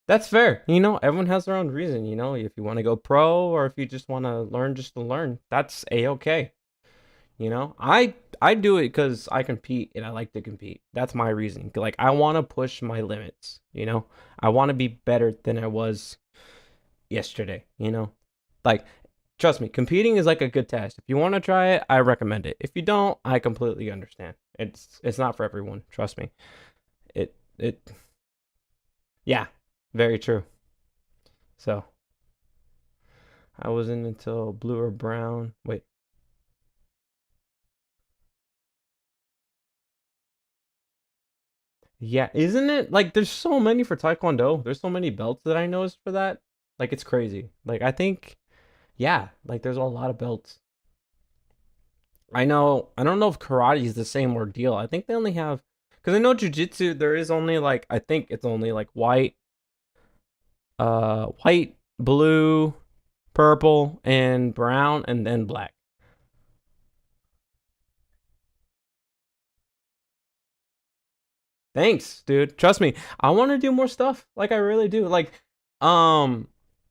That's fair. Everyone has their own reason. If you want to go pro or if you just want to learn just to learn, that's a-okay. I do it because I compete and I like to compete. That's my reason. Like, I want to push my limits. I want to be better than I was yesterday. Like, trust me, competing is like a good test. If you want to try it, I recommend it. If you don't, I completely understand. It's not for everyone. Trust me. Yeah, very true. So I wasn't until blue or brown. Wait. Yeah, isn't it? Like, there's so many for Taekwondo. There's so many belts that I noticed for that. Like, it's crazy. Like, I think, yeah, like, there's a lot of belts. I don't know if karate is the same ordeal. I think they only have, because I know jujitsu, there is only like, I think it's only like white, blue, purple, and brown, and then black. Thanks, dude. Trust me, I want to do more stuff. Like, I really do. Like,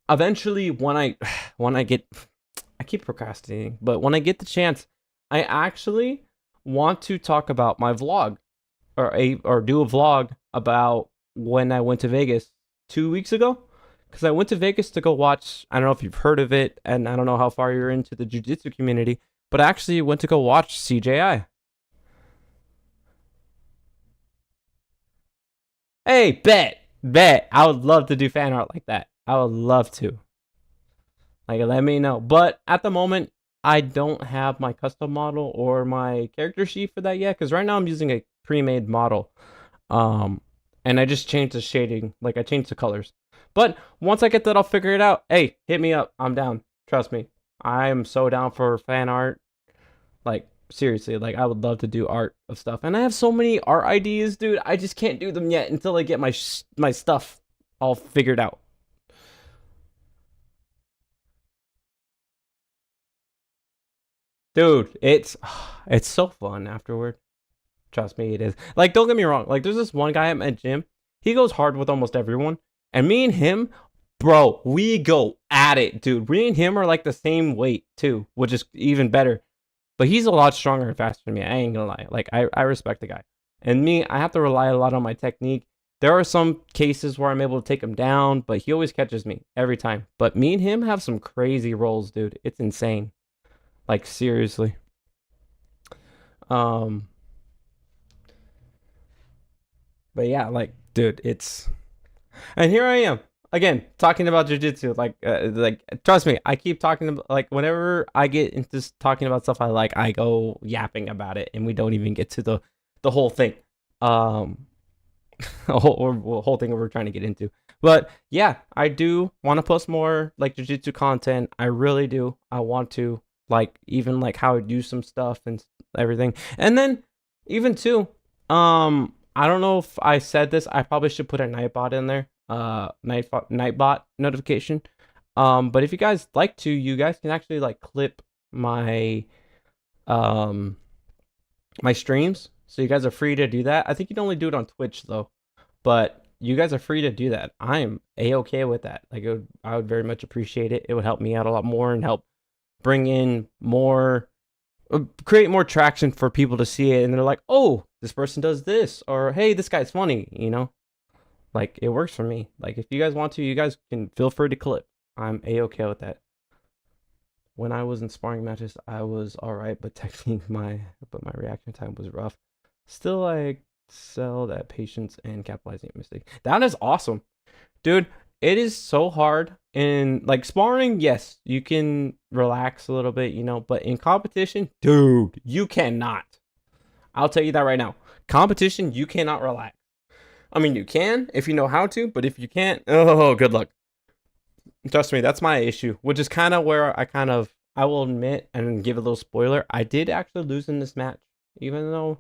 eventually when I get, I keep procrastinating, but when I get the chance, I actually want to talk about my vlog or do a vlog about when I went to Vegas 2 weeks ago. Because I went to Vegas to go watch, I don't know if you've heard of it, and I don't know how far you're into the jiu-jitsu community, but I actually went to go watch CJI. Hey, bet. I would love to do fan art like that. I would love to. Like, let me know. But at the moment, I don't have my custom model or my character sheet for that yet. Because right now I'm using a pre-made model. And I just changed the shading. Like, I changed the colors. But once I get that, I'll figure it out. Hey, hit me up. I'm down. Trust me. I am so down for fan art. Like, seriously, like, I would love to do art of stuff. And I have so many art ideas, dude. I just can't do them yet until I get my stuff all figured out. Dude, it's so fun afterward. Trust me, it is. Like, don't get me wrong. Like, there's this one guy at my gym. He goes hard with almost everyone. And me and him, bro, we go at it, dude. Me and him are like the same weight, too, which is even better. But he's a lot stronger and faster than me. I ain't gonna lie. Like, I respect the guy. And me, I have to rely a lot on my technique. There are some cases where I'm able to take him down, but he always catches me every time. But me and him have some crazy rolls, dude. It's insane. Like, seriously. Um, but yeah, like, dude, it's, and here I am again talking about jujitsu. Like, trust me, I keep talking about, like, whenever I get into talking about stuff I like, I go yapping about it, and we don't even get to the whole thing. Um, whole thing we're trying to get into. But yeah, I do want to post more like jiu-jitsu content. I really do. I want to like even like how I do some stuff and everything. And then even too, I don't know if I said this. I probably should put a Nightbot in there. Nightbot notification. But if you guys like to, you guys can actually like clip my um my streams. So you guys are free to do that. I think you can only do it on Twitch though. But you guys are free to do that. I'm a-okay with that. Like I would very much appreciate it. It would help me out a lot more and help bring in more create more traction for people to see it and they're like, "Oh, this person does this," or "Hey, this guy's funny," you know? Like it works for me. Like if you guys want to, you guys can feel free to clip. I'm a-okay with that. When I was in sparring matches, I was all right, but technically my reaction time was rough. Still, I excelled at patience and capitalizing a mistake. That is awesome, dude. It is so hard in like sparring. Yes, you can relax a little bit, you know, but in competition, dude, you cannot. I'll tell you that right now. Competition, you cannot relax. I mean, you can if you know how to, but if you can't, oh, good luck. Trust me, that's my issue, which is kind of where I will admit and give a little spoiler. I did actually lose in this match, even though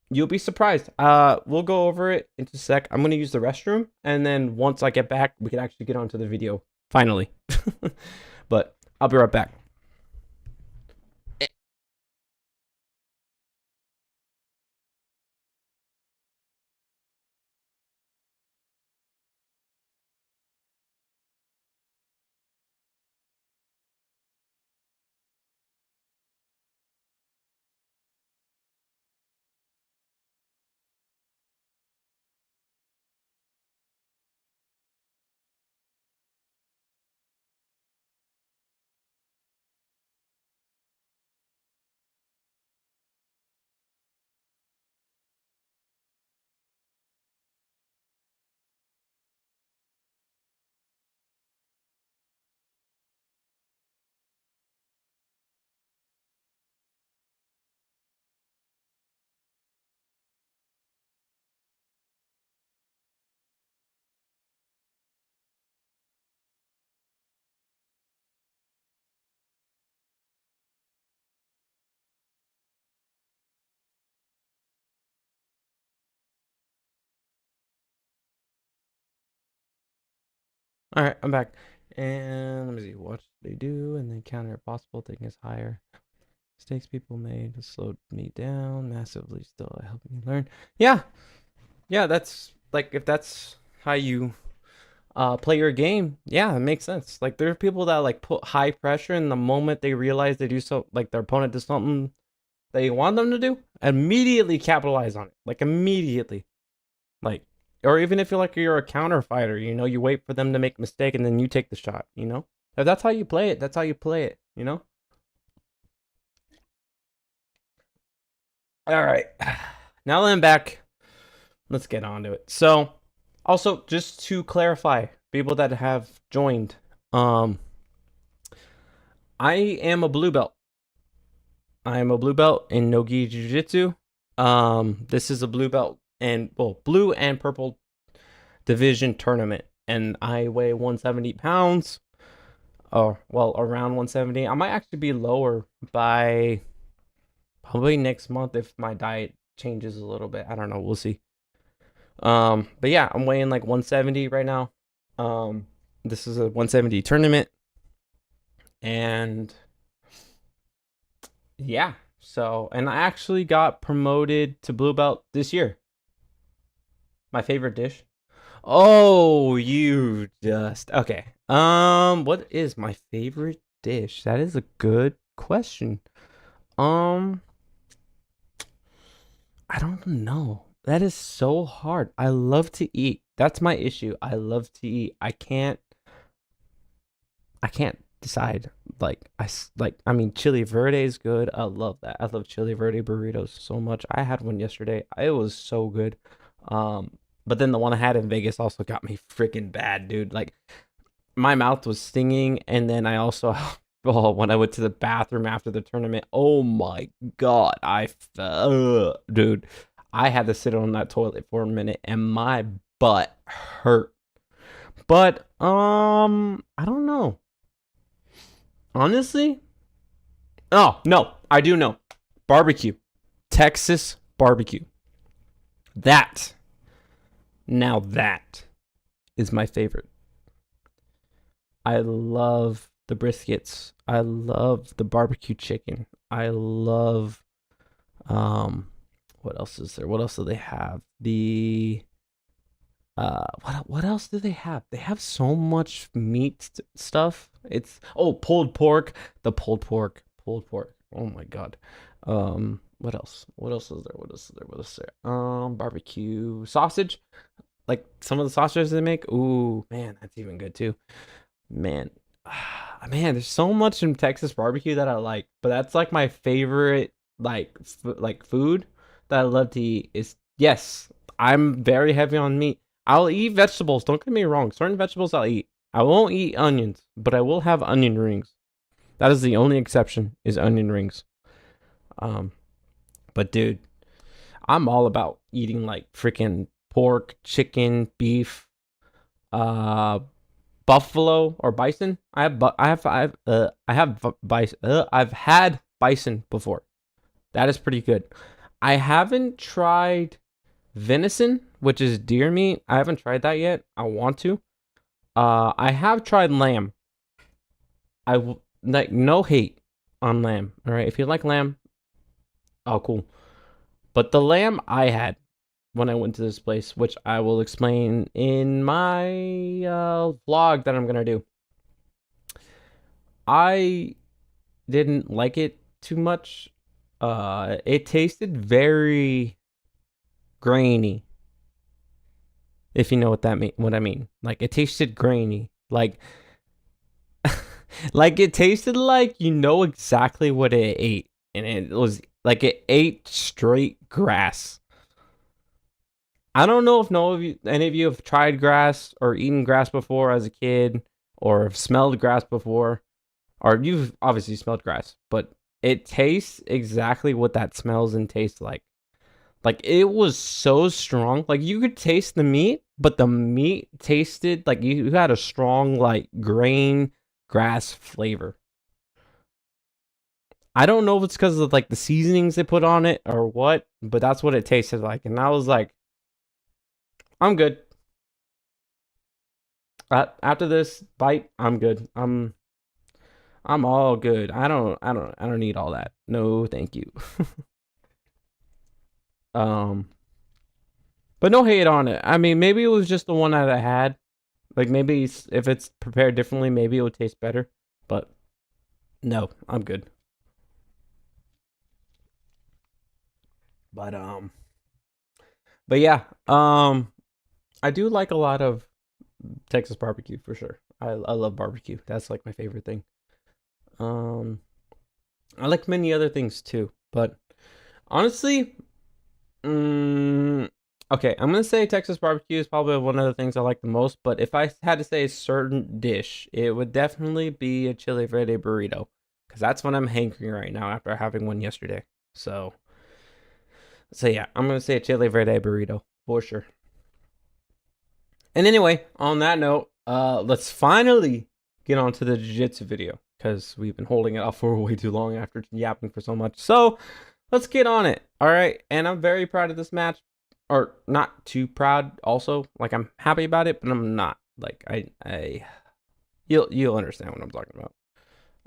you'll be surprised. We'll go over it in a sec. I'm gonna use the restroom, and then once I get back, we can actually get onto the video finally. But I'll be right back. All right, I'm back, and let me see what they do, and then counter possible thing is higher. Mistakes people made slowed me down massively. Still, it helped me learn. Yeah, yeah, that's like if that's how you play your game, yeah, it makes sense. Like there are people that like put high pressure, and the moment they realize they do so, like their opponent does something they want them to do, immediately capitalize on it. Like immediately, like or even if you're a counter fighter, you know, you wait for them to make a mistake and then you take the shot. You know, if that's how you play it, that's how you play it. You know. All right, now that I'm back, let's get on to it. So, also just to clarify, people that have joined, I am a blue belt. I am a blue belt in Nogi Jiu Jitsu. This is a blue belt and blue and purple division tournament, and I weigh 170 pounds. Oh, well, around 170. I might actually be lower by probably next month if my diet changes a little bit. I don't know. We'll see. But yeah, I'm weighing like 170 right now. This is a 170 tournament, and yeah. So, and I actually got promoted to blue belt this year. My favorite dish. Oh, you just okay. What is my favorite dish? That is a good question. Um, I don't know. That is so hard. I love to eat. That's my issue. I love to eat. I can't decide. I mean chili verde is good. I love that. I love chili verde burritos so much. I had one yesterday. It was so good. But then the one I had in Vegas also got me freaking bad, dude. Like my mouth was stinging, and then I also Oh, when I went to the bathroom after the tournament, oh my god, dude, I had to sit on that toilet for a minute and my butt hurt. But I don't know. Honestly, oh no, I do know. Barbecue, Texas barbecue. That now that is my favorite. I love the briskets. I love the barbecue chicken. I love what else is there? What else do they have? The what else do they have? They have so much meat stuff. It's pulled pork, the pulled pork, pulled pork. Oh my god. What else? What else is there? What else is there? What else is there? Barbecue sausage. Like some of the sausages they make. Ooh, man, that's even good too. Man, man, there's so much in Texas barbecue that I like, but that's like my favorite like food that I love to eat. Is yes, I'm very heavy on meat. I'll eat vegetables. Don't get me wrong. Certain vegetables I'll eat. I won't eat onions, but I will have onion rings. That is the only exception. Is onion rings. But dude, I'm all about eating like freaking pork, chicken, beef, uh, buffalo or bison. I've had bison before. That is pretty good. I haven't tried venison, which is deer meat. I haven't tried that yet. I want to. I have tried lamb. Like no hate on lamb. All right, if you like lamb, oh cool. But the lamb I had when I went to this place, which I will explain in my vlog that I'm gonna do. I didn't like it too much. It tasted very grainy. If you know what I mean. Like it tasted grainy. Like like it tasted like you know exactly what it ate. And it was like it ate straight grass. I don't know if any of you have tried grass or eaten grass before as a kid or have smelled grass before, or you've obviously smelled grass, but it tastes exactly what that smells and tastes like. Like it was so strong. Like you could taste the meat, but the meat tasted like you had a strong like grain grass flavor. I don't know if it's because of like the seasonings they put on it or what, but that's what it tasted like. And I was like, I'm good. After this bite, I'm good. I'm all good. I don't need all that. No, thank you. um, but no hate on it. I mean, maybe it was just the one that I had. Like maybe if it's prepared differently, maybe it would taste better. But no, I'm good. But but yeah, I do like a lot of Texas barbecue for sure. I love barbecue. That's like my favorite thing. Um, I like many other things too, but honestly, okay, I'm gonna say Texas barbecue is probably one of the things I like the most. But if I had to say a certain dish, it would definitely be a chili verde burrito, because that's what I'm hankering right now after having one yesterday. So yeah, I'm gonna say a chili verde burrito for sure. And anyway, on that note, let's finally get on to the jiu-jitsu video because we've been holding it off for way too long after yapping for so much. So let's get on it. All right. And I'm very proud of this match. Or not too proud also. Like I'm happy about it, but I'm not. Like I you'll understand what I'm talking about.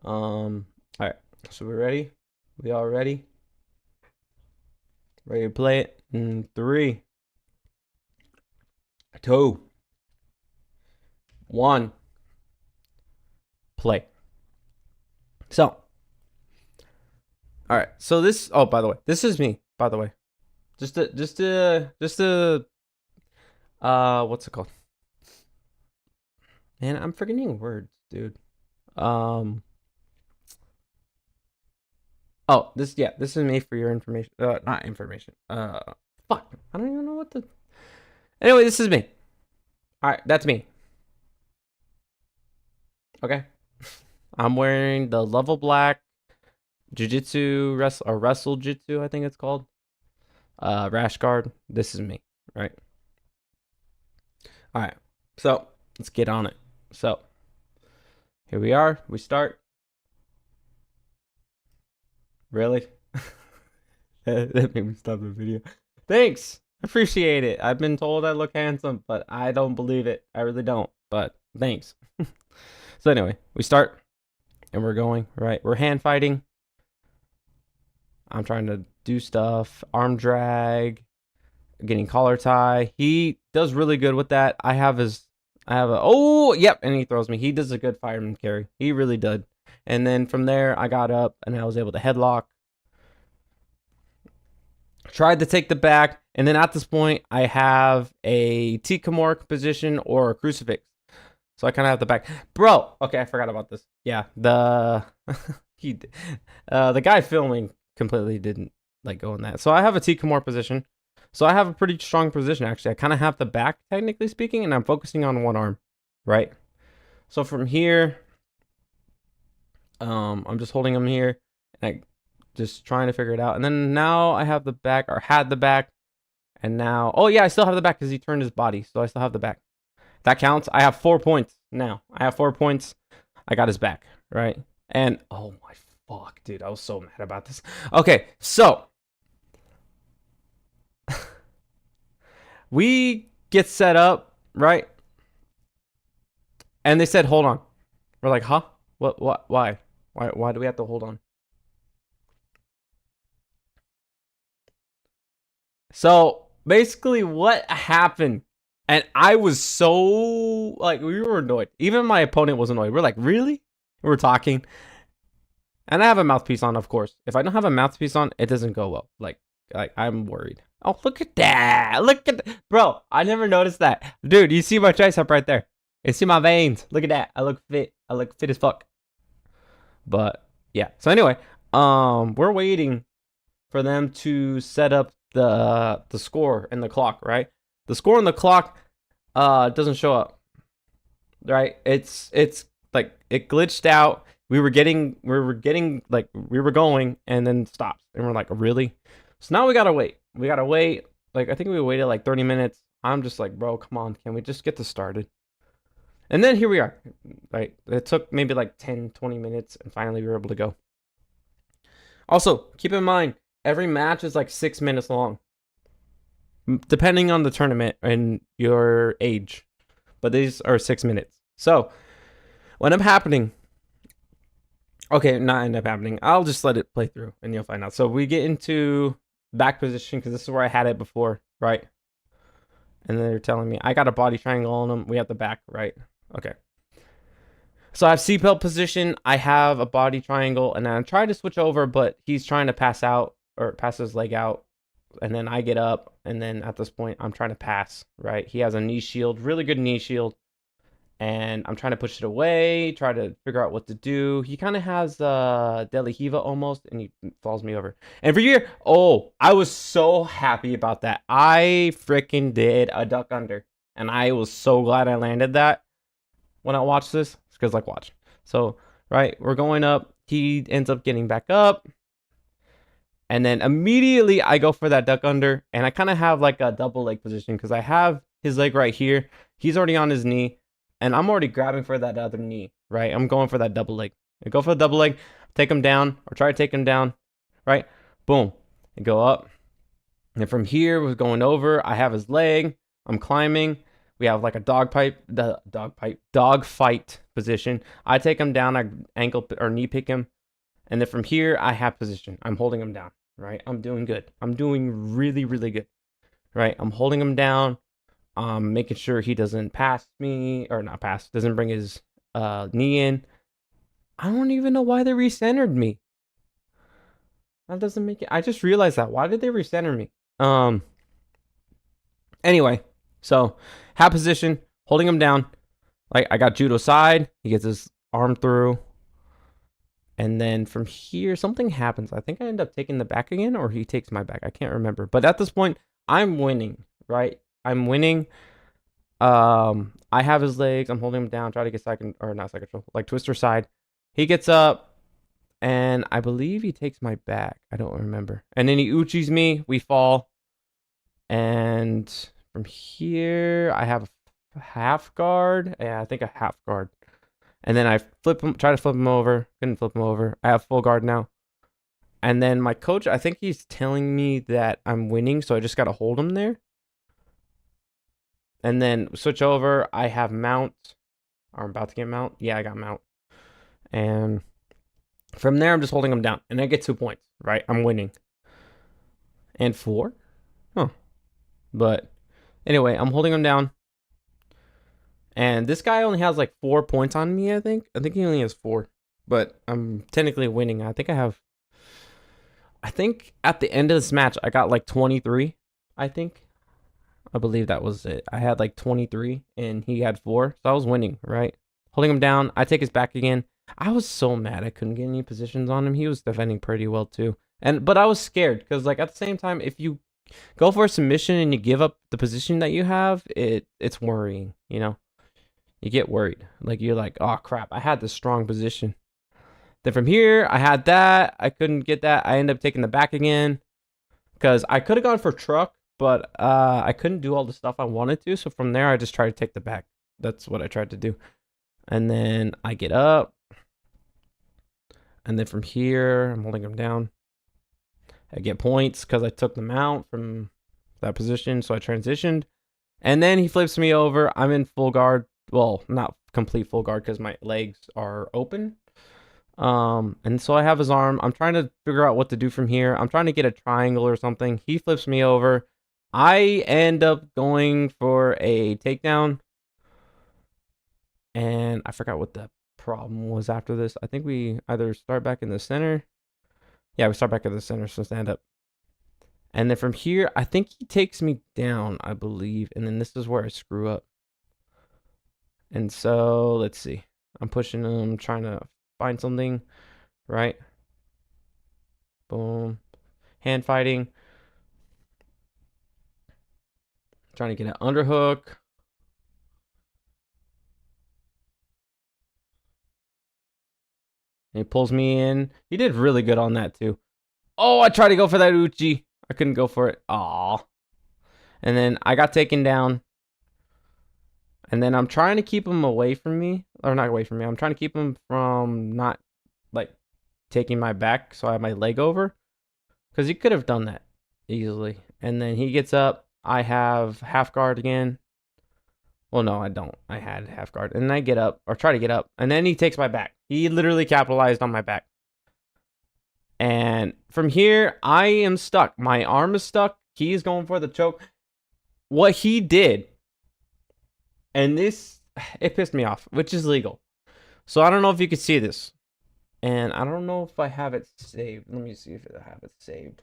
All right. So we're ready? We all ready? Ready to play it? In 3, 2, 1. Play. So, all right. So this. Oh, by the way, this is me. By the way, just to. What's it called? Man, I'm forgetting words, dude. Um. Oh, this is me for your information. Not information. Fuck. I don't even know what the. Anyway, this is me. All right, that's me. Okay. I'm wearing the level black jiu-jitsu wrestle jitsu, I think it's called. Rash guard. This is me, right? All right. So let's get on it. So here we are. We start. Really? That made me stop the video. Thanks. Appreciate it. I've been told I look handsome, but I don't believe it. I really don't. But thanks. So anyway, we start and we're going, right? We're hand fighting. I'm trying to do stuff, arm drag, getting collar tie. He does really good with that. Oh, yep, and he throws me. He does a good fireman carry. He really did. And then from there, I got up and I was able to headlock. Tried to take the back, and then at this point, I have a T Kimura position or a crucifix. So I kind of have the back. Bro, okay, I forgot about this. Yeah, the guy filming completely didn't like go in that. So I have a T Kimura position. So I have a pretty strong position, actually. I kind of have the back, technically speaking, and I'm focusing on one arm, right? So from here, I'm just holding him here, and just trying to figure it out. And then now I have the back, or had the back, and now, oh yeah, I still have the back because he turned his body, so I still have the back. That counts. I have 4 points now. I have 4 points. I got his back, right? And, oh my fuck, dude, I was so mad about this. Okay, so we get set up, right? And they said, hold on. We're like, huh? What, why? Why do we have to hold on? So basically what happened, and I was so, like, we were annoyed. Even my opponent was annoyed. We're like, really? We're talking. And I have a mouthpiece on, of course. If I don't have a mouthpiece on, it doesn't go well. Like I'm worried. Oh, look at that. Look at that. Bro, I never noticed that. Dude, you see my tricep right there. You see my veins. Look at that. I look fit. I look fit as fuck. But yeah. So anyway, we're waiting for them to set up the score and the clock, right? The score and the clock doesn't show up. Right? It's like it glitched out. We were going and then stops. And we're like, really? So now we gotta wait. Like, I think we waited like 30 minutes. I'm just like, bro, come on. Can we just get this started? And then here we are. Right? It took maybe like 10, 20 minutes, and finally we were able to go. Also, keep in mind, every match is like 6 minutes long, depending on the tournament and your age. But these are 6 minutes. So, what ended up happening... Okay, not end up happening. I'll just let it play through and you'll find out. So we get into back position because this is where I had it before, right? And then they're telling me I got a body triangle on them. We have the back, right? Okay. So I have seatbelt position. I have a body triangle, and then I try to switch over, but he's trying to pass out or pass his leg out. And then I get up, and then at this point, I'm trying to pass, right? He has a knee shield, really good knee shield. And I'm trying to push it away, try to figure out what to do. He kind of has Deli Hiva almost, and he falls me over. And for you, oh, I was so happy about that. I freaking did a duck under, and I was so glad I landed that when I watched this. It's because, like, watch. So, right, we're going up. He ends up getting back up. And then immediately I go for that duck under, and I kind of have like a double leg position because I have his leg right here. He's already on his knee. And I'm already grabbing for that other knee, right? I'm going for that double leg. I go for the double leg, take him down, or try to take him down, right? Boom. And go up. And from here, we're going over. I have his leg. I'm climbing. We have like a dog fight position. I take him down, I ankle or knee pick him. And then from here, I have position. I'm holding him down, right? I'm doing good. I'm doing really, really good, right? I'm holding him down. Making sure he doesn't pass me, or not pass, doesn't bring his knee in. I don't even know why they recentered me. That doesn't make it. I just realized that. Why did they recenter me? Anyway, so half position, holding him down. Like, I got judo side. He gets his arm through. And then from here, something happens. I think I end up taking the back again, or he takes my back. I can't remember. But at this point, I'm winning, right? I'm winning. I have his legs. I'm holding him down. Try to get side, or not side control, like twister side. He gets up, and I believe he takes my back. I don't remember. And then he uchis me. We fall. And from here, I have a half guard. Yeah, I think a half guard. And then I try to flip him over. Couldn't flip him over. I have full guard now. And then my coach, I think he's telling me that I'm winning, so I just got to hold him there. And then switch over. I have mount. I'm about to get mount. Yeah, I got mount. And from there, I'm just holding him down. And I get 2 points, right? I'm winning. And 4? Huh. But anyway, I'm holding him down. And this guy only has like 4 points on me, I think. I think he only has 4. But I'm technically winning. I think at the end of this match, I got like 23, I think. I believe that was it. I had like 23 and he had 4. So I was winning, right? Holding him down. I take his back again. I was so mad I couldn't get any positions on him. He was defending pretty well too. But I was scared because like at the same time, if you go for a submission and you give up the position that you have, it's worrying, you know? You get worried. Like you're like, oh crap, I had this strong position. Then from here, I had that. I couldn't get that. I ended up taking the back again because I could have gone for truck, but I couldn't do all the stuff I wanted to. So from there, I just tried to take the back. That's what I tried to do. And then I get up. And then from here, I'm holding him down. I get points because I took them out from that position. So I transitioned. And then he flips me over. I'm in full guard. Well, not complete full guard because my legs are open. And so I have his arm. I'm trying to figure out what to do from here. I'm trying to get a triangle or something. He flips me over. I end up going for a takedown. And I forgot what the problem was after this. I think we either start back in the center. Yeah, we start back at the center, so stand up. And then from here, I think he takes me down, I believe. And then this is where I screw up. And so, let's see. I'm pushing him, trying to find something, right? Boom. Hand fighting. Trying to get an underhook. And he pulls me in. He did really good on that, too. Oh, I tried to go for that Uchi. I couldn't go for it. Aw. And then I got taken down. And then I'm trying to keep him away from me. Or not away from me. I'm trying to keep him from not, like, taking my back so I have my leg over. Because he could have done that easily. And then he gets up. I have half guard again. Well, no, I don't. I had half guard. And then I get up, or try to get up. And then he takes my back. He literally capitalized on my back. And from here, I am stuck. My arm is stuck. He's going for the choke. What he did, and this, it pissed me off, which is legal. So I don't know if you could see this. And I don't know if I have it saved. Let me see if I have it saved.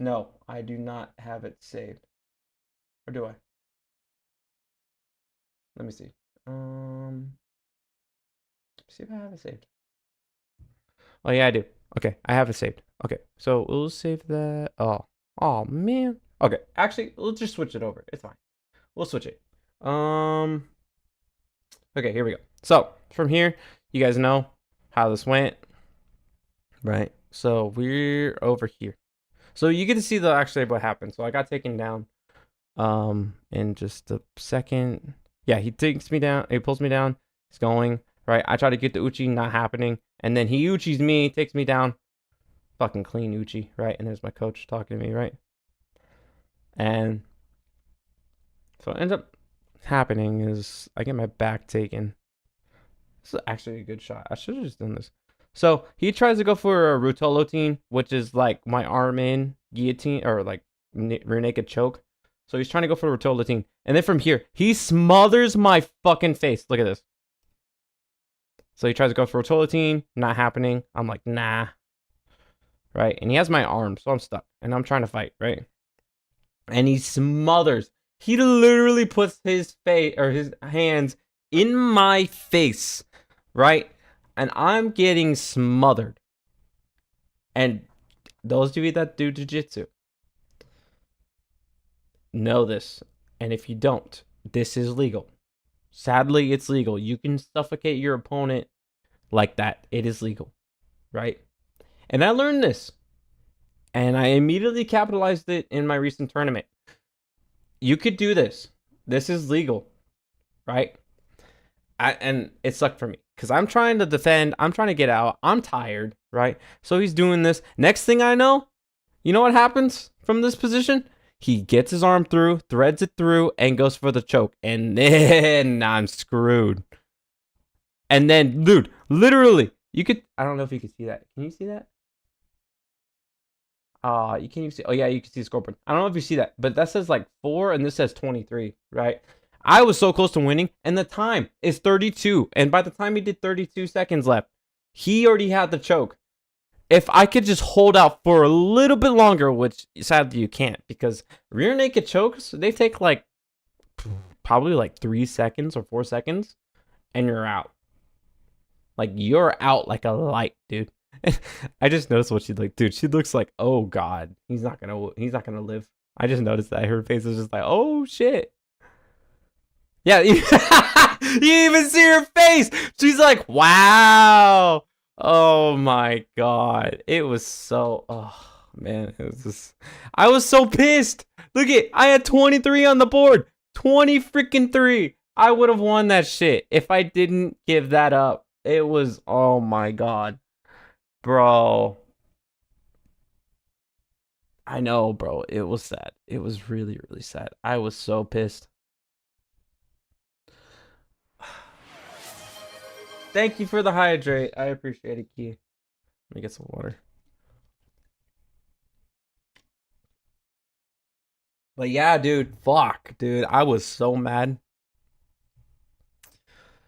No, I do not have it saved. Or do I? Let me see. See if I have it saved. Oh yeah, I do. Okay, I have it saved. Okay, so we'll save that. Oh man. Okay, actually, we'll just switch it over. It's fine. We'll switch it. Okay, here we go. So from here, you guys know how this went, right? So we're over here. So you get to see the actually what happened. So I got taken down. In just a second. Yeah, he takes me down. He pulls me down. He's going right. I try to get the Uchi, not happening. And then he Uchis me, takes me down. Fucking clean Uchi, right? And there's my coach talking to me, right? And so what ends up happening is I get my back taken. This is actually a good shot. I should have just done this. So he tries to go for a Rutolotine, which is like my arm in guillotine or like rear naked choke. So he's trying to go for a Rutolotine. And then from here, he smothers my fucking face. Look at this. So he tries to go for Rutolotine. Not happening. I'm like, nah. Right? And he has my arm, so I'm stuck. And I'm trying to fight, right? And he smothers. He literally puts his face or his hands in my face, right? And I'm getting smothered. And those of you that do jiu-jitsu know this. And if you don't, this is legal. Sadly, it's legal. You can suffocate your opponent like that. It is legal, right? And I learned this, and I immediately capitalized it in my recent tournament. You could do this. This is legal, right? And it sucked for me because I'm trying to defend. I'm trying to get out. I'm tired, right? So he's doing this. Next thing I know, you know what happens from this position? He gets his arm through, threads it through, and goes for the choke. And then I'm screwed. And then, dude, literally, you could. I don't know if you can see that. Can you see that? You can't even see. Oh yeah, you can see the scoreboard. I don't know if you see that, but that says like 4, and this says 23, right? I was so close to winning, and the time is 32. And by the time he did 32 seconds left, he already had the choke. If I could just hold out for a little bit longer, which sadly you can't, because rear naked chokes, they take like probably like 3 seconds or 4 seconds, and you're out. Like you're out like a light, dude. I just noticed what she looked, dude. She looks like, oh god, he's not gonna live. I just noticed that her face is just like, oh shit. Yeah, you even see her face. She's like, wow. Oh my god, it was so. Oh man, it was just. I was so pissed. Look I had 23 on the board. 20 freaking 3. I would have won that shit if I didn't give that up. It was, oh my god. Bro. I know, bro. It was sad. It was really, really sad. I was so pissed. Thank you for the hydrate. I appreciate it, Key. Let me get some water. But yeah, dude. Fuck, dude. I was so mad.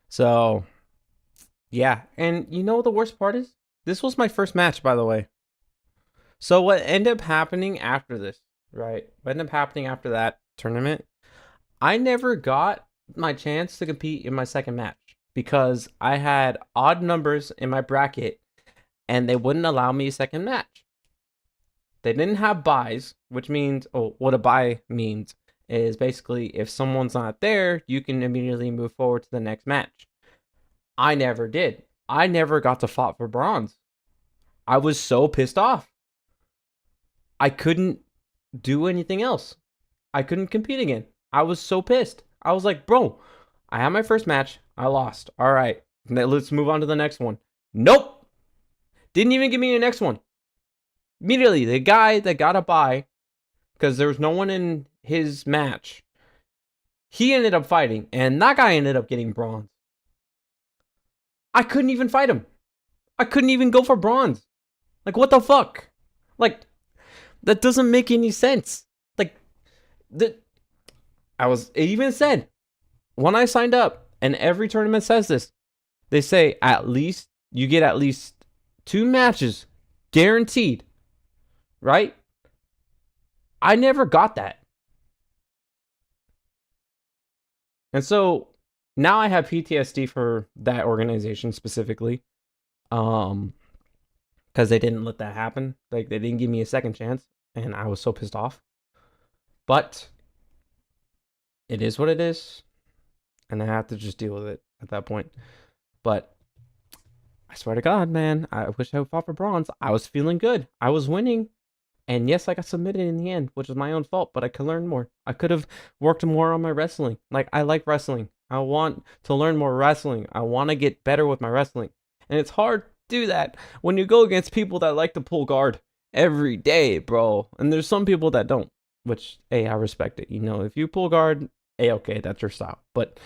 So, yeah. And you know what the worst part is? This was my first match, by the way. So what ended up happening after this, right? What ended up happening after that tournament, I never got my chance to compete in my second match because I had odd numbers in my bracket and they wouldn't allow me a second match. They didn't have buys, which means, oh, what a buy means is basically if someone's not there, you can immediately move forward to the next match. I never did. I never got to fight for bronze. I was so pissed off. I couldn't do anything else. I couldn't compete again. I was so pissed. I was like, bro, I had my first match. I lost. All right. Let's move on to the next one. Nope. Didn't even give me the next one. Immediately, the guy that got a bye, because there was no one in his match, he ended up fighting, and that guy ended up getting bronze. I couldn't even fight him. I couldn't even go for bronze. Like, what the fuck? Like, that doesn't make any sense. Like, it even said, when I signed up, and every tournament says this, they say you get at least 2 matches guaranteed, right? I never got that. And so now I have PTSD for that organization specifically. Because they didn't let that happen. Like, they didn't give me a second chance, and I was so pissed off. But it is what it is, and I have to just deal with it at that point. But I swear to God, man, I wish I fought for bronze. I was feeling good. I was winning. And yes, I got submitted in the end, which was my own fault, but I could learn more. I could have worked more on my wrestling. Like, I like wrestling. I want to learn more wrestling. I want to get better with my wrestling. And it's hard to do that when you go against people that like to pull guard every day, bro. And there's some people that don't, which, hey, I respect it. You know, if you pull guard, hey, okay, that's your style. But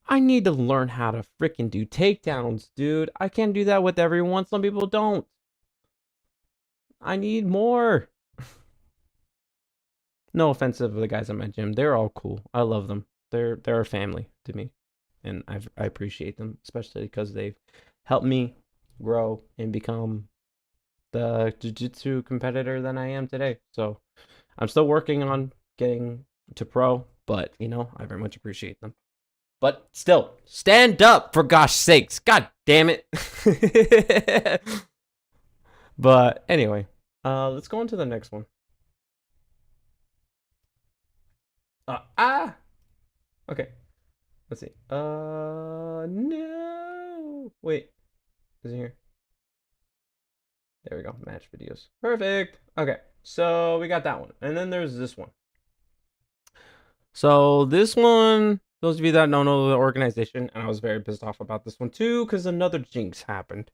I need to learn how to freaking do takedowns, dude. I can't do that with everyone. Some people don't. I need more. No offense to the guys at my gym. They're all cool. I love them. They're a family to me. And I appreciate them, especially because they've helped me grow and become the jiu-jitsu competitor that I am today. So I'm still working on getting to pro, but you know, I very much appreciate them. But still, stand up for gosh sakes. God damn it. But anyway, let's go on to the next one. Okay. Let's see. No. Wait. Is it here? There we go. Match videos. Perfect. Okay. So we got that one. And then there's this one. So this one, those of you that don't know the organization, and I was very pissed off about this one too, because another jinx happened.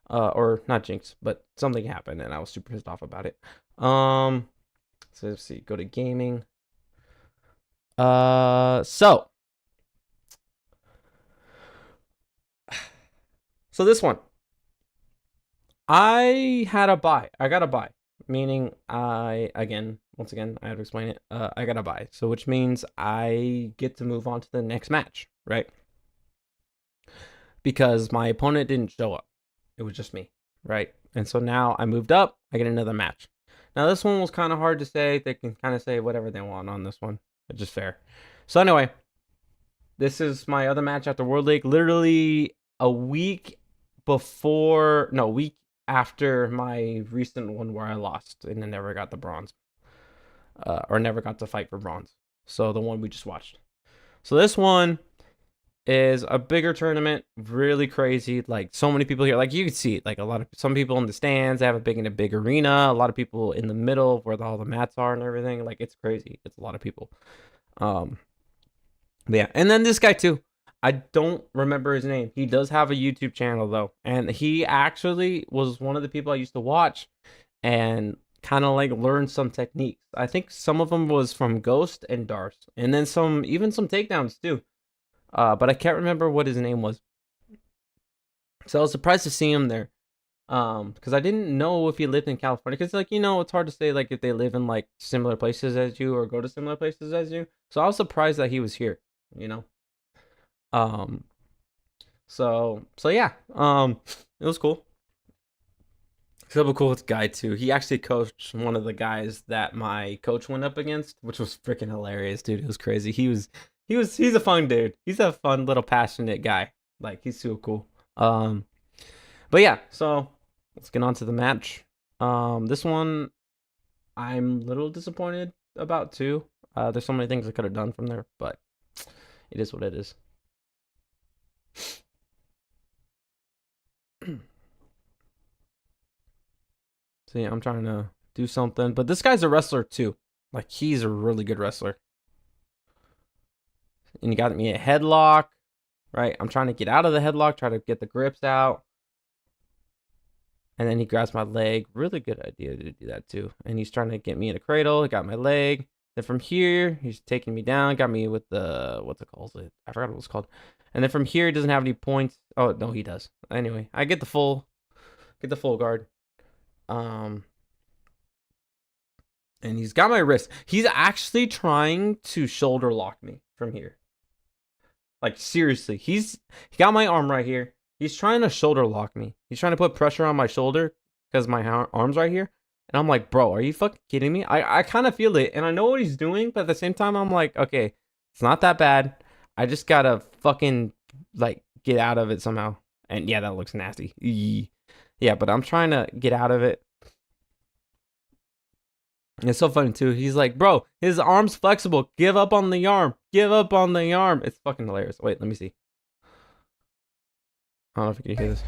Or not jinx, but something happened, and I was super pissed off about it. So let's see, go to gaming. So this one, I had a buy. I got a buy, meaning once again, I have to explain it. I got a buy, so which means I get to move on to the next match, right? Because my opponent didn't show up. It was just me, right? And so now I moved up. I get another match. Now this one was kind of hard to say. They can kind of say whatever they want on this one, which is fair. So anyway, this is my other match after World League. Literally a week after my recent one where I lost and then never got the bronze, or never got to fight for bronze. So the one we just watched. So this one is a bigger tournament, really crazy. Like so many people here, like you can see it. Like some people in the stands. They have a big arena. A lot of people in the middle where all the mats are and everything. Like it's crazy. It's a lot of people. But yeah, and then this guy too. I don't remember his name. He does have a YouTube channel though, and he actually was one of the people I used to watch and kind of like learn some techniques. I think some of them was from Ghost and Darce, and then even some takedowns too. But I can't remember what his name was. So I was surprised to see him there. Because I didn't know if he lived in California. Because like it's hard to say like if they live in like similar places as you or go to similar places as you. So I was surprised that he was here. So yeah. It was cool. Super cool guy too. He actually coached one of the guys that my coach went up against, which was freaking hilarious, dude. It was crazy. He's a fun dude. He's a fun little passionate guy. Like he's super cool. But yeah, so let's get on to the match. This one I'm a little disappointed about too. There's so many things I could have done from there, but it is what it is. So yeah, I'm trying to do something, but this guy's a wrestler too. Like he's a really good wrestler. And he got me a headlock, right? I'm trying to get out of the headlock, try to get the grips out. And then he grabs my leg. Really good idea to do that too. And he's trying to get me in a cradle. He got my leg. Then from here, he's taking me down. Got me with the, what's it called? I forgot what it's called. And then from here, he doesn't have any points. Oh, no, he does. Anyway, I get the full guard. And he's got my wrist. He's actually trying to shoulder lock me from here. Like seriously, he got my arm right here. He's trying to shoulder lock me. He's trying to put pressure on my shoulder because my arm's right here. And I'm like, bro, are you fucking kidding me? I kind of feel it, and I know what he's doing, but at the same time, I'm like, okay, it's not that bad. I just gotta fucking like get out of it somehow. And yeah, that looks nasty. Yeah, but I'm trying to get out of it. It's so funny too. He's like, bro, his arm's flexible. Give up on the arm. Give up on the arm. It's fucking hilarious. Wait, let me see. I don't know if you can hear this.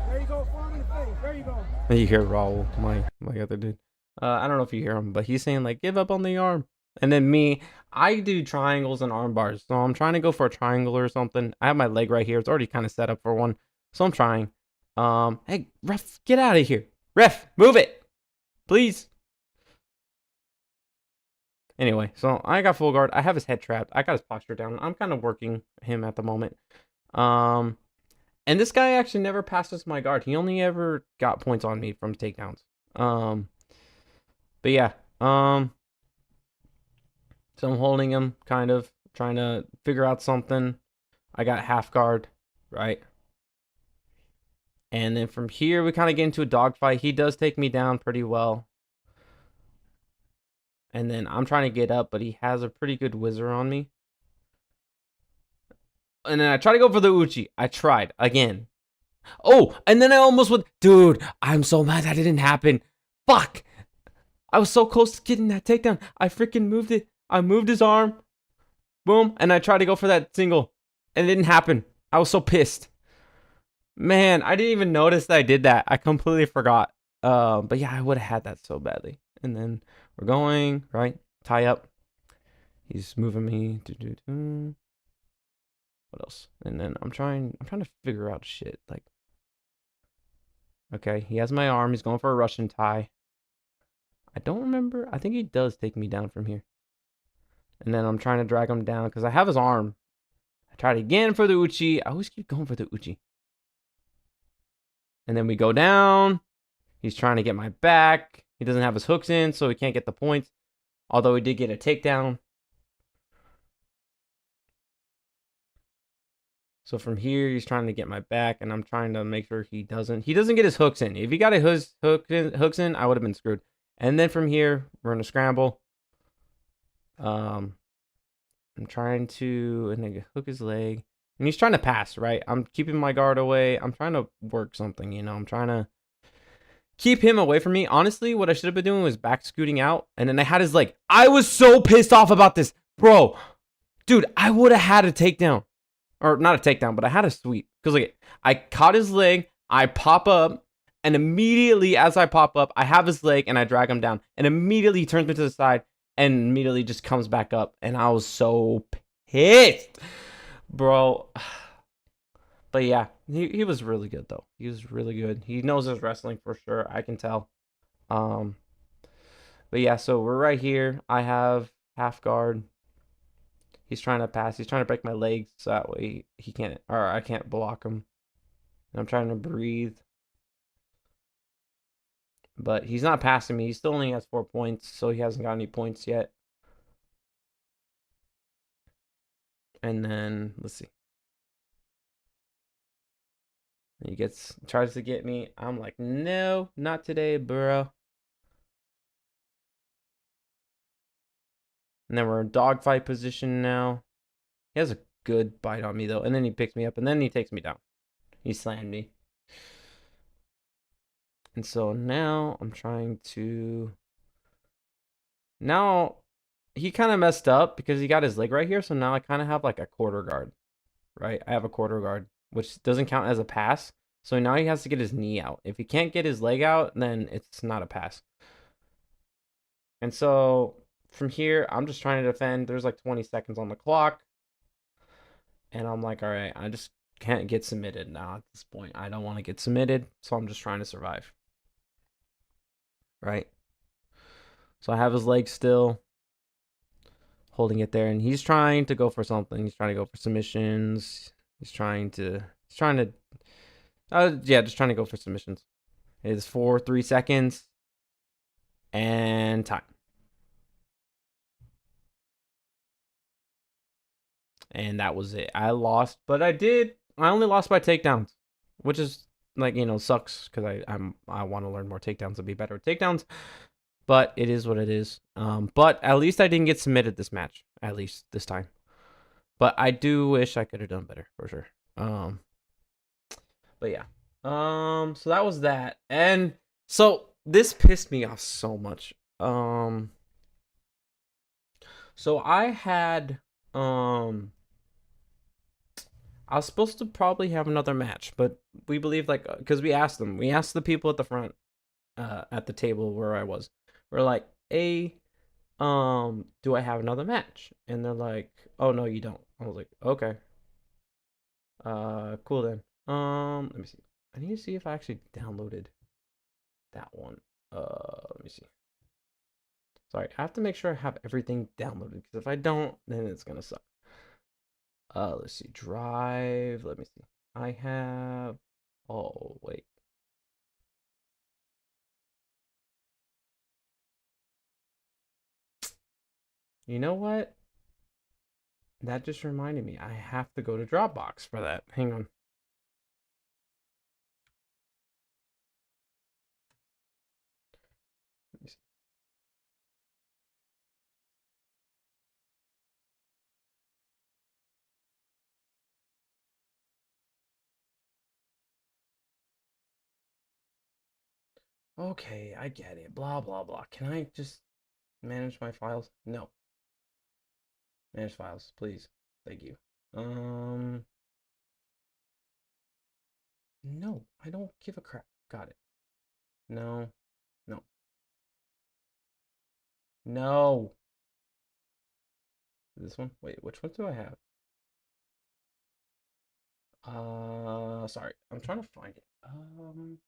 There you go, farm in the face. There you go. You hear Raul, my other dude. I don't know if you hear him, but he's saying like, give up on the arm. And then me, I do triangles and arm bars. So I'm trying to go for a triangle or something. I have my leg right here. It's already kind of set up for one. So I'm trying. Hey, ref, get out of here. Ref, move it. Please. Anyway, so I got full guard. I have his head trapped. I got his posture down. I'm kind of working him at the moment. And this guy actually never passes my guard. He only ever got points on me from takedowns. But yeah. So I'm holding him, kind of trying to figure out something. I got half guard, right? And then from here, we kind of get into a dogfight. He does take me down pretty well. And then I'm trying to get up, but he has a pretty good whizzer on me. And then I try to go for the Uchi. I tried again. Oh, and then I almost went. Dude, I'm so mad that didn't happen. Fuck. I was so close to getting that takedown. I freaking moved it. I moved his arm. Boom. And I tried to go for that single. And it didn't happen. I was so pissed. Man, I didn't even notice that I did that. I completely forgot. But yeah, I would have had that so badly. And then we're going, right? Tie up. He's moving me. What else? And then I'm trying to figure out shit. Like, okay, he has my arm. He's going for a Russian tie. I don't remember. I think he does take me down from here. And then I'm trying to drag him down because I have his arm. I tried again for the Uchi. I always keep going for the Uchi. And then we go down. He's trying to get my back. He doesn't have his hooks in, so he can't get the points. Although he did get a takedown. So from here, he's trying to get my back, and I'm trying to make sure he doesn't get his hooks in. If he got his hooks in, I would have been screwed. And then from here, we're gonna scramble. I'm trying to and then hook his leg, and he's trying to pass. Right, I'm keeping my guard away. I'm trying to work something. I'm trying to keep him away from me. Honestly, what I should have been doing was back scooting out, and then I had his leg. I was so pissed off about this, bro. Dude, I would have had a takedown. Or not a takedown, but I had a sweep. Because like I caught his leg, I pop up, and immediately as I pop up, I have his leg and I drag him down. And immediately he turns me to the side and immediately just comes back up. And I was so pissed. Bro. But yeah, he was really good though. He was really good. He knows his wrestling for sure. I can tell. But yeah, so we're right here. I have half guard. He's trying to pass. He's trying to break my legs so that way he can't, or I can't block him. And I'm trying to breathe. But he's not passing me. He still only has 4 points, so he hasn't got any points yet. And then, let's see. He tries to get me. I'm like, no, not today, bro. And then we're in dogfight position now. He has a good bite on me, though. And then he picks me up, and then he takes me down. He slammed me. And so now I'm trying to... Now, he kind of messed up because he got his leg right here. So now I kind of have like a quarter guard, right? I have a quarter guard, which doesn't count as a pass. So now he has to get his knee out. If he can't get his leg out, then it's not a pass. And so from here, I'm just trying to defend. There's like 20 seconds on the clock. And I'm like, all right, I just can't get submitted now at this point. I don't want to get submitted. So I'm just trying to survive. Right? So I have his leg still, holding it there. And he's trying to go for something. He's trying to go for submissions. Just trying to go for submissions. It's 3 seconds. And time. And that was it. I lost, but I only lost by takedowns, which is like, sucks because I want to learn more takedowns and be better at takedowns. But it is what it is. But at least I didn't get submitted this match, at least this time. But I do wish I could have done better for sure. But yeah. So that was that. And so this pissed me off so much. So I had I was supposed to probably have another match, but we believe because we asked the people at the front, at the table where I was, we're like, hey, do I have another match? And they're like, oh no, you don't. I was like, okay, cool then. Let me see. I need to see if I actually downloaded that one. Let me see. Sorry, I have to make sure I have everything downloaded because if I don't, then it's gonna suck. Let's see. Drive. Let me see. I have. Oh wait. You know what? That just reminded me. I have to go to Dropbox for that. Hang on. Okay, I get it. Blah blah blah. Can I just manage my files? No. Manage files, please. Thank you. Um, no, I don't give a crap. Got it. No, no, no. This one? Wait, which one do I have? Sorry, I'm trying to find it. That one.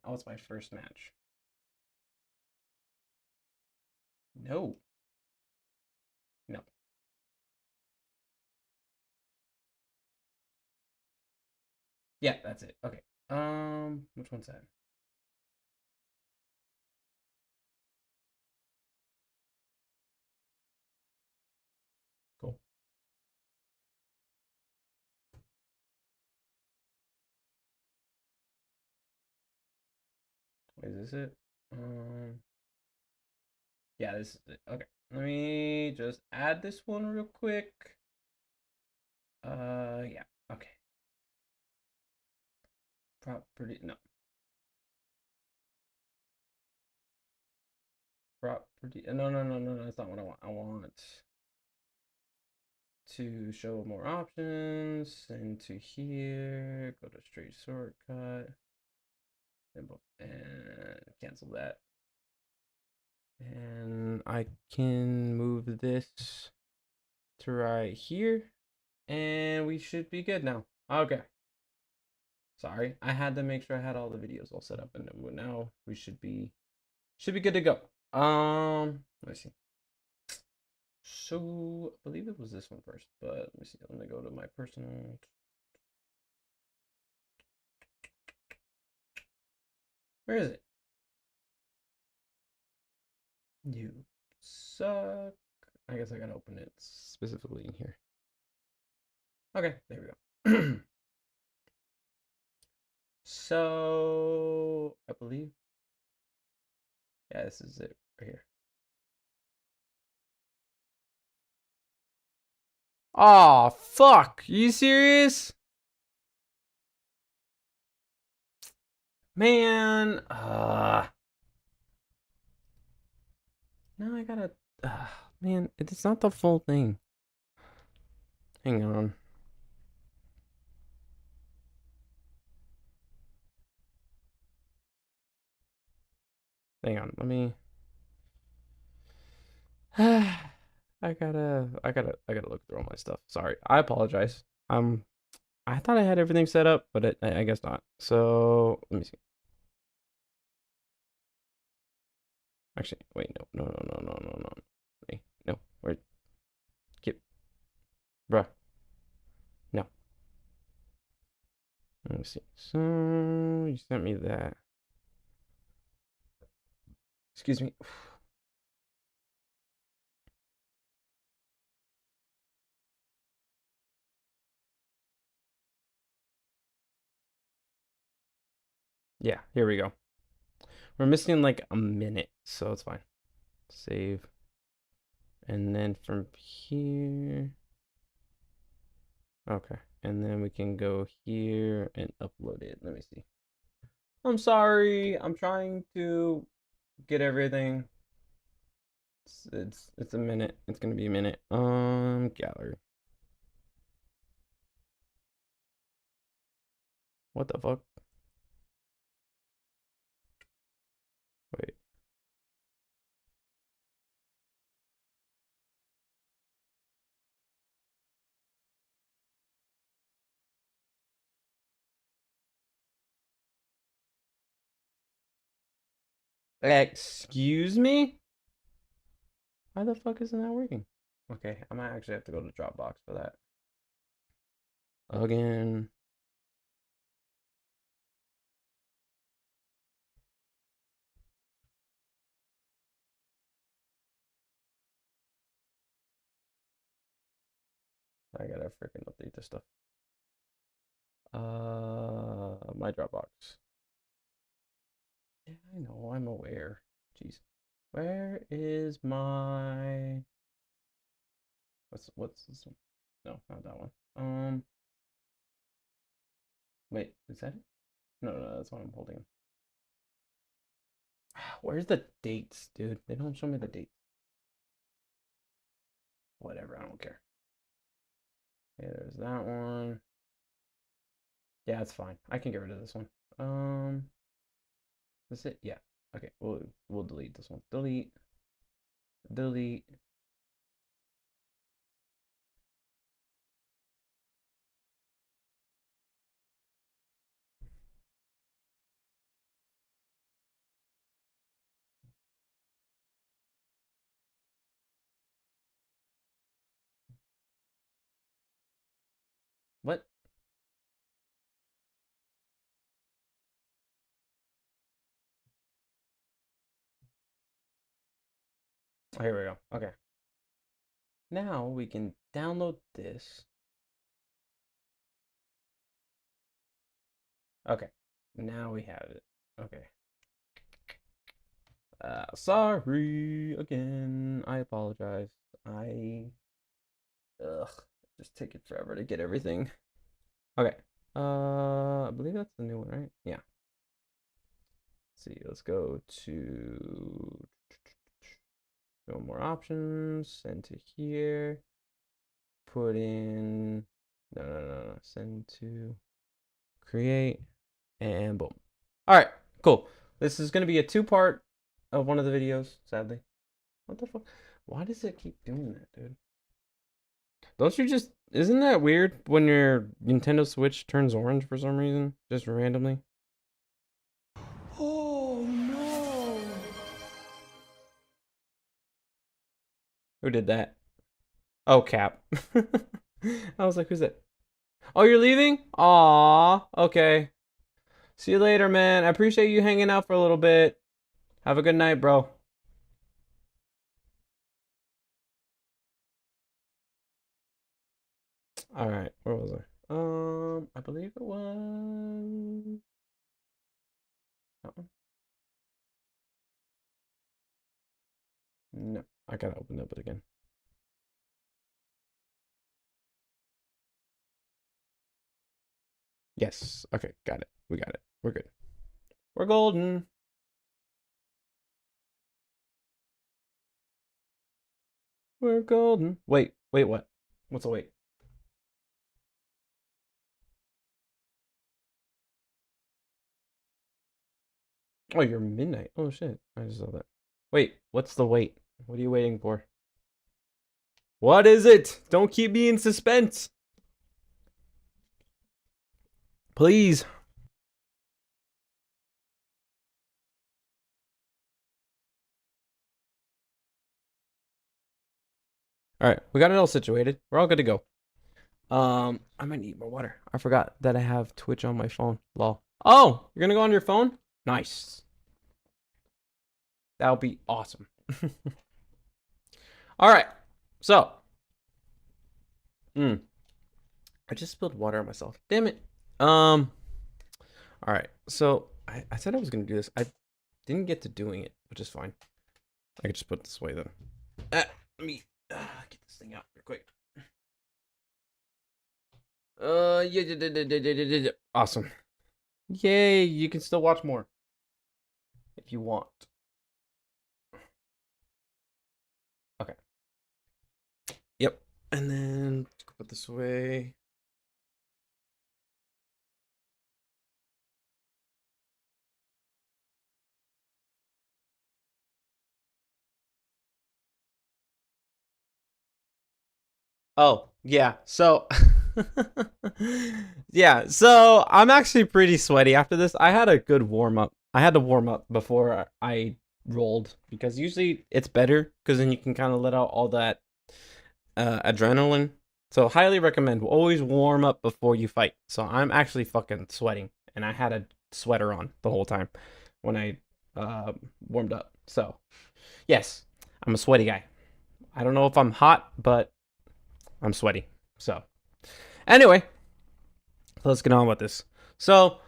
Oh, it's my first match. No, no. Yeah, that's it. Okay. Which one's that? Cool. Wait, is this it? Um, yeah, this is it. Okay. Let me just add this one real quick. Yeah. Okay. Property. No. Property. No, no, no, no, no. That's not what I want. I want to show more options. Into here. Go to straight shortcut. And cancel that. And I can move this to right here. And we should be good now. Okay. Sorry. I had to make sure I had all the videos all set up, and now we should be good to go. Let's see. So I believe it was this one first, but let me see. Let me go to my personal. Where is it? You suck. I guess I gotta open it specifically in here. Okay, there we go. So I believe, yeah, this is it right here. Oh fuck! You serious? Man, now I gotta, man, it's not the full thing. Hang on. Hang on, let me. I gotta look through all my stuff. Sorry, I apologize. I thought I had everything set up, but I guess not. So let me see. Actually, wait, no, no, no, no, no, no, no. Wait, no, where? Get, bruh, no. Let me see. So you sent me that. Excuse me. Yeah, here we go. We're missing like a minute, so it's fine. Save. And then from here. Okay. And then we can go here and upload it. Let me see. I'm sorry. I'm trying to get everything. It's a minute. It's gonna be a minute. Gallery. What the fuck? Wait. Excuse me? Why the fuck isn't that working? Okay, I might actually have to go to Dropbox for that. Again. I gotta freaking update this stuff. My Dropbox. Yeah, I know, I'm aware. Jeez. Where is my what's this one? No, not that one. Wait, is that it? No, that's what I'm holding. Where's the dates, dude? They don't show me the dates. Whatever, I don't care. Okay, there's that one. Yeah, it's fine. I can get rid of this one. That's it? Yeah. Okay, we'll delete this one. Delete. Delete. What? Oh, here we go. Okay. Now we can download this. Okay. Now we have it. Okay. Sorry again. I apologize. Ugh, just take it forever to get everything. Okay. I believe that's the new one, right? Yeah. Let's see. Let's go to show more options. Send to here. Put in. No. Send to create. And boom. All right. Cool. This is going to be a two-part of one of the videos, sadly. What the fuck? Why does it keep doing that, dude? Don't you just... Isn't that weird when your Nintendo Switch turns orange for some reason? Just randomly? Oh no! Who did that? Oh, Cap. I was like, who's that? Oh, you're leaving? Aw, okay. See you later, man. I appreciate you hanging out for a little bit. Have a good night, bro. All right, where was I? I believe it was that one. No, I gotta open up it again. Yes. Okay, got it. We got it. We're good. We're golden. We're golden. Wait, what? What's a wait? Oh, you're midnight. Oh shit. I just saw that. Wait, what's the wait? What are you waiting for? What is it? Don't keep me in suspense. Please. All right, we got it all situated. We're all good to go. I might need more water. I forgot that I have Twitch on my phone. Lol. Oh, you're gonna go on your phone? Nice. That'll be awesome. All right. So, I just spilled water on myself. Damn it. All right. So I said I was gonna do this. I didn't get to doing it, which is fine. I could just put it this way then. Let me get this thing out real quick. Yeah. Awesome. Yay! You can still watch more if you want. Okay. Yep. And then put this away. Oh, yeah. So, yeah. So I'm actually pretty sweaty after this. I had a good warm up. I had to warm up before I rolled because usually it's better because then you can kind of let out all that adrenaline. So highly recommend always warm up before you fight. So I'm actually fucking sweating and I had a sweater on the whole time when I warmed up. So, yes, I'm a sweaty guy. I don't know if I'm hot, but I'm sweaty. So, anyway, let's get on with this. So,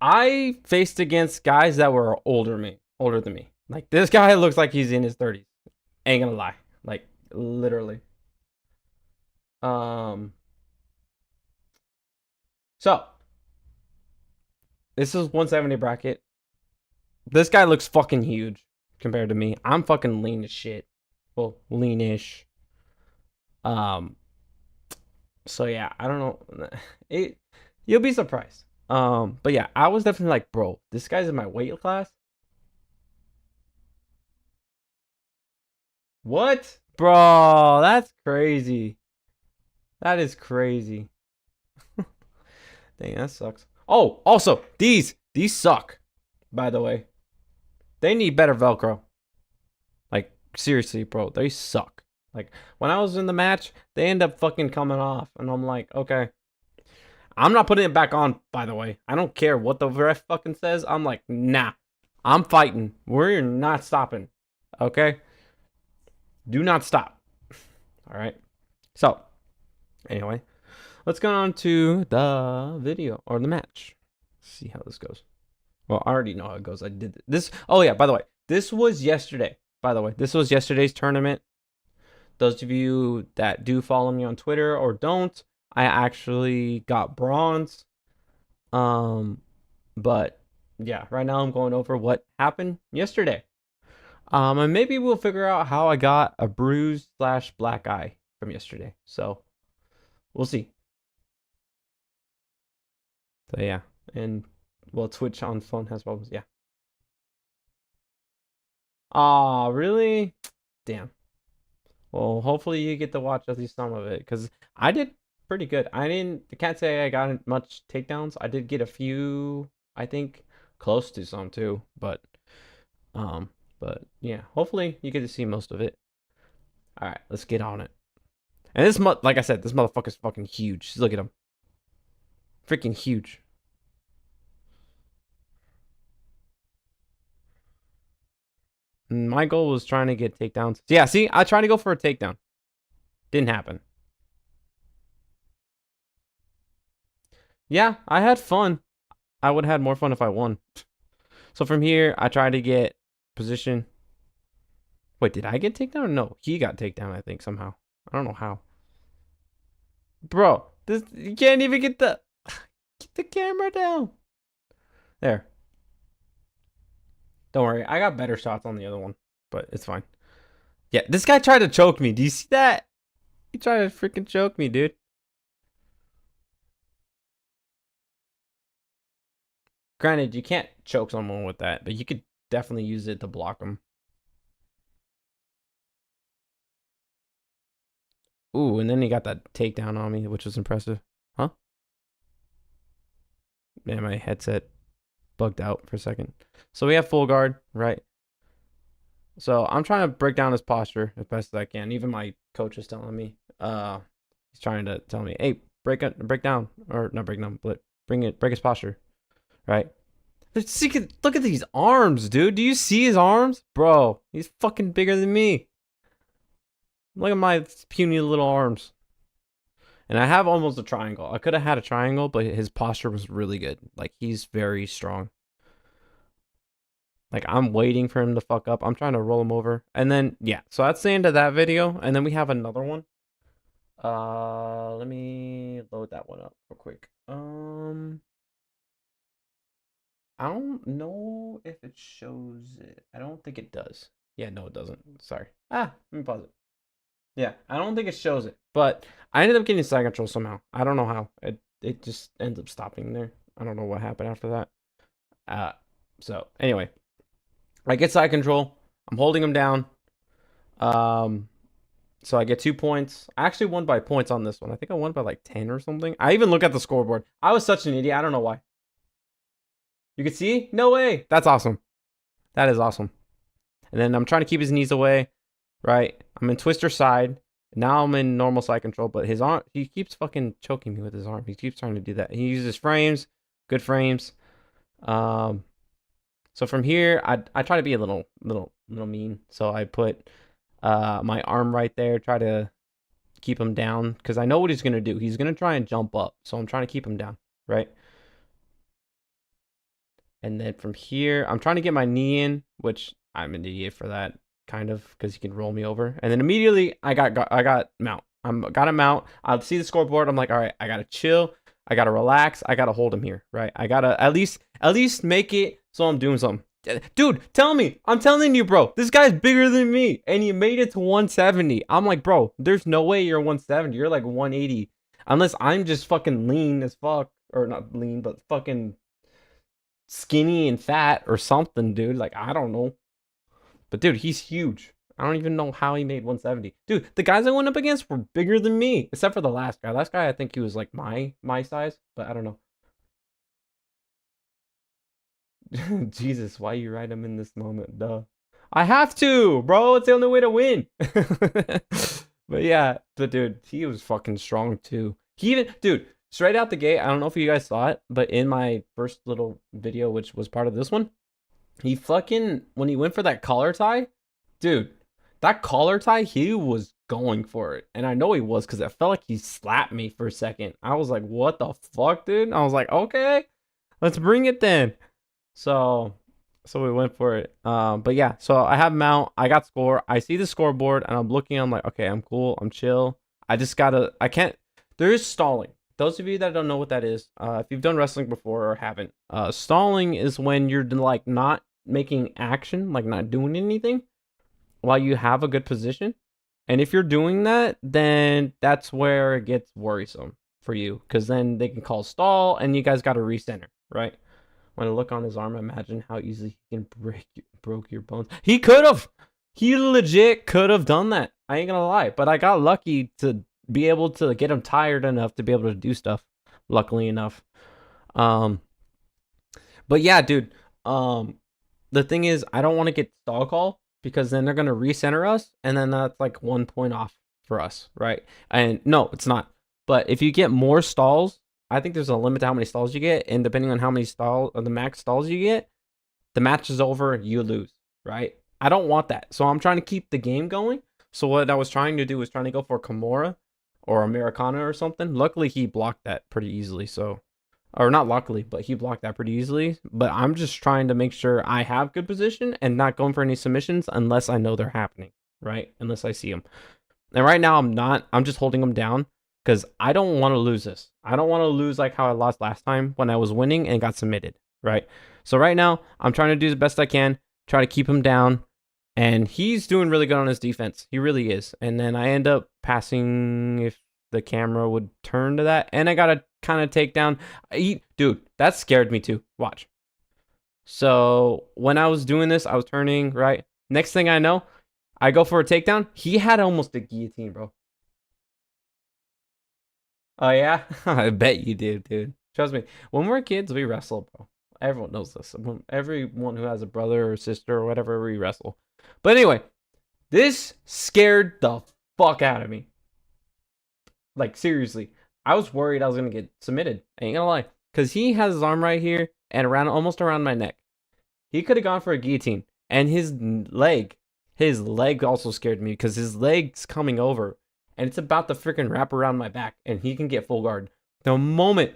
I faced against guys that were older than me. Like this guy looks like he's in his 30s. Ain't gonna lie. Like literally. Um so This is 170 bracket. This guy looks fucking huge compared to me. I'm fucking lean as shit. Well, leanish. Um. So yeah, I don't know. It. You'll be surprised. But yeah, I was definitely like, bro, this guy's in my weight class. What? Bro, that's crazy. That is crazy. Dang, that sucks. Oh, also, these suck, by the way. They need better Velcro. Like, seriously, bro, they suck. Like, when I was in the match, they end up fucking coming off. And I'm like, okay. I'm not putting it back on, by the way. I don't care what the ref fucking says. I'm like, nah. I'm fighting. We're not stopping. Okay? Do not stop. All right? So, anyway, let's go on to the video or the match. Let's see how this goes. Well, I already know how it goes. I did this. Oh, yeah, by the way, this was yesterday. By the way, this was yesterday's tournament. Those of you that do follow me on Twitter or don't, I actually got bronze. But yeah, right now I'm going over what happened yesterday. And maybe we'll figure out how I got a bruise / black eye from yesterday. So we'll see. So yeah, and well, Twitch on phone has problems. Yeah. Aw, really? Damn. Well, hopefully you get to watch at least some of it, because I did pretty good. I can't say I got much takedowns. I did get a few, I think, close to some too, but yeah, hopefully you get to see most of it. All right, let's get on it. And like I said, this motherfucker's fucking huge. Look at him. Freaking huge. My goal was trying to get takedowns. Yeah, see, I tried to go for a takedown. Didn't happen. Yeah, I had fun. I would have had more fun if I won. So from here, I tried to get position. Wait, did I get takedown? No, he got takedown, I think, somehow. I don't know how. Bro, this you can't even get the camera down. There. Don't worry, I got better shots on the other one, but it's fine. Yeah, this guy tried to choke me. Do you see that? He tried to freaking choke me, dude. Granted, you can't choke someone with that, but you could definitely use it to block them. Ooh, and then he got that takedown on me, which was impressive. Huh? Yeah, my headset bugged out for a second. So we have full guard, right? So I'm trying to break down his posture as best as I can. Even my coach is telling me, he's trying to tell me, hey, break down, or not break down, but break his posture, right? Look at these arms, dude. Do you see his arms, bro? He's fucking bigger than me. Look at my puny little arms. And I have almost a triangle. I could have had a triangle, but his posture was really good. Like, he's very strong. Like, I'm waiting for him to fuck up. I'm trying to roll him over. And then, yeah. So that's the end of that video. And then we have another one. Let me load that one up real quick. I don't know if it shows it. I don't think it does. Yeah, no, it doesn't. Sorry. Let me pause it. Yeah, I don't think it shows it. But I ended up getting side control somehow. I don't know how. It just ends up stopping there. I don't know what happened after that. So anyway, I get side control. I'm holding him down. So I get 2 points. I actually won by points on this one. I think I won by like 10 or something. I even look at the scoreboard. I was such an idiot. I don't know why. You can see? No way. That's awesome. That is awesome. And then I'm trying to keep his knees away, right? I'm in twister side. Now I'm in normal side control, but his arm, he keeps fucking choking me with his arm. He keeps trying to do that. He uses frames, good frames. So from here, I try to be a little mean. So I put my arm right there, try to keep him down, because I know what he's gonna do. He's gonna try and jump up. So I'm trying to keep him down, right? And then from here, I'm trying to get my knee in, which I'm an idiot for that, kind of, because he can roll me over. And then immediately I got mount. Got him mount. I'll see the scoreboard. I'm like, all right, I gotta chill. I gotta relax. I gotta hold him here, right? I gotta at least At least make it so I'm doing something. Dude, tell me. I'm telling you, bro. This guy's bigger than me, and he made it to 170. I'm like, bro, there's no way you're 170. You're like 180. Unless I'm just fucking lean as fuck. Or not lean, but fucking skinny and fat or something, dude. Like, I don't know. But, dude, he's huge. I don't even know how he made 170. Dude, the guys I went up against were bigger than me. Except for the last guy. Last guy, I think he was like my size. But I don't know. Jesus, why you write him in this moment? Duh. I have to, bro. It's the only way to win. But yeah, but dude, he was fucking strong too. He even, dude, straight out the gate. I don't know if you guys saw it, but in my first little video, which was part of this one, he fucking when he went for that collar tie, dude, that collar tie, he was going for it, and I know he was because it felt like he slapped me for a second. I was like, what the fuck, dude? I was like, okay, let's bring it then. So we went for it. But yeah, so I have mount, I got score, I see the scoreboard, and I'm looking, I'm like, okay, I'm cool, I'm chill. I can't, there is stalling. Those of you that don't know what that is, if you've done wrestling before or haven't, stalling is when you're like not making action, like not doing anything while you have a good position. And if you're doing that, then that's where it gets worrisome for you, because then they can call stall and you guys got to recenter, right? When I look on his arm, imagine how easily he can broke your bones. He could have. He legit could have done that. I ain't gonna lie. But I got lucky to be able to get him tired enough to be able to do stuff. Luckily enough. But yeah, dude. The thing is, I don't want to get stall call because then they're gonna recenter us, and then that's like 1 point off for us, right? And no, it's not. But if you get more stalls, I think there's a limit to how many stalls you get, and depending on how many stalls or the max stalls you get, the match is over, you lose, right? I don't want that. So I'm trying to keep the game going. So what I was trying to do was trying to go for Kimura or Americana or something. Luckily he blocked that pretty easily. So, or not luckily, but he blocked that pretty easily. But I'm just trying to make sure I have good position and not going for any submissions unless I know they're happening, right? Unless I see them. And right now I'm not. I'm just holding them down because I don't want to lose this. I don't want to lose like how I lost last time when I was winning and got submitted, right? So right now, I'm trying to do the best I can, try to keep him down, and he's doing really good on his defense. He really is. And then I end up passing if the camera would turn to that, and I got to kind of take down. Dude, that scared me too. Watch. So when I was doing this, I was turning, right? Next thing I know, I go for a takedown. He had almost a guillotine, bro. Oh yeah, I bet you do, dude. Trust me. When we're kids, we wrestle, bro. Everyone knows this. Everyone who has a brother or sister or whatever, we wrestle. But anyway, this scared the fuck out of me. Like seriously, I was worried I was gonna get submitted. I ain't gonna lie, cause he has his arm right here and around almost around my neck. He could have gone for a guillotine, and his leg also scared me because his leg's coming over and it's about to freaking wrap around my back, and he can get full guard. The moment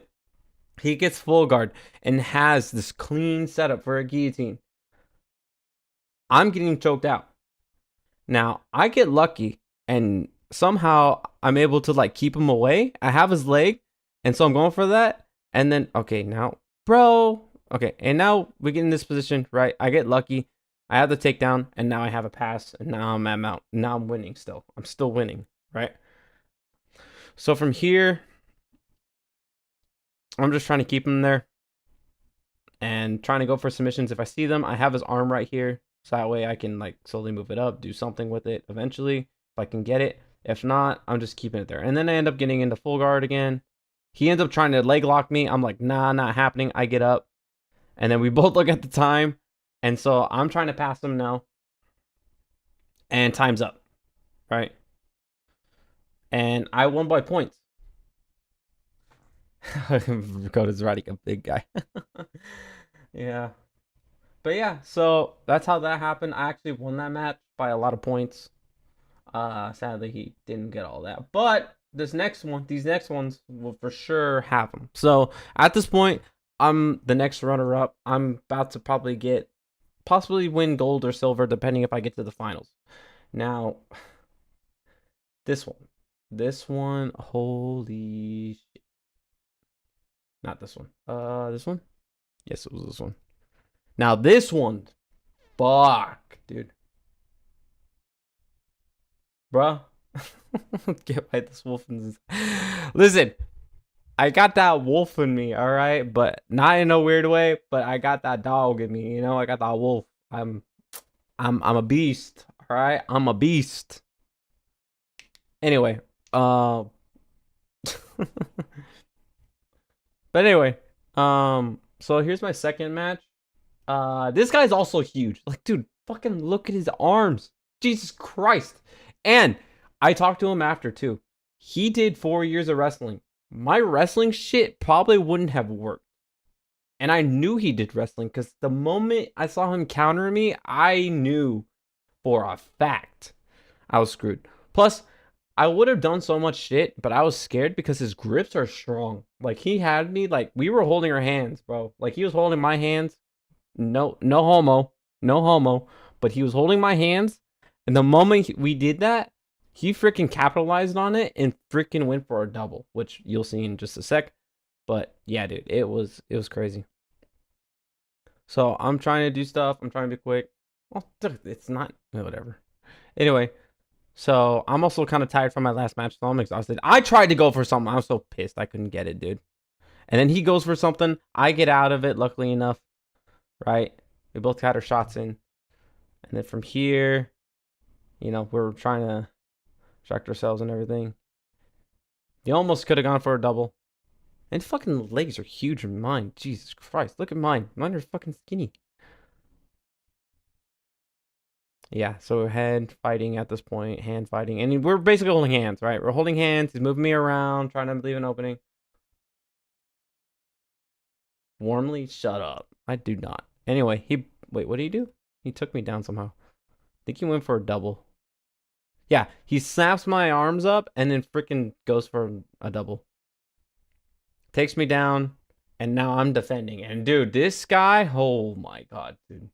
he gets full guard and has this clean setup for a guillotine, I'm getting choked out. Now, I get lucky and somehow I'm able to like keep him away. I have his leg, and so I'm going for that. And then, okay, now, bro. Okay, and now we get in this position, right? I get lucky. I have the takedown, and now I have a pass, and now I'm at mount. Now I'm winning still. I'm still winning, right? So from here, I'm just trying to keep him there and trying to go for submissions. If I see them, I have his arm right here. So that way I can like slowly move it up, do something with it eventually if I can get it. If not, I'm just keeping it there. And then I end up getting into full guard again. He ends up trying to leg lock me. I'm like, nah, not happening. I get up. And then we both look at the time. And so I'm trying to pass him now. And time's up. Right? And I won by points. Dakota's riding a big guy. Yeah. But yeah, so that's how that happened. I actually won that match by a lot of points. Sadly, he didn't get all that. But these next ones will for sure have them. So at this point, I'm the next runner-up. I'm about to possibly win gold or silver, depending if I get to the finals. Now, this one, holy shit. Not this one. This one. Yes, it was this one. Now this one, fuck, dude. Bruh. Get by this wolf in this. Listen, I got that wolf in me, all right, but not in a weird way. But I got that dog in me, you know. I got that wolf. I'm a beast, all right. I'm a beast. Anyway, but anyway, so here's my second match. This guy's also huge. Like, dude, fucking look at his arms. Jesus Christ. And I talked to him after too. He did 4 years of wrestling. My wrestling shit probably wouldn't have worked. And I knew he did wrestling because the moment I saw him counter me, I knew for a fact I was screwed. Plus, I would have done so much shit, but I was scared because his grips are strong. Like, he had me, like, we were holding our hands, bro. Like, he was holding my hands. No homo. No homo. But he was holding my hands. And the moment we did that, he freaking capitalized on it and freaking went for a double, which you'll see in just a sec. But yeah, dude, it was crazy. So I'm trying to do stuff. I'm trying to be quick. Well, it's not whatever. Anyway, so I'm also kind of tired from my last match, so I'm exhausted. I tried to go for something. I was so pissed I couldn't get it, dude. And then he goes for something. I get out of it, luckily enough. Right? We both got our shots in. And then from here, you know, we're trying to distract ourselves and everything. He almost could have gone for a double. And fucking legs are huge in mine. Jesus Christ. Look at mine. Mine are fucking skinny. Yeah, so head fighting at this point. Hand fighting. And we're basically holding hands, right? We're holding hands. He's moving me around. Trying to leave an opening. Warmly? Shut up. I do not. Anyway, wait, what did he do? He took me down somehow. I think he went for a double. Yeah, he snaps my arms up and then freaking goes for a double. Takes me down, and now I'm defending. And dude, this guy, oh my god, dude. I'm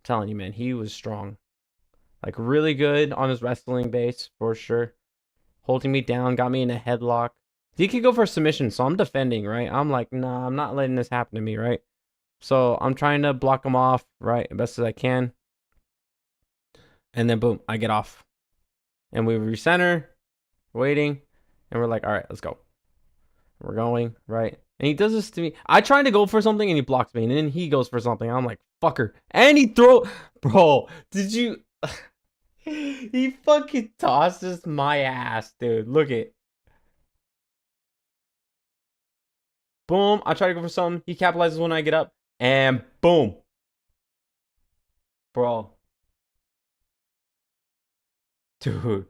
telling you, man, he was strong. Like, really good on his wrestling base, for sure. Holding me down, got me in a headlock. He could go for a submission, so I'm defending, right? I'm like, nah, I'm not letting this happen to me, right? So I'm trying to block him off, right, as best as I can. And then, boom, I get off. And we recenter, waiting, and we're like, all right, let's go. We're going, right? And he does this to me. I try to go for something, and he blocks me. And then he goes for something. I'm like, fucker. And he Bro, did you... He fucking tosses my ass, dude. Look it. Boom. I try to go for something. He capitalizes when I get up. And boom. Bro. Dude.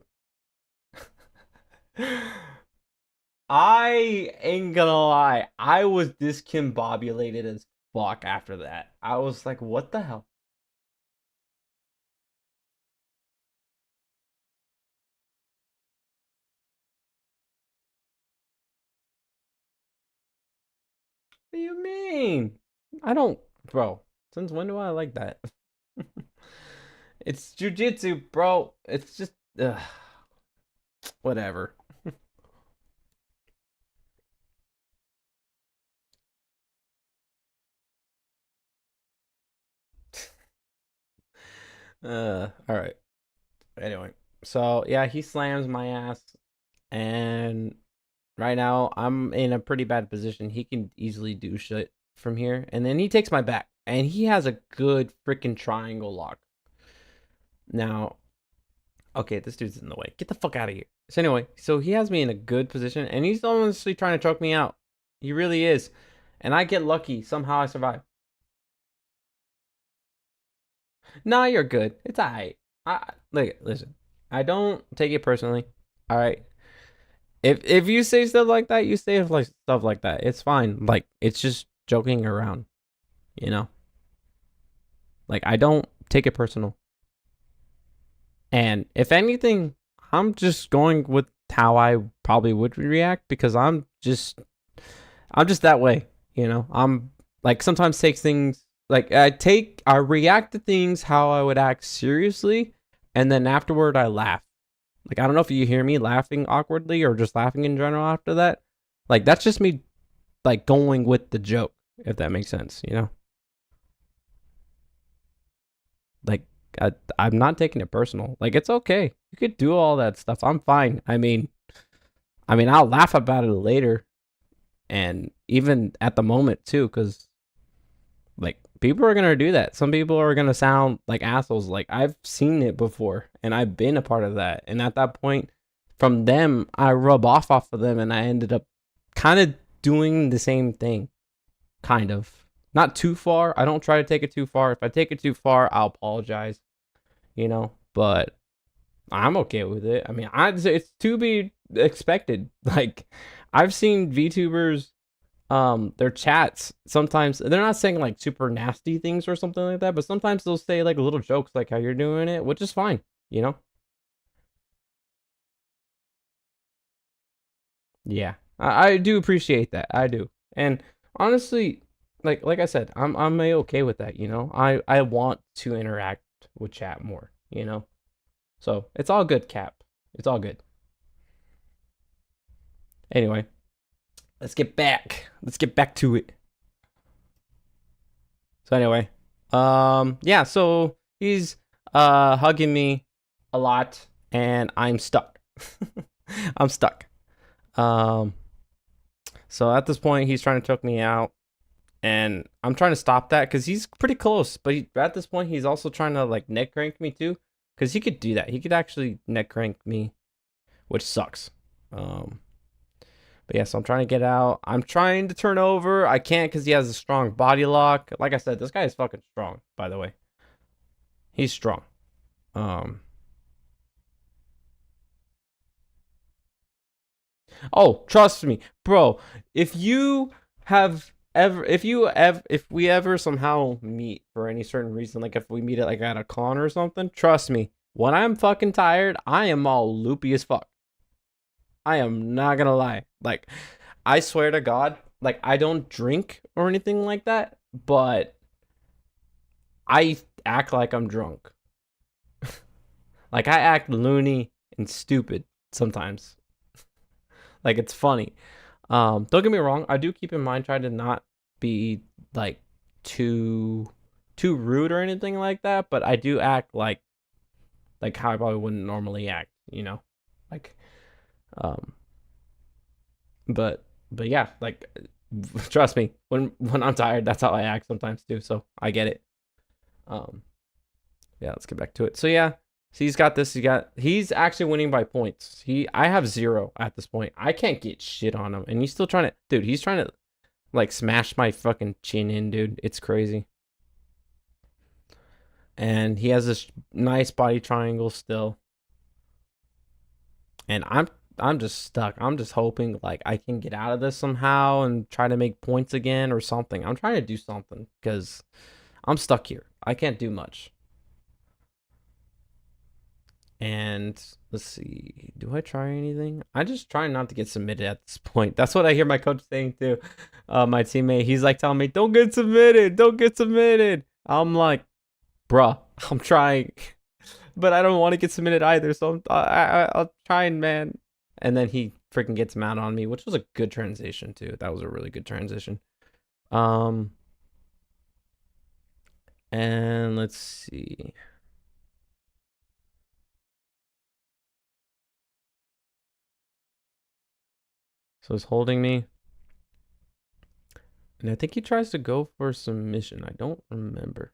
I ain't gonna lie. I was discombobulated as fuck after that. I was like, what the hell? What do you mean? I don't, bro. Since when do I like that? It's jujitsu, bro. It's just, whatever. All right. Anyway, so yeah, he slams my ass, and right now I'm in a pretty bad position. He can easily do shit from here, and then he takes my back, and he has a good freaking triangle lock. Now, okay, this dude's in the way. Get the fuck out of here. So anyway, so he has me in a good position, and he's honestly trying to choke me out. He really is, and I get lucky. Somehow I survive. Nah, you're good. It's alright. Listen. I don't take it personally. All right. If you say stuff like that, you say like stuff like that. It's fine. Like, it's just joking around, you know. Like, I don't take it personal. And if anything, I'm just going with how I probably would react because I'm just that way, you know. I'm like sometimes take things like I react to things how I would act seriously, and then afterward I laugh. Like, I don't know if you hear me laughing awkwardly or just laughing in general after that. Like, that's just me like going with the joke. if that makes sense, you know? Like, I'm not taking it personal. Like, it's okay. You could do all that stuff. I'm fine. I mean, I'll laugh about it later, and even at the moment too, because like people are gonna do that. Some people are gonna sound like assholes. Like I've seen it before, and I've been a part of that. And at that point, from them, I rub off of them, and I ended up kind of doing the same thing. Kind of, not too far. I don't try to take it too far. If I take it too far, I'll apologize. You know, but I'm okay with it. I mean, it's to be expected. Like I've seen VTubers their chats sometimes they're not saying like super nasty things or something like that, but sometimes they'll say like little jokes like how you're doing it, which is fine, you know? Yeah. I do appreciate that. I do. And honestly, like I said, I'm okay with that, you know? I want to interact with chat more, you know? So it's all good, Cap. It's all good. Anyway, let's get back. Let's get back to it. So anyway, yeah, so he's hugging me a lot and I'm stuck. I'm stuck. Um so at this point he's trying to choke me out and I'm trying to stop that cuz he's pretty close, but at this point he's also trying to like neck crank me too cuz he could do that. He could actually neck crank me, which sucks. But yeah, so I'm trying to get out. I'm trying to turn over. I can't because he has a strong body lock. Like I said, this guy is fucking strong, by the way. He's strong. Um. Oh, trust me, bro. If you have ever, if we ever somehow meet for any certain reason, like if we meet at like at a con or something, trust me. When I'm fucking tired, I am all loopy as fuck. I am not gonna lie. Like, I swear to God, like I don't drink or anything like that, but I act like I'm drunk. Like I act loony and stupid sometimes. Like it's funny. Don't get me wrong, I do keep in mind try to not be like too rude or anything like that, but I do act like how I probably wouldn't normally act, you know? Like um but yeah, like trust me, when I'm tired, that's how I act sometimes too, so I get it. Um yeah, let's get back to it. So yeah, so he's got this. He's actually winning by points. I have 0 at this point. I can't get shit on him, and he's still trying to, dude. He's trying to like smash my fucking chin in, dude. It's crazy. And he has this nice body triangle still, and I'm just stuck. I'm just hoping like I can get out of this somehow and try to make points again or something. I'm trying to do something because I'm stuck here. I can't do much. And let's see, do I try anything? I just try not to get submitted at this point. That's what I hear my coach saying too. My teammate, he's like telling me, "Don't get submitted, don't get submitted." I'm like, bruh, I'm trying, but I don't want to get submitted either. So I'll try, man. And then he freaking gets mad on me, which was a good transition too. That was a really good transition. Um, and let's see. So he's holding me. And I think he tries to go for submission. I don't remember.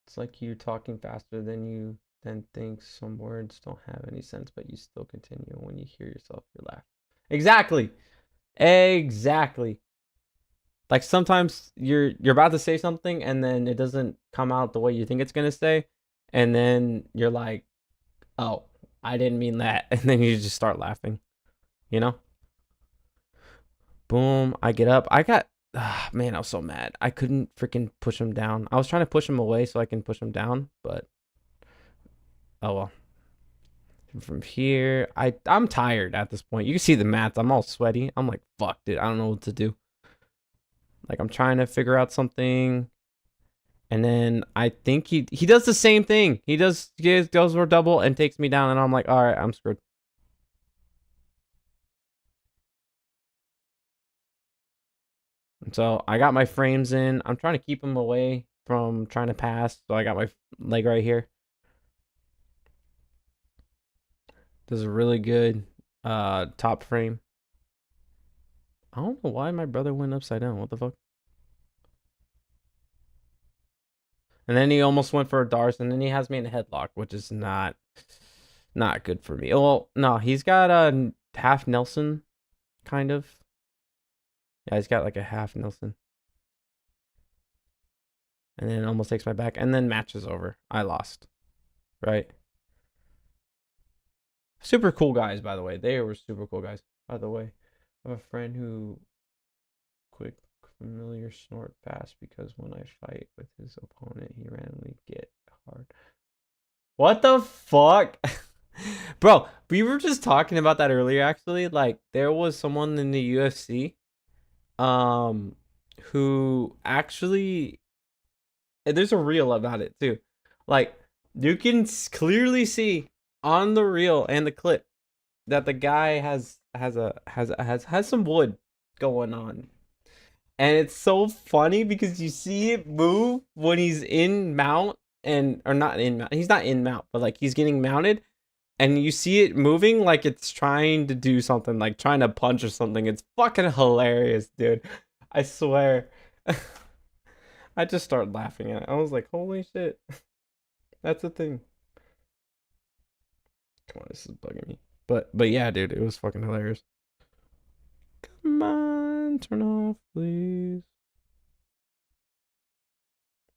It's like you talking faster than you then think some words don't have any sense, but you still continue. When you hear yourself, you laugh. Exactly. Exactly. Like sometimes you're about to say something and then it doesn't come out the way you think it's gonna say, and then you're like, "Oh, I didn't mean that," and then you just start laughing. You know? Boom, I get up. Man, I was so mad. I couldn't freaking push him down. I was trying to push him away so I can push him down, but oh well. From here, I'm tired at this point. You can see the mats. I'm all sweaty. I'm like, fuck, dude. I don't know what to do. Like I'm trying to figure out something, and then I think he does the same thing. He goes for double and takes me down, and I'm like, all right, I'm screwed. And so I got my frames in. I'm trying to keep him away from trying to pass. So I got my leg right here. This is a really good top frame. I don't know why my brother went upside down. What the fuck? And then he almost went for a Darce, and then he has me in a headlock, which is not good for me. Well, no, he's got a half Nelson, kind of. Yeah, he's got like a half Nelson. And then almost takes my back, and then match is over. I lost. Right? Super cool guys, by the way. They were super cool guys. By the way, I have a friend who quick familiar snort fast because when I fight with his opponent, he randomly get hard. What the fuck? Bro, we were just talking about that earlier actually. Like there was someone in the UFC who actually there's a reel about it too. Like you can clearly see on the reel and the clip that the guy has some wood going on. And it's so funny because you see it move when he's in mount and or not in mount. He's not in mount, but like he's getting mounted and you see it moving like it's trying to do something, like trying to punch or something. It's fucking hilarious, dude. I swear. I just started laughing at it. I was like, holy shit. That's a thing. Come on, this is bugging me. But yeah, dude, it was fucking hilarious. Come on, turn off, please.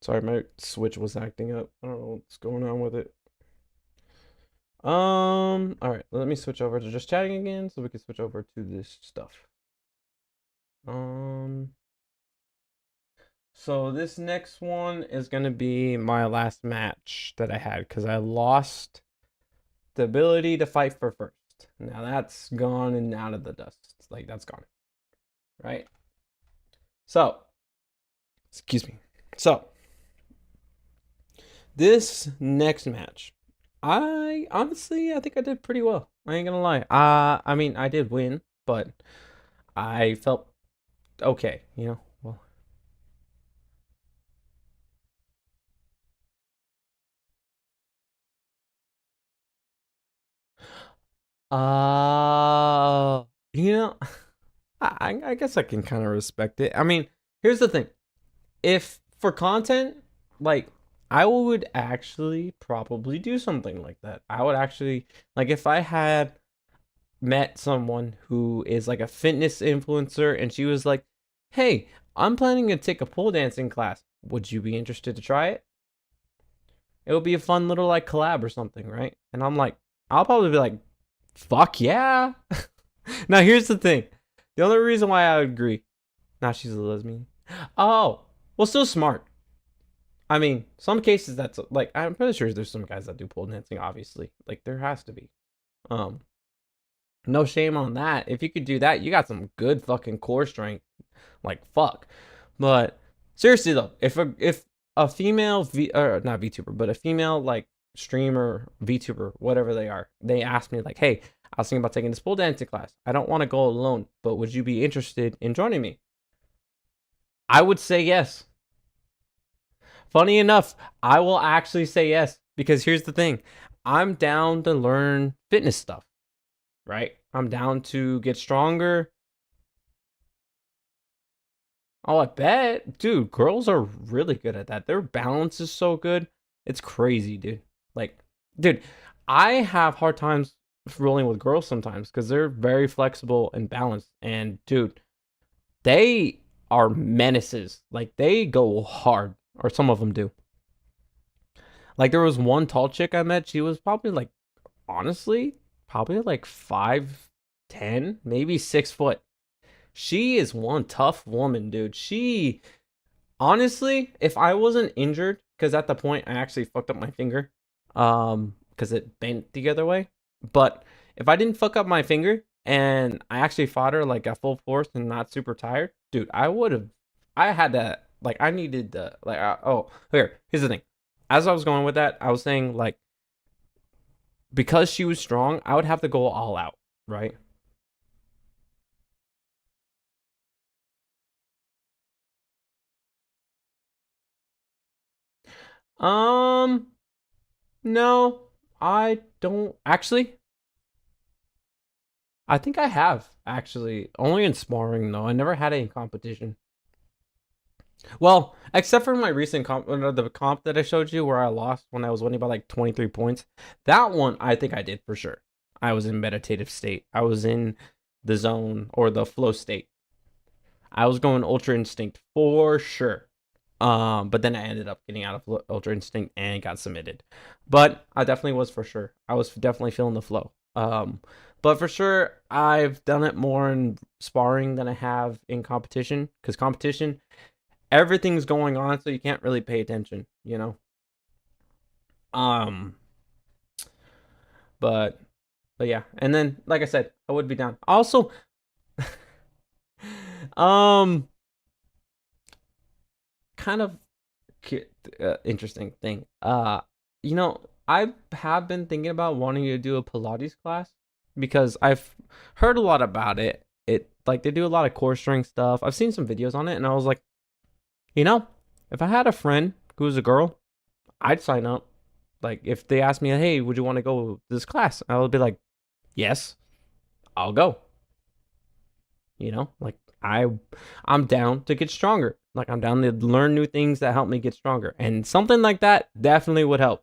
Sorry, my Switch was acting up. I don't know what's going on with it. All right, let me switch over to just chatting again so we can switch over to this stuff. So this next one is gonna be my last match that I had because I lost the ability to fight for first. Now that's gone and out of the dust. It's like that's gone. Right? So, excuse me. So, this next match, I honestly I think I did pretty well. I ain't gonna lie. I mean I did win, but I felt okay, you know. Well, you know, I guess I can kind of respect it. I mean, here's the thing. If for content, like I would actually probably do something like that. I would actually like if I had met someone who is like a fitness influencer and she was like, "Hey, I'm planning to take a pole dancing class. Would you be interested to try it?" It would be a fun little like collab or something, right? And I'm like, I'll probably be like, "Fuck yeah." Now here's the thing. The only reason why I would agree. Now she's a lesbian. Oh, well, still smart. I mean, some cases that's like I'm pretty sure there's some guys that do pole dancing. Obviously, like there has to be. Um, no shame on that. If you could do that, you got some good fucking core strength. Like fuck. But seriously though, if a female or not VTuber, but a female like streamer, VTuber, whatever they are, they ask me like, "Hey, I was thinking about taking this pole dancing class. I don't want to go alone, but would you be interested in joining me?" I would say yes. Funny enough, I will actually say yes because here's the thing. I'm down to learn fitness stuff, right? I'm down to get stronger. Oh, I bet. Dude, girls are really good at that. Their balance is so good. It's crazy, dude. Like, dude, I have hard times rolling with girls sometimes because they're very flexible and balanced. And, dude, they are menaces. Like, they go hard, or some of them do. Like, there was one tall chick I met. She was probably like, honestly, probably like 5'10", maybe 6 foot. She is one tough woman, dude. She honestly, if I wasn't injured, because at the point I actually fucked up my finger, because it bent the other way. But if I didn't fuck up my finger and I actually fought her like at full force and not super tired, dude, I would have. I had that. Like I needed the like. Oh, here's the thing. As I was going with that, I was saying like because she was strong, I would have to go all out, right? No, I don't actually. I think I have actually only in sparring though. I never had it in competition. Well, except for my recent comp, the comp that I showed you where I lost when I was winning by like 23 points. That one I think I did for sure. I was in meditative state. I was in the zone or the flow state. I was going ultra instinct for sure. But then I ended up getting out of ultra instinct and got submitted. But I definitely was for sure. I was definitely feeling the flow. But for sure, I've done it more in sparring than I have in competition. Because competition, everything's going on, so you can't really pay attention, you know. Um, but yeah, and then like I said, I would be down. Also, um, kind of interesting thing. You know, I have been thinking about wanting to do a Pilates class because I've heard a lot about it. It like they do a lot of core strength stuff. I've seen some videos on it, and I was like, you know, if I had a friend who was a girl, I'd sign up. Like if they asked me, hey, would you want to go to this class? I would be like, yes, I'll go. You know, like I'm down to get stronger. Like I'm down to learn new things that help me get stronger. And something like that definitely would help.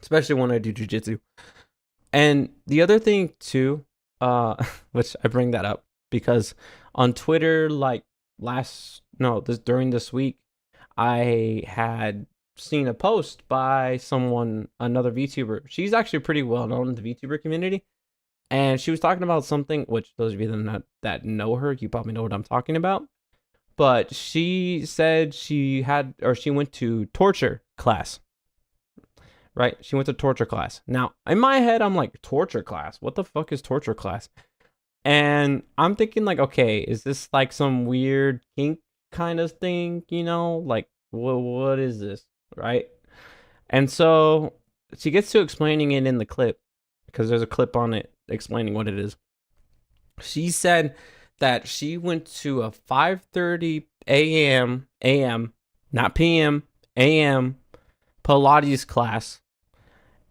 Especially when I do jujitsu. And the other thing too, which I bring that up because on Twitter, like during this week, I had seen a post by another VTuber. She's actually pretty well known in the VTuber community. And she was talking about something, which those of you that know her, you probably know what I'm talking about. But she said she went to torture class. Right? She went to torture class. Now, in my head, I'm like, torture class? What the fuck is torture class? And I'm thinking like, okay, is this like some weird kink kind of thing, you know? Like, what is this? Right? And so she gets to explaining it in the clip because there's a clip on it explaining what it is. She said that she went to a 5:30 a.m., not p.m., a.m. Pilates class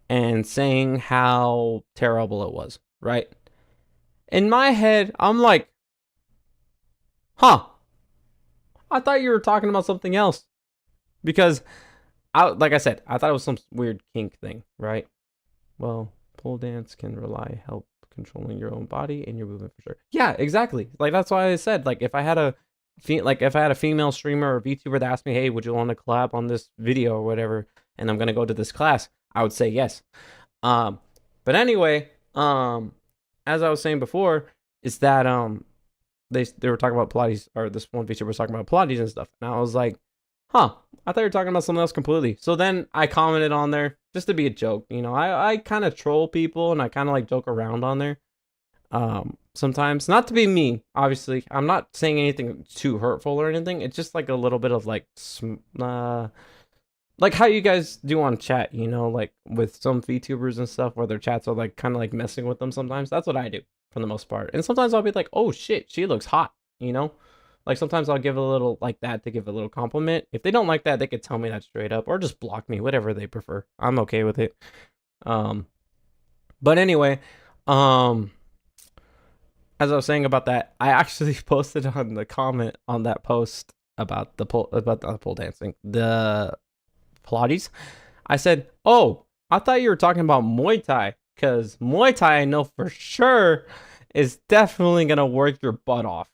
and saying how terrible it was, right? In my head, I'm like, huh, I thought you were talking about something else. Because, like I said, I thought it was some weird kink thing, right? Well, pole dance can help controlling your own body and your movement for sure. Yeah, exactly. Like that's why I said, like if I had a female streamer or VTuber that asked me, hey, would you want to collab on this video or whatever, and I'm gonna go to this class, I would say yes. But anyway, as I was saying before, is that they were talking about Pilates, or this one VTuber was talking about Pilates and stuff, and I was like, huh, I thought you were talking about something else completely. So then I commented on there just to be a joke. You know, I kind of troll people and I kind of like joke around on there. Sometimes, not to be mean, obviously. I'm not saying anything too hurtful or anything. It's just like a little bit of like how you guys do on chat, you know, like with some VTubers and stuff where their chats are like kind of like messing with them sometimes. That's what I do for the most part. And sometimes I'll be like, oh shit, she looks hot, you know? Like sometimes I'll give a little like that to give a little compliment. If they don't like that, they could tell me that straight up or just block me, whatever they prefer. I'm okay with it. But anyway, as I was saying about that, I actually posted on the comment on that post about the pole dancing, the Pilates. I said, "Oh, I thought you were talking about Muay Thai, because Muay Thai I know for sure is definitely gonna work your butt off.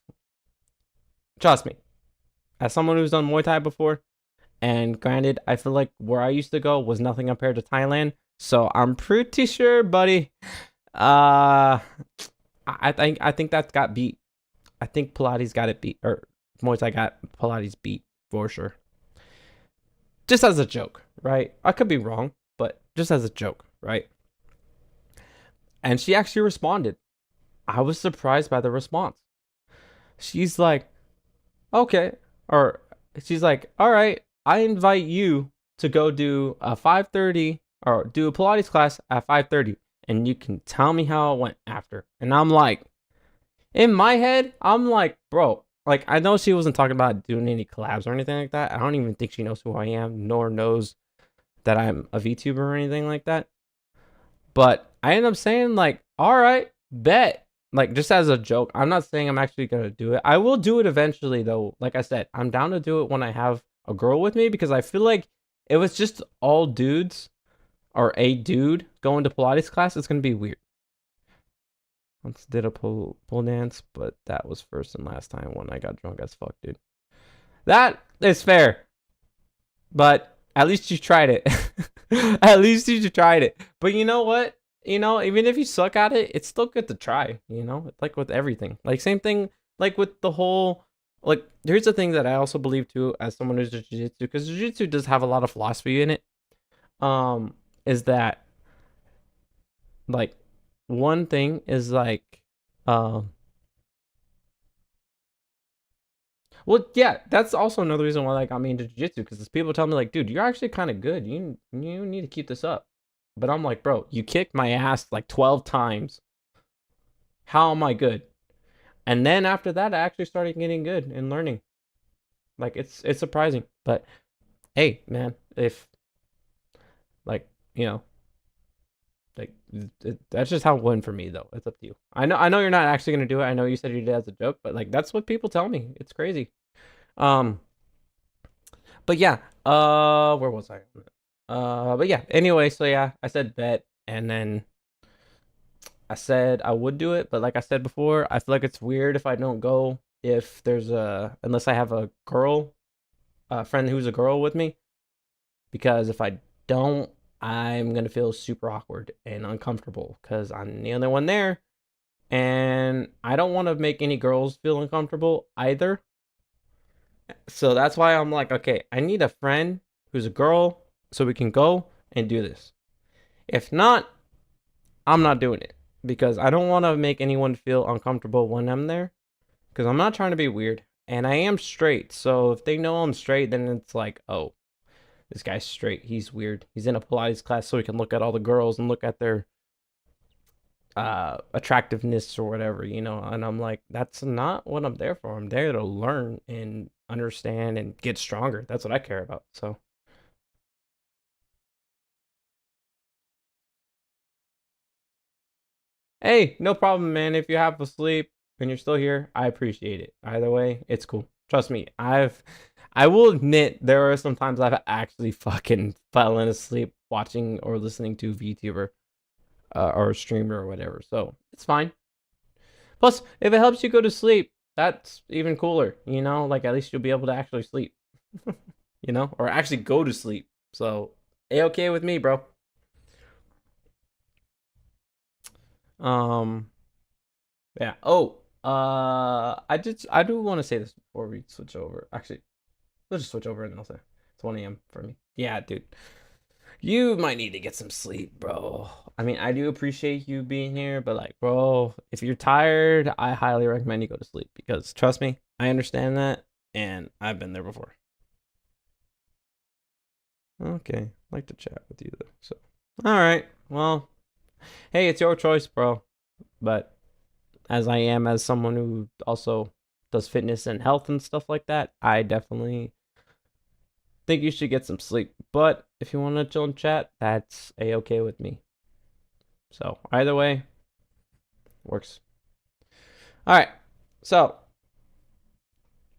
Trust me, as someone who's done Muay Thai before, and granted, I feel like where I used to go was nothing compared to Thailand, so I'm pretty sure, buddy. I think that got beat. I think Pilates got it beat, or Muay Thai got Pilates beat for sure. Just as a joke, right? I could be wrong, but just as a joke, right? And she actually responded. I was surprised by the response. She's like, okay, or she's like, all right, I invite you to go do a 5:30 or do a Pilates class at 5:30, and you can tell me how it went after. And I'm like, in my head, I'm like, bro, like I know she wasn't talking about doing any collabs or anything like that. I don't even think she knows who I am, nor knows that I'm a VTuber or anything like that. But I end up saying like, all right, bet. Like just as a joke. I'm not saying I'm actually gonna do it. I will do it eventually though. Like I said, I'm down to do it when I have a girl with me because I feel like if it's just all dudes or a dude going to Pilates class, it's gonna be weird. Once did a pole dance, but that was first and last time when I got drunk as fuck, dude. That is fair. But at least you tried it. At least you tried it. But you know what? You know, even if you suck at it, it's still good to try, you know? Like with everything. Like same thing like with the whole like here's the thing that I also believe too as someone who's jiu-jitsu because jiu-jitsu does have a lot of philosophy in it. Is that like one thing is like well, yeah, that's also another reason why like got me into jiu-jitsu because people tell me like, dude, you're actually kind of good. You need to keep this up. But I'm like, bro, you kicked my ass like 12 times. How am I good? And then after that, I actually started getting good and learning. Like it's surprising. But hey, man, if like, you know, like that's just how it went for me though. It's up to you. I know you're not actually gonna do it. I know you said you did as a joke, but like that's what people tell me. It's crazy. Um But yeah, where was I? But yeah, anyway, so yeah, I said bet, and then I said I would do it, but like I said before, I feel like it's weird if I don't go if there's unless I have a girl, a friend who's a girl with me, because if I don't, I'm gonna feel super awkward and uncomfortable because I'm the only one there, and I don't want to make any girls feel uncomfortable either. So that's why I'm like, okay, I need a friend who's a girl so we can go and do this. If not, I'm not doing it because I don't want to make anyone feel uncomfortable when I'm there because I'm not trying to be weird and I am straight. So if they know I'm straight, then it's like, oh, this guy's straight. He's weird. He's in a Pilates class so he can look at all the girls and look at their attractiveness or whatever, you know. And I'm like, that's not what I'm there for. I'm there to learn and understand and get stronger. That's what I care about. So hey, no problem, man. If you have a sleep and you're still here, I appreciate it. Either way, it's cool. Trust me, I will admit there are some times I've actually fucking fallen asleep watching or listening to VTuber or a streamer or whatever. So it's fine. Plus, if it helps you go to sleep, that's even cooler. You know, like at least you'll be able to actually sleep. You know, or actually go to sleep. So a-okay with me, bro. Um, yeah. Oh, I do want to say this before we switch over. Actually, let's just switch over and I'll say it's 1 a.m. for me. Yeah, dude. You might need to get some sleep, bro. I mean, I do appreciate you being here, but like, bro, if you're tired, I highly recommend you go to sleep because trust me, I understand that and I've been there before. Okay, I'd like to chat with you though. So, all right. Well, hey, it's your choice, bro. But as I am as someone who also does fitness and health and stuff like that, I definitely think you should get some sleep. But if you want to chill and chat, that's a-okay with me. So either way, works. All right. So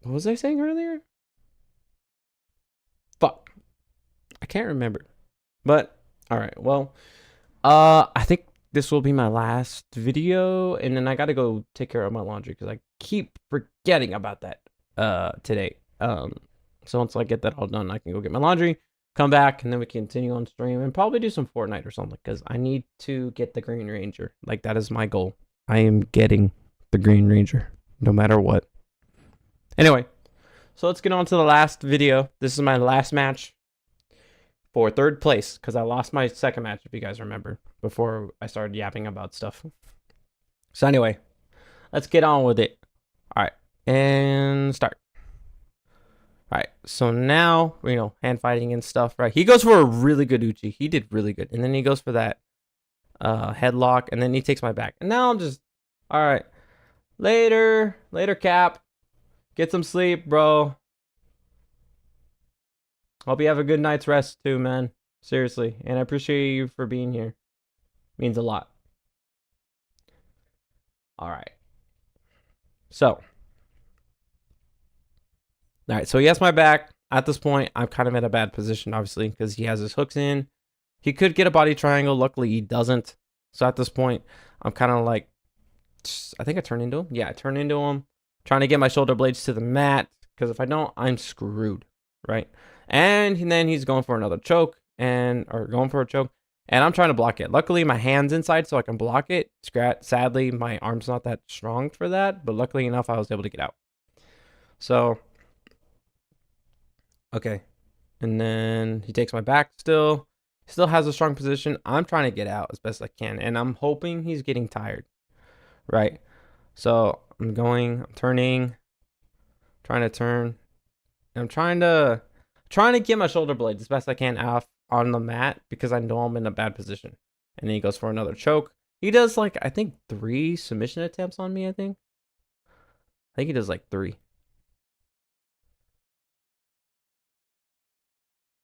what was I saying earlier? Fuck, I can't remember. But all right. Well, I think this will be my last video, and then I gotta go take care of my laundry because I keep forgetting about that today. So once I get that all done, I can go get my laundry, come back, and then we continue on stream and probably do some Fortnite or something because I need to get the Green Ranger. Like that is my goal. I am getting the Green Ranger no matter what. Anyway, so let's get on to the last video. This is my last match for third place because I lost my second match, if you guys remember, before I started yapping about stuff. So anyway, let's get on with it. All right, and start. All right, so now, you know, hand fighting and stuff, right? He goes for a really good Uchi. He did really good. And then he goes for that headlock, and then he takes my back. And now I'm just, all right, later, Cap. Get some sleep, bro. Hope you have a good night's rest too, man. Seriously. And I appreciate you for being here. Means a lot. All right. So, all right. So he has my back. At this point, I'm kind of in a bad position, obviously, because he has his hooks in. He could get a body triangle. Luckily, he doesn't. So at this point, I'm kind of like, I think I turned into him. Yeah, I turned into him. Trying to get my shoulder blades to the mat. Because if I don't, I'm screwed. Right? And then he's going for another choke. Or going for a choke. And I'm trying to block it. Luckily, my hand's inside so I can block it. Sadly, my arm's not that strong for that. But luckily enough, I was able to get out. So, okay. And then he takes my back still. Still has a strong position. I'm trying to get out as best I can. And I'm hoping he's getting tired. Right? So, I'm turning. Trying to turn. And I'm trying to get my shoulder blades as best I can off on the mat because I know I'm in a bad position. And then he goes for another choke. He does like, I think 3 submission attempts on me, I think he does like 3.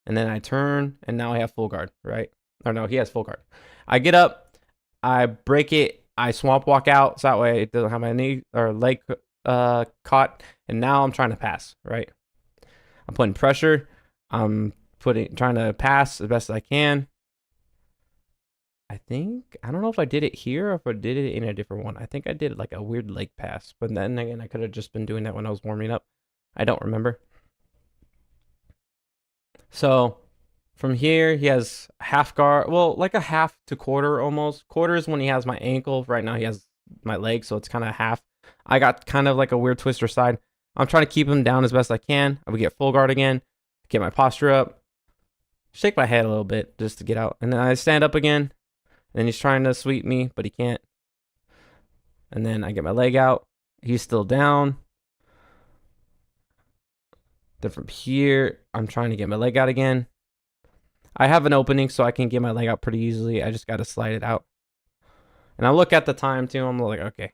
And then I turn and now I have full guard, right? Or no, he has full guard. I get up, I break it, I swamp walk out so that way it doesn't have my knee or leg caught. And now I'm trying to pass, right? I'm putting pressure. I'm trying to pass as best as I can. I don't know if I did it here or if I did it in a different one. I think I did like a weird leg pass, but then again, I could have just been doing that when I was warming up. I don't remember. So from here, he has half guard. Well, like a half to quarter almost. Quarter is when he has my ankle. Right now, he has my leg, so it's kind of half. I got kind of like a weird twister side. I'm trying to keep him down as best I can. I would get full guard again, get my posture up, shake my head a little bit just to get out. And then I stand up again. And he's trying to sweep me, but he can't. And then I get my leg out. He's still down. Then from here, I'm trying to get my leg out again. I have an opening so I can get my leg out pretty easily. I just got to slide it out. And I look at the time too. I'm like, okay.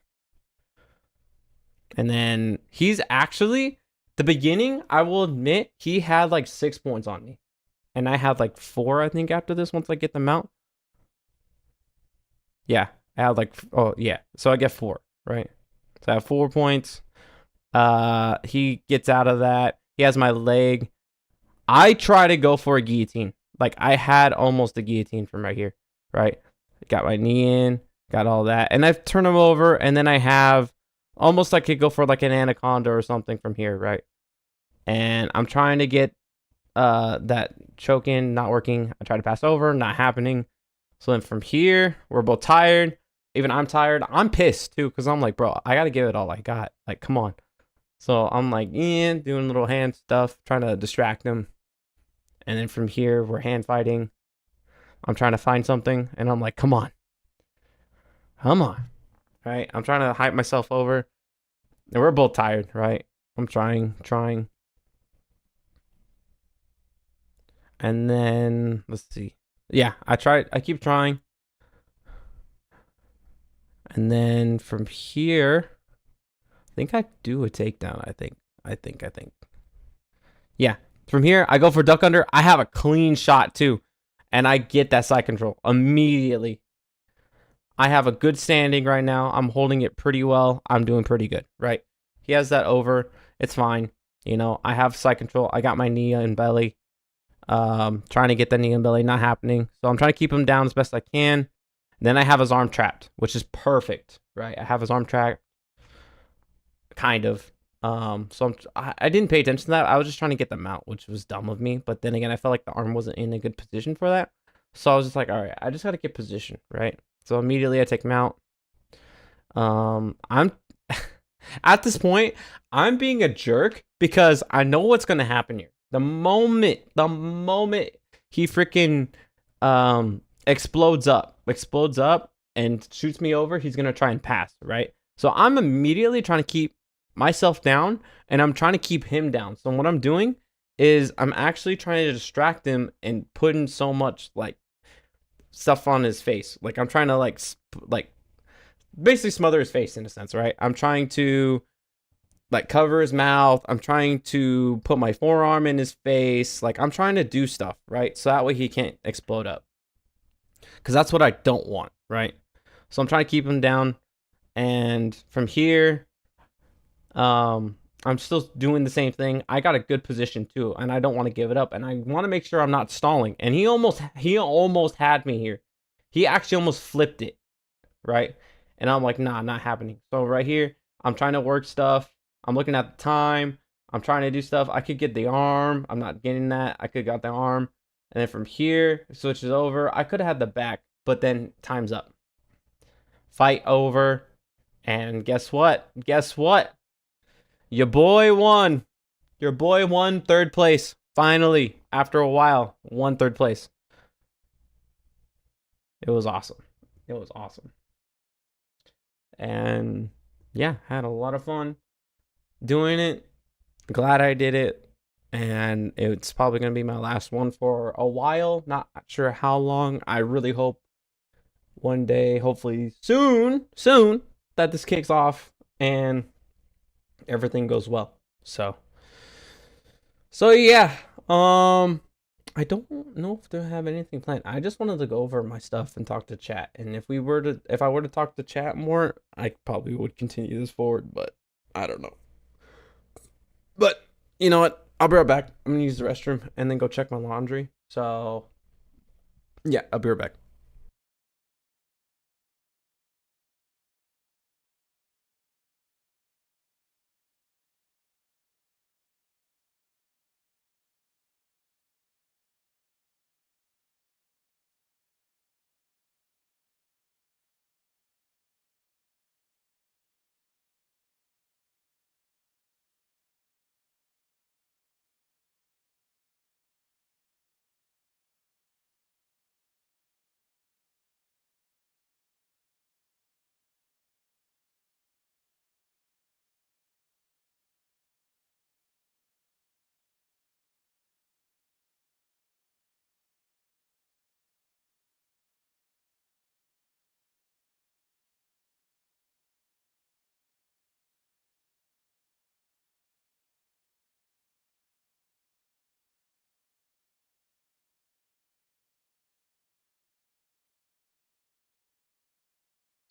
And then he's actually, the beginning, I will admit, he had like 6 points on me. And I had like 4, I think, after this once I get them out. Yeah, I had like, oh yeah, so I get 4, right? So I have 4 points. He gets out of that. He has my leg. I try to go for a guillotine. Like I had almost a guillotine from right here, right? Got my knee in, got all that, and I've turned him over, and then I have almost like I could go for like an anaconda or something from here, right? And I'm trying to get that choke in, not working. I try to pass over, not happening. So then from here, we're both tired. Even I'm tired. I'm pissed too because I'm like, bro, I got to give it all I got. Like, come on. So I'm like, doing little hand stuff, trying to distract him. And then from here, we're hand fighting. I'm trying to find something. And I'm like, come on. Come on. Right? I'm trying to hype myself over. And we're both tired, right? I'm trying. And then, let's see. Yeah, I keep trying. And then from here, I think I do a takedown, I think. Yeah, from here, I go for duck under. I have a clean shot too. And I get that side control immediately. I have a good standing right now. I'm holding it pretty well. I'm doing pretty good, right? He has that over. It's fine. You know, I have side control. I got my knee and belly. Trying to get the knee and belly, not happening. So I'm trying to keep him down as best I can. And then I have his arm trapped, which is perfect, right? I have his arm trapped, kind of. So I didn't pay attention to that. I was just trying to get them out, which was dumb of me. But then again, I felt like the arm wasn't in a good position for that. So I was just like, all right, I just got to get position, right? So immediately I take him out. I'm at this point, I'm being a jerk because I know what's going to happen here. The moment he freaking explodes up and shoots me over, he's gonna try and pass, right? So I'm immediately trying to keep myself down and I'm trying to keep him down. So what I'm doing is I'm actually trying to distract him and putting so much like stuff on his face. Like I'm trying to like basically smother his face in a sense, right? I'm trying to like cover his mouth. I'm trying to put my forearm in his face. Like I'm trying to do stuff, right? So that way he can't explode up. Cuz that's what I don't want, right? So I'm trying to keep him down, and from here I'm still doing the same thing. I got a good position too, and I don't want to give it up, and I want to make sure I'm not stalling. And he almost had me here. He actually almost flipped it, right? And I'm like, nah, not happening. So right here, I'm trying to work stuff. I'm looking at the time. I'm trying to do stuff. I could get the arm. I'm not getting that. I could got the arm. And then from here, it switches over. I could have had the back, but then time's up. Fight over. And guess what? Guess what? Your boy won. Your boy won third place. Finally, after a while, won third place. It was awesome. It was awesome. And yeah, had a lot of fun doing it. Glad I did it. And it's probably going to be my last one for a while. Not sure how long. I really hope one day, hopefully soon, that this kicks off and everything goes well. So yeah. I don't know if they have anything planned. I just wanted to go over my stuff and talk to chat. And if I were to talk to chat more, I probably would continue this forward, but I don't know. But you know what? I'll be right back. I'm gonna use the restroom and then go check my laundry. So yeah, I'll be right back.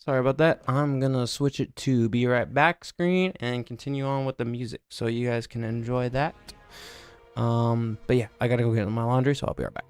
Sorry about that. I'm gonna switch it to be right back screen and continue on with the music so you guys can enjoy that. But yeah, I gotta go get my laundry, so I'll be right back.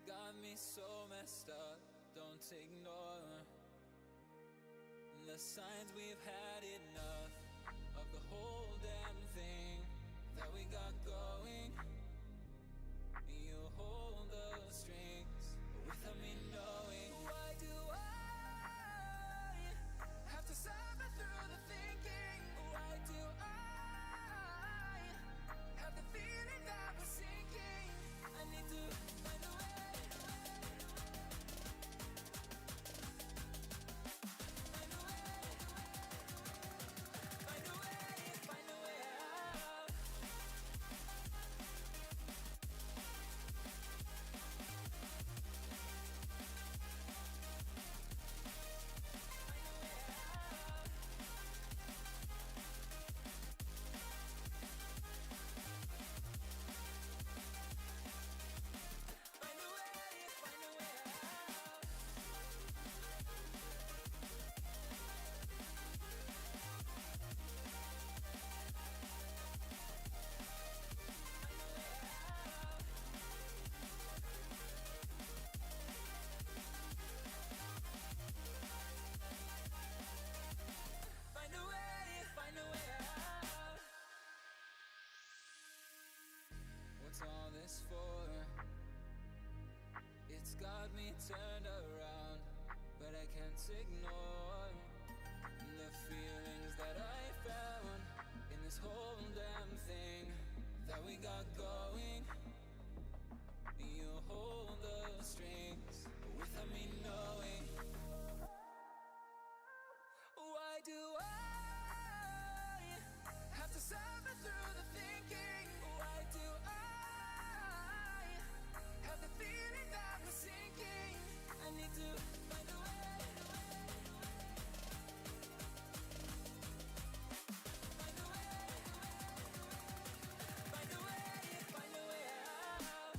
got me so messed up, don't ignore the signs. We've had enough of the whole damn thing that we got going. You hold the strings without me knowing. Why do I have to suffer through the thinking? Why do I have the feeling that we're sinking? I need to find a way. Find a way. Find a way. Find a way out. Find a way. Find a way out. Find a way. Find a way out. What's all this for? It's got me turned around, but I can't ignore the feelings that I found in this whole damn thing that we got going. You hold the strings without me knowing. Why do I have to suffer through the thinking? Why do I have the feeling that we're sinking? I need to find a way. Find a way. Find a way. Find a way out.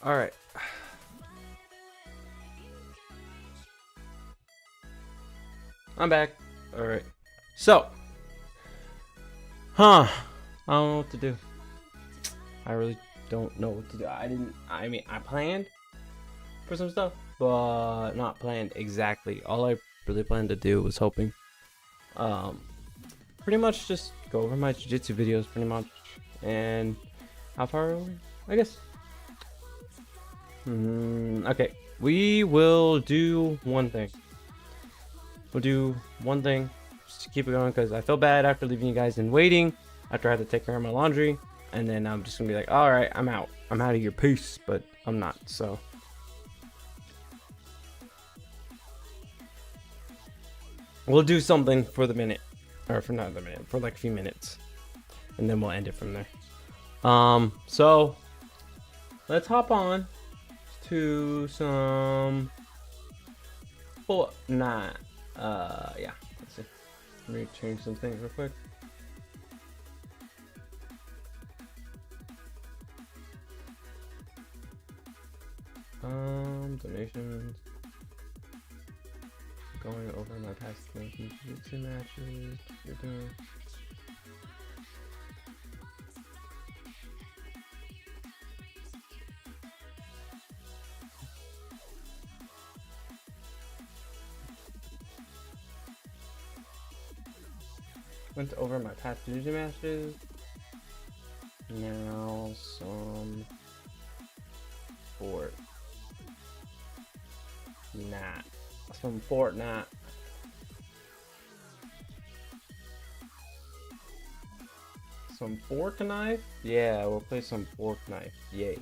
All right. I'm back. All right. So, I don't know what to do. I really don't know what to do. I mean, I planned for some stuff, but not planned exactly. All I really planned to do was hoping, pretty much just go over my jiu-jitsu videos, pretty much, and how far over, I guess. Okay, we will do one thing. We'll do one thing, just to keep it going, because I feel bad after leaving you guys in waiting, after I had to take care of my laundry, and then I'm just gonna be like, all right, I'm out of your peace, but I'm not, so. We'll do something for the minute, or for not the minute, for like a few minutes, and then we'll end it from there. So let's hop on to some Fortnite. Yeah, let's see. Let me change some things real quick. Donations. Going over my past jiu-jitsu matches. You're doing. Went over my past jiu-jitsu matches. Now some Fortnite. Some Fortnite. Some Fortnite? Yeah, we'll play some Fortnite. Yay.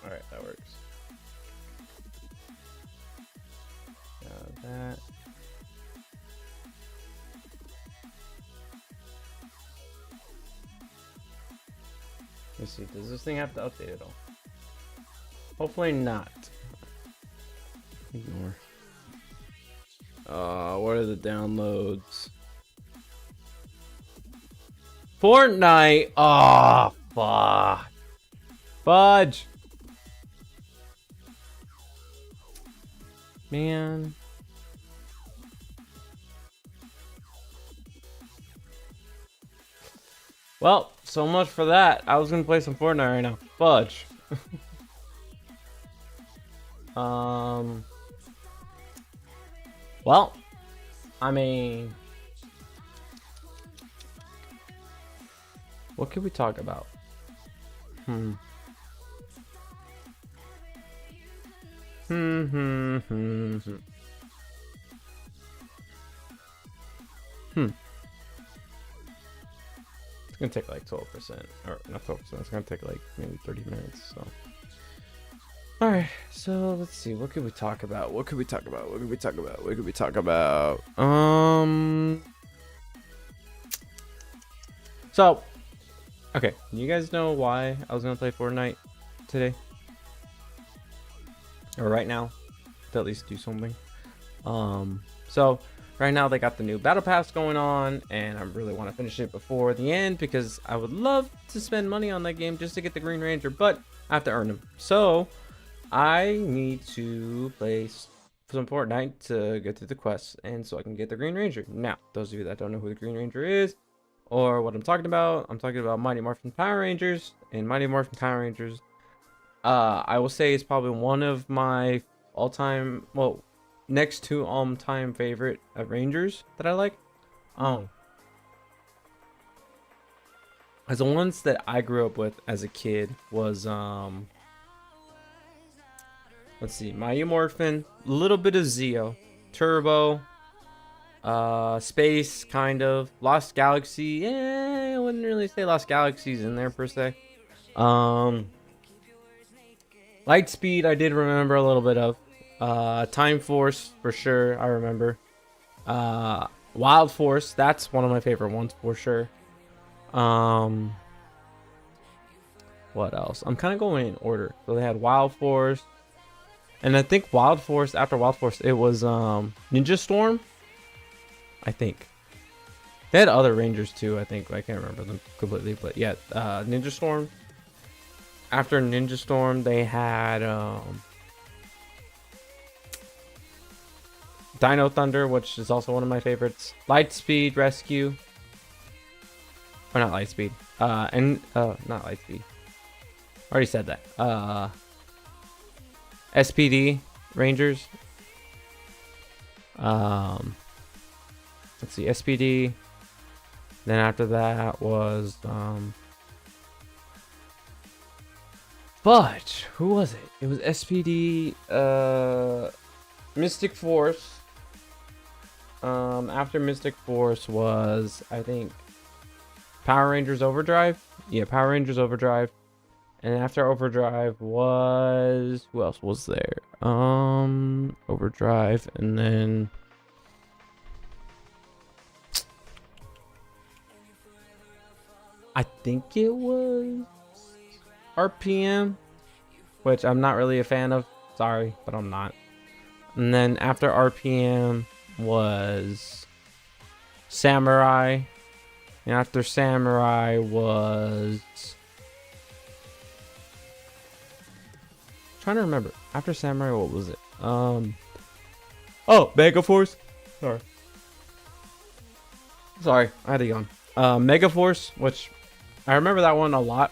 Alright, that works. That. Let's see, does this thing have to update at all? Hopefully not. Ignore. What are the downloads? Fortnite! Oh, fuck. Fudge! Man. Well, so much for that. I was gonna play some Fortnite right now. Fudge. Well, I mean, what could we talk about? Hmm. It's gonna take like 12%, or not 12%. It's gonna take like maybe 30 minutes. So, all right. So let's see. What could we talk about? What could we talk about? What could we talk about? What could we talk about? So, okay. You guys know why I was gonna play Fortnite today, or right now, to at least do something. So right now they got the new battle pass going on, and I really want to finish it before the end because I would love to spend money on that game just to get the Green Ranger, but I have to earn them. So I need to play some Fortnite to get through the quests, and so I can get the Green Ranger. Now, those of you that don't know who the Green Ranger is or what I'm talking about Mighty Morphin Power Rangers, and Mighty Morphin Power Rangers, I will say it's probably one of my all-time, well, next to all-time favorite Rangers that I like. As the ones that I grew up with as a kid was let's see, Mighty Morphin, a little bit of Zeo, Turbo, Space, kind of, Lost Galaxy. I wouldn't really say Lost Galaxy's in there per se. Lightspeed, I did remember a little bit of. Time Force for sure, I remember. Wild Force, that's one of my favorite ones for sure. What else? I'm kind of going in order. So they had Wild Force, and I think Wild Force, after Wild Force, it was Ninja Storm, I think. They had other Rangers too, I think. I can't remember them completely, but yeah, Ninja Storm. After Ninja Storm, they had Dino Thunder, which is also one of my favorites. Lightspeed Rescue. Or not Lightspeed. Not Lightspeed. Already said that. SPD Rangers. Let's see, SPD. Then after that was but who was it? It was SPD, Mystic Force. After Mystic Force was, I think, Power Rangers Overdrive. Yeah, Power Rangers Overdrive. And after Overdrive was, who else was there? Overdrive, and then I think it was RPM, which I'm not really a fan of. Sorry, but I'm not. And then after RPM was Samurai. And after Samurai was... trying to remember. After Samurai, what was it? Oh, Mega Force. Sorry, I had to yawn. Mega Force, which I remember that one a lot.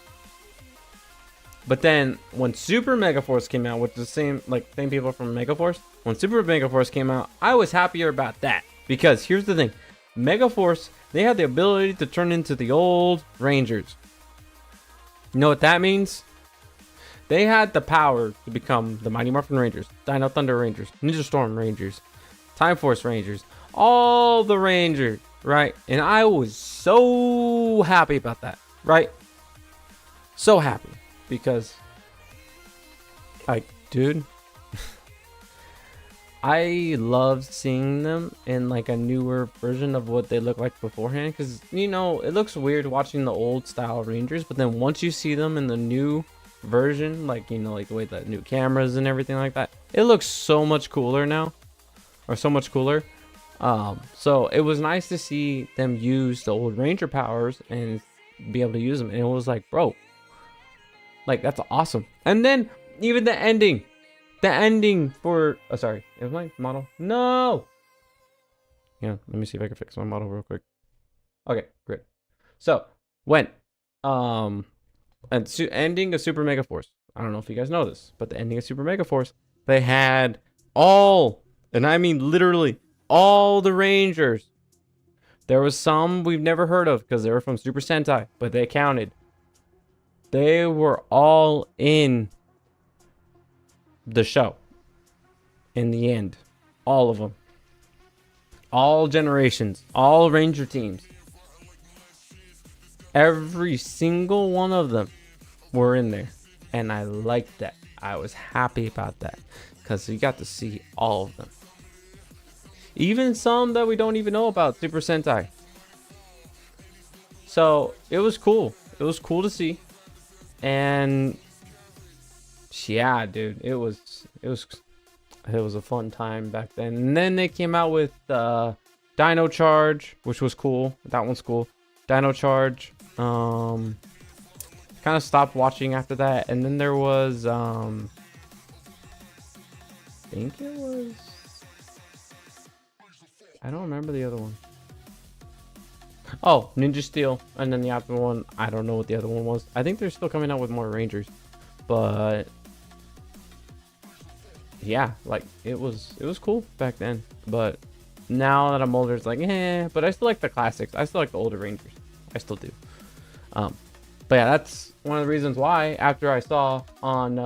But then when Super Mega Force came out, with the same people from Mega Force, when Super Mega Force came out, I was happier about that, because here's the thing: Mega Force, they had the ability to turn into the old Rangers. You know what that means? They had the power to become the Mighty Morphin Rangers, Dino Thunder Rangers, Ninja Storm Rangers, Time Force Rangers, all the Rangers, right? And I was so happy about that, right? So happy, because, like, dude, I love seeing them in like a newer version of what they look like beforehand, because, you know, it looks weird watching the old style Rangers, but then once you see them in the new version, like, you know, like the way the new cameras and everything like that, it looks so much cooler now, or so much cooler. So it was nice to see them use the old Ranger powers and be able to use them, and it was like, bro, like, that's awesome. And then even the ending for, oh, sorry, is my model? No. Yeah, let me see if I can fix my model real quick. Okay, great. So when and ending of Super Mega Force, I don't know if you guys know this, but the ending of Super Mega Force, they had all, and I mean literally all, the Rangers. There was some we've never heard of because they were from Super Sentai, but they counted. They were all in the show in the end. All of them. All generations. All Ranger teams. Every single one of them were in there. And I liked that. I was happy about that, because you got to see all of them. Even some that we don't even know about, Super Sentai. So it was cool. It was cool to see. And yeah, dude, it was a fun time back then. And then they came out with Dino Charge, which was cool. That one's cool. Dino Charge. Kind of stopped watching after that. And then there was I think it was, I don't remember the other one. Oh, Ninja Steel, and then the other one, I don't know what the other one was. I think they're still coming out with more Rangers, but yeah, like it was cool back then. But now that I'm older, it's like, but I still like the classics. I still like the older Rangers. I still do. But yeah, that's one of the reasons why after I saw on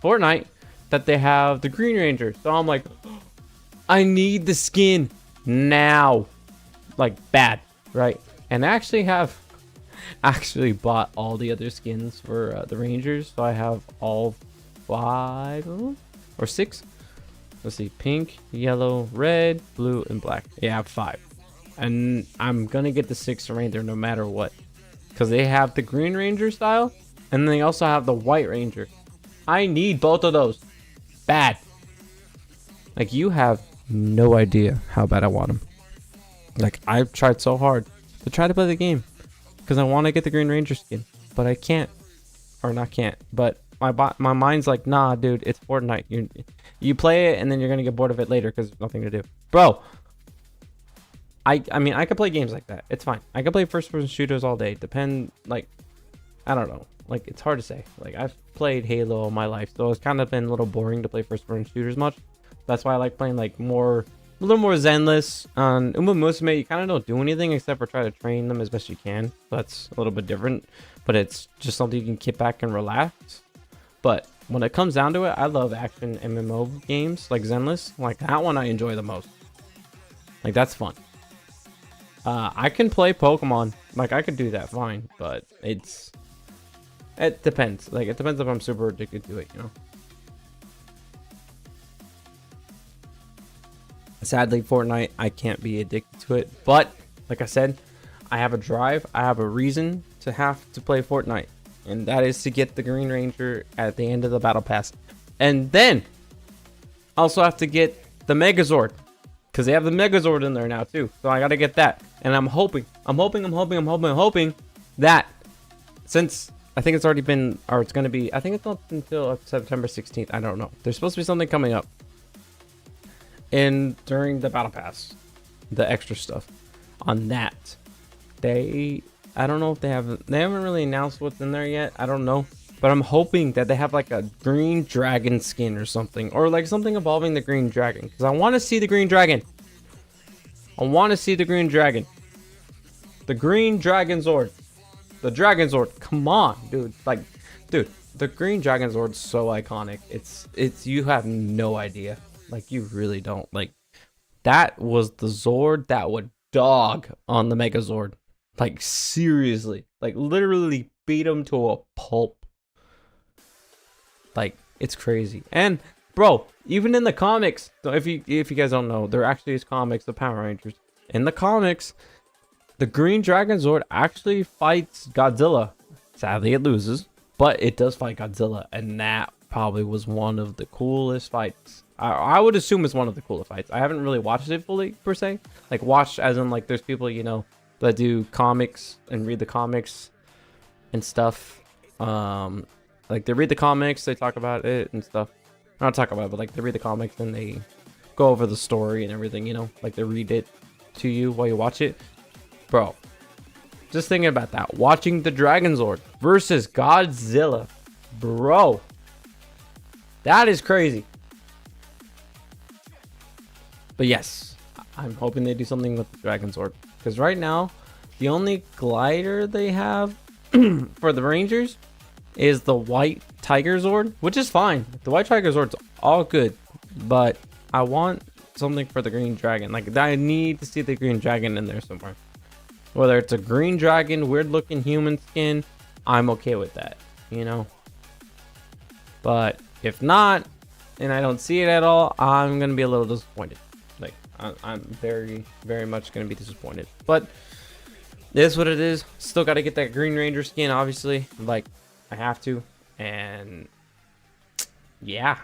Fortnite that they have the Green Ranger, so I'm like, I need the skin now, like bad, right? And I actually bought all the other skins for the Rangers, so I have all 5 of them or 6. Let's see, pink, yellow, red, blue, and black. Yeah, I have 5, and I'm gonna get the 6th Ranger no matter what, because they have the Green Ranger style, and they also have the White Ranger. I need both of those bad. Like, you have no idea how bad I want them. Like, I've tried so hard to try to play the game because I want to get the Green Ranger skin, but I can't, or not can't, but my mind's like, nah, dude, it's Fortnite. You play it and then you're gonna get bored of it later because there's nothing to do, bro. I mean, I could play games like that. It's fine. I could play first-person shooters all day. Like, I don't know. Like, it's hard to say. Like, I've played Halo all my life, so it's kind of been a little boring to play first-person shooters much. That's why I like playing like a little more zenless. On Uma Musume, you kind of don't do anything except for try to train them as best you can. That's a little bit different, but it's just something you can kick back and relax. But when it comes down to it, I love action MMO games like zenless. Like, that one I enjoy the most. Like, that's fun. I can play Pokemon. Like, I could do that fine, but it depends. Like, it depends if I'm super addicted to it, you know. Sadly, Fortnite, I can't be addicted to it. But like I said, I have a drive. I have a reason to have to play Fortnite, and that is to get the Green Ranger at the end of the battle pass, and then also have to get the Megazord, because they have the Megazord in there now too. So I got to get that, and I'm hoping that, since I think it's already been, or it's going to be, I think it's not until September 16th. I don't know. There's supposed to be something coming up during the battle pass, the extra stuff on that. I don't know if they haven't really announced what's in there yet. I don't know, but I'm hoping that they have like a green dragon skin or something, or like something involving the green dragon, because I want to see the green dragon. The green dragon Zord. The Dragon Zord. Come on, dude. Like, dude, the green Dragon Zord's so iconic. It's you have no idea. Like, you really don't. Like, that was the Zord that would dog on the Megazord. Like, seriously. Like, literally beat him to a pulp. Like, it's crazy. And, bro, even in the comics, so if you guys don't know, there actually is comics, the Power Rangers. In the comics, the Green Dragon Zord actually fights Godzilla. Sadly, it loses, but it does fight Godzilla, and that probably was one of the coolest fights. I would assume it's one of the coolest fights. I haven't really watched it fully, per se. Like, watched as in, like, there's people, you know, that do comics and read the comics and stuff. Like, they read the comics, they talk about it and stuff. Not talk about it, but, like, they read the comics and they go over the story and everything, you know? Like, they read it to you while you watch it. Bro, just thinking about that. Watching the Dragon Zord versus Godzilla. Bro, that is crazy. But yes, I'm hoping they do something with the Dragon Zord, because right now, the only glider they have for the Rangers is the White Tiger Zord, which is fine. The White Tiger Zord's all good, but I want something for the Green Dragon. Like, I need to see the Green Dragon in there somewhere. Whether it's a green dragon, weird looking human skin, I'm okay with that, you know. But if not, and I don't see it at all, I'm gonna be a little disappointed. Like, I'm very, very much gonna be disappointed. But it is what it is. Still got to get that Green Ranger skin, obviously. Like, I have to, and yeah.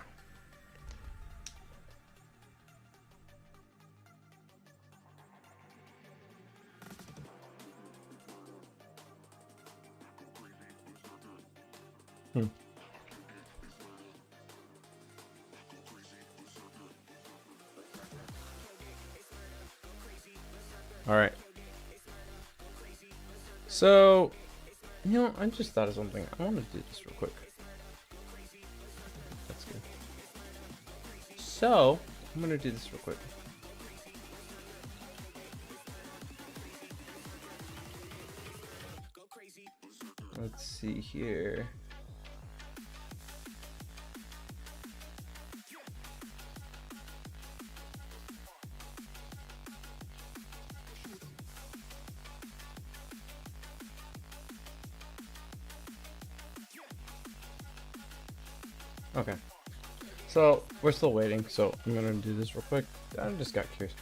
All right. So, I just thought of something. I want to do this real quick. That's good. So, I'm gonna do this real quick. Let's see here. Okay. So, we're still waiting, so I'm gonna do this real quick. I just got curious.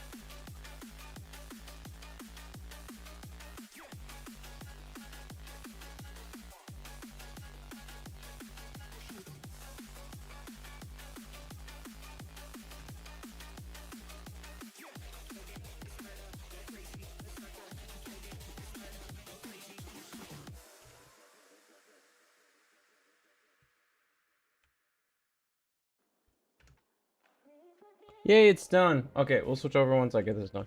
Yay, it's done. Okay, we'll switch over once I get this done.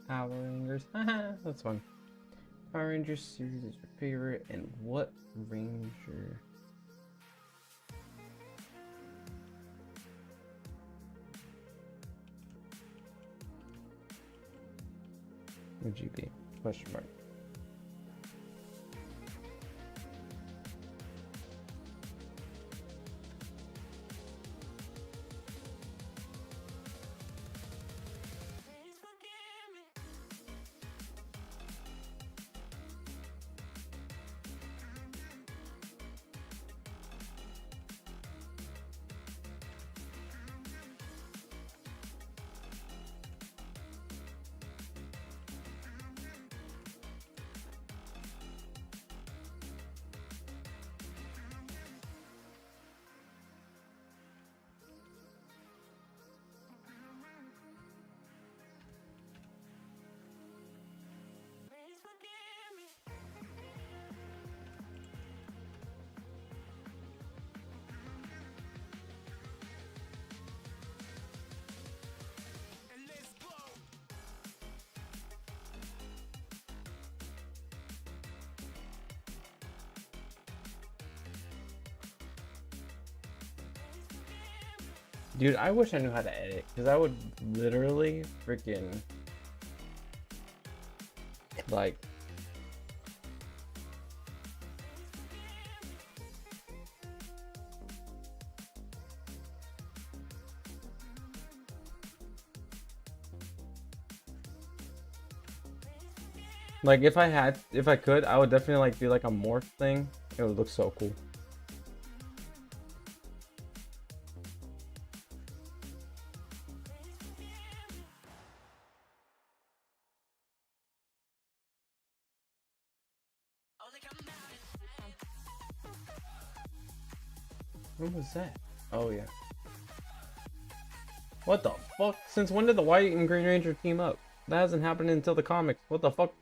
Power Rangers. Haha, that's fun. Power Rangers series is your favorite, and what Ranger? Would you be? Question mark. Dude, I wish I knew how to edit, because I would literally freaking, like, if I could, I would definitely, like, do, like, a morph thing. It would look so cool. When was that? Oh, yeah. What the fuck? Since when did the White and Green Ranger team up? That hasn't happened until the comics. What the fuck?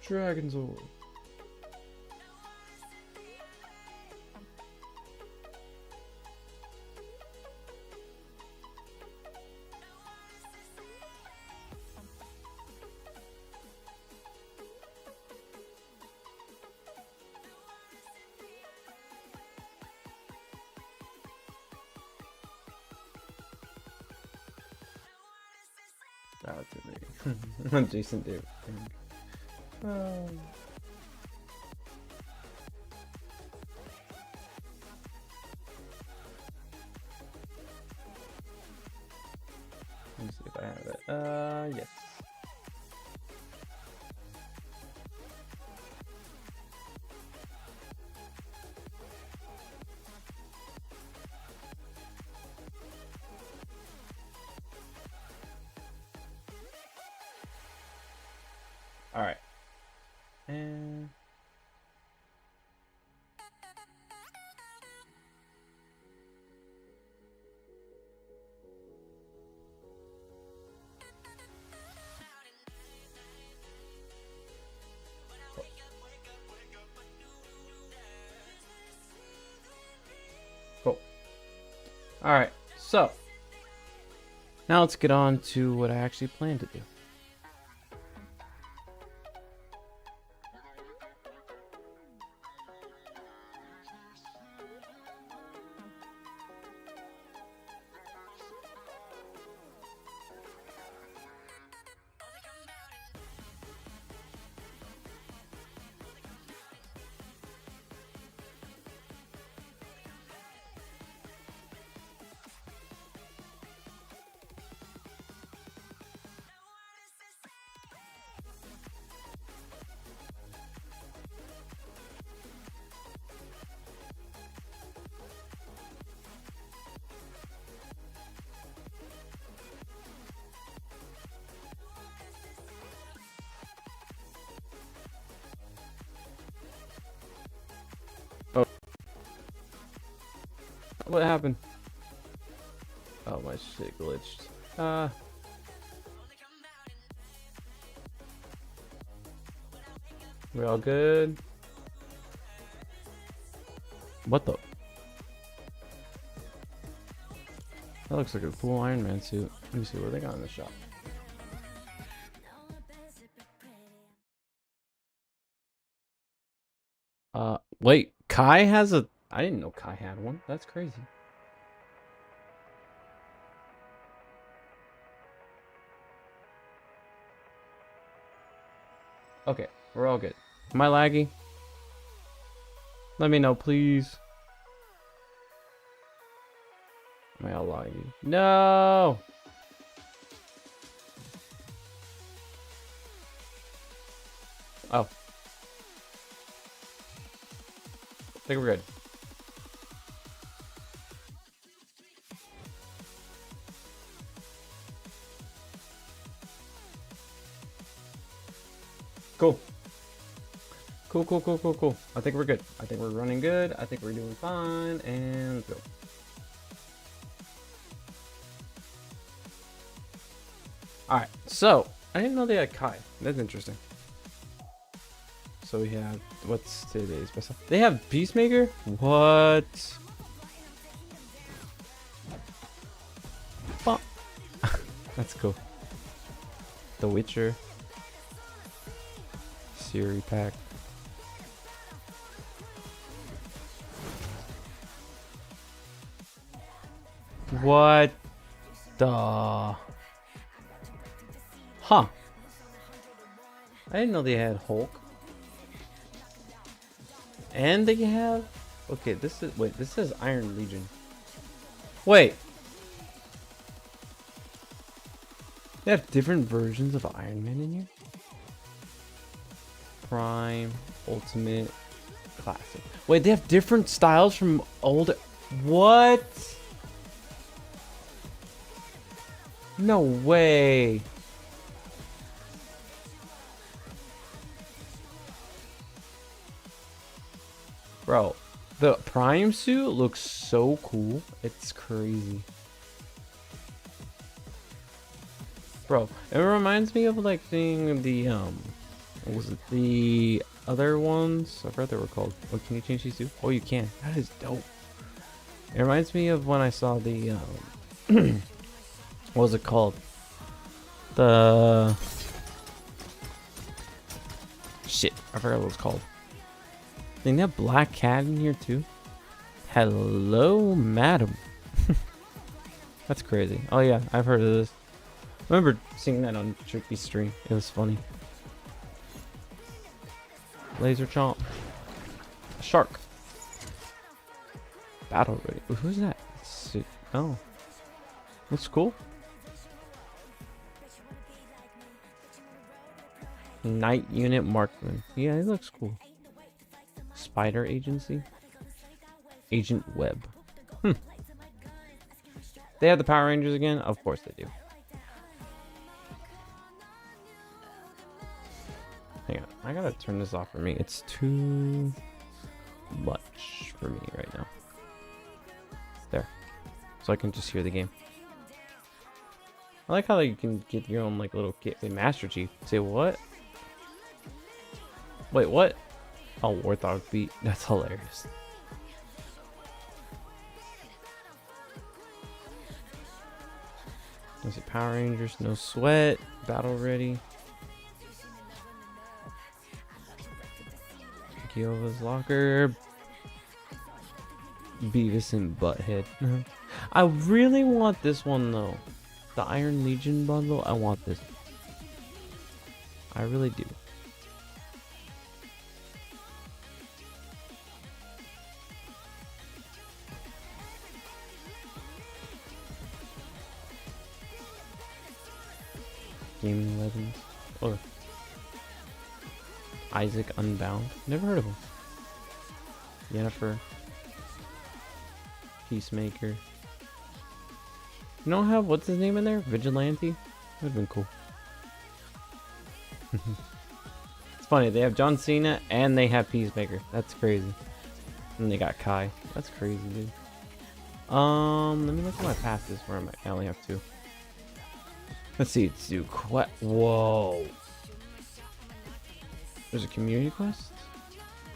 Dragonzord. Shout out to me. Jason David. Oh. Let me see if I have it. Yes. All right. And cool. All right. So now let's get on to what I actually plan to do. Oh, what happened? Oh, my shit glitched. We all good? What the? That looks like a cool Iron Man suit. Let me see what they got in the shop. Wait, Kai has a... I didn't know Kai had one. That's crazy. Okay, we're all good. Am I laggy? Let me know, please. Am I all laggy? No! Oh. I think we're good. Cool. Cool. I think we're good. I think we're running good. I think we're doing fine. And let's go. Alright, so I didn't know they had Kai. That's interesting. So we have, what's today's best? They have Peacemaker? What? Fuck. That's cool. The Witcher. Siri pack. What the? Huh. I didn't know they had Hulk. And they have... Okay, this is... Wait, this says Iron Legion. Wait. They have different versions of Iron Man in here? Prime, Ultimate, Classic. Wait, they have different styles from old... What? No way. Bro, the Prime suit looks so cool. It's crazy. Bro, it reminds me of like seeing the what was it? The other ones? I forgot they were called. Oh, can you change these too? Oh, you can. That is dope. It reminds me of when I saw the what was it called? The shit, I forgot what it was called. I think they have Black Cat in here too. Hello, madam. That's crazy. Oh yeah, I've heard of this. I remember seeing that on Trippy's stream. It was funny. Laser chomp. A shark. Battle ready. Ooh, who's that? Oh. Looks cool. Night Unit Marksman. Yeah, it looks cool. Spider Agency. Agent Web. They have the Power Rangers again? Of course they do. Hang on. I gotta turn this off for me. It's too much for me right now. There. So I can just hear the game. I like how you can get your own like little kit. Wait, Master Chief. Say what? Wait, what? Oh, Warthog beat. That's hilarious. Is it Power Rangers? No sweat. Battle ready. Kiova's locker. Beavis and Butthead. I really want this one though. The Iron Legion bundle. I want this. I really do. Gaming Legends. Or Isaac Unbound. Never heard of him. Yennefer. Peacemaker. You don't have what's his name in there? Vigilante? That would have been cool. It's funny, they have John Cena and they have Peacemaker. That's crazy. And they got Kai. That's crazy, dude. Let me look at my passes. Where am I? I only have 2. Let's see, let's do whoa. There's a community quest?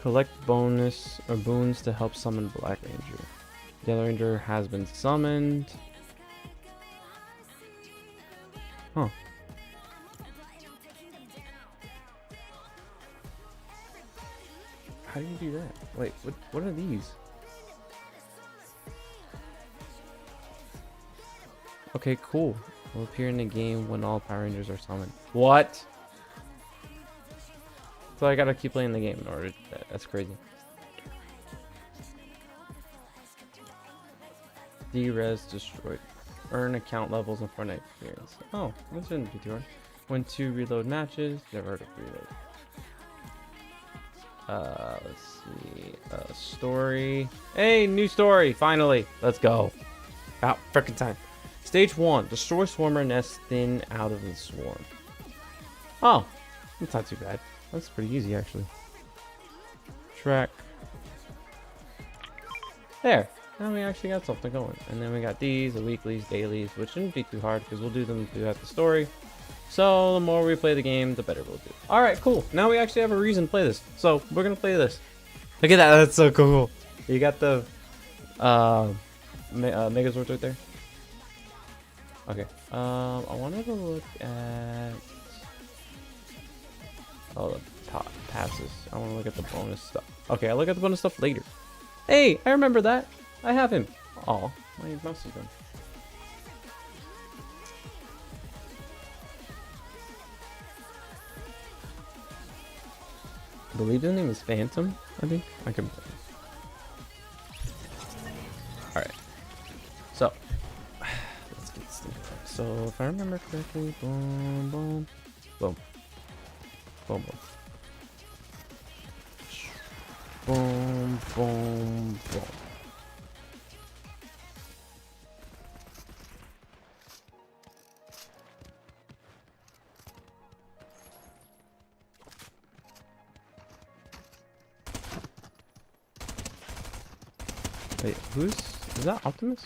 Collect bonus or boons to help summon Black Ranger. Yellow Ranger has been summoned. Huh. How do you do that? Wait, what are these? Okay, cool. Will appear in the game when all Power Rangers are summoned. What? So I gotta keep playing the game in order to do that. That's crazy. D-Res destroyed. Earn account levels and Fortnite experience. Oh, this shouldn't be too hard. Win 2 reload matches. Never heard of reload. Let's see. Story. Hey, new story. Finally. Let's go. About frickin' time. Stage 1. Destroy Swarmer nest thin out of the swarm. Oh, that's not too bad. That's pretty easy, actually. Track. There. Now we actually got something going. And then we got these, the weeklies, dailies, which shouldn't be too hard because we'll do them throughout the story. So the more we play the game, the better we'll do. Alright, cool. Now we actually have a reason to play this. So we're going to play this. Look at that. That's so cool. You got the Megazords right there. Okay. I wanted to look at the passes. I want to look at the bonus stuff. Okay, I'll look at the bonus stuff later. Hey, I remember that. I have him. Oh, my mouse is gone. I believe his name is Phantom, I think. I can. Alright. So, let's get this thing going. So, if I remember correctly, boom, boom, boom, boom, boom. Boom, boom, boom. Wait, is that Optimus?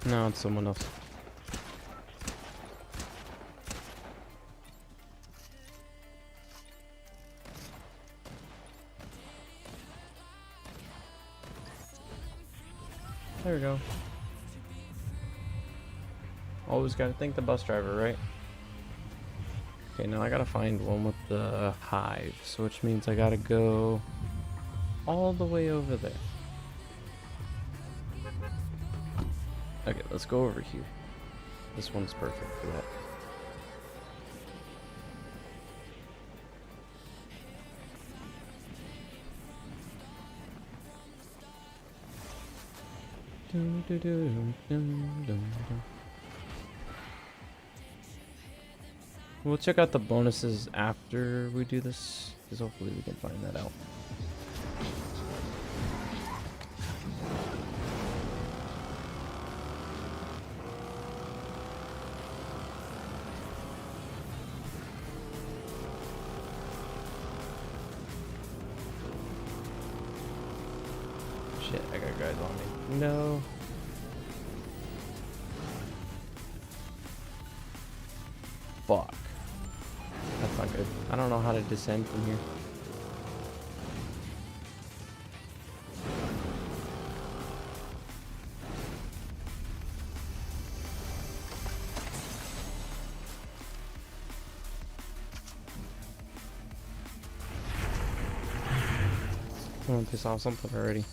No, it's someone else. There we go. Always gotta thank the bus driver, right? Okay, now I gotta find one with the hives, which means I gotta go all the way over there. Okay, let's go over here. This one's perfect for that. We'll check out the bonuses after we do this, because hopefully we can find that out. Shit, I got guys on me. No. Fuck. That's not good. I don't know how to descend from here. Oh, they saw something already.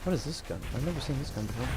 What is this gun? I've never seen this gun before.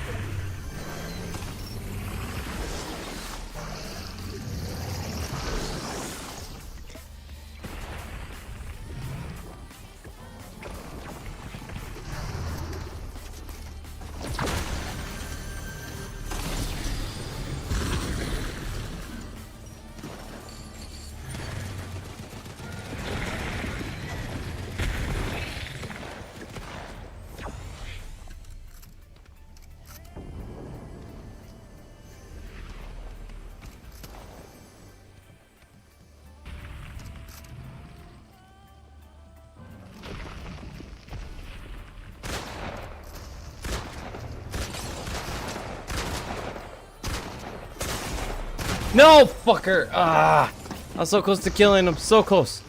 No, fucker! Ah! I was so close to killing him. So close.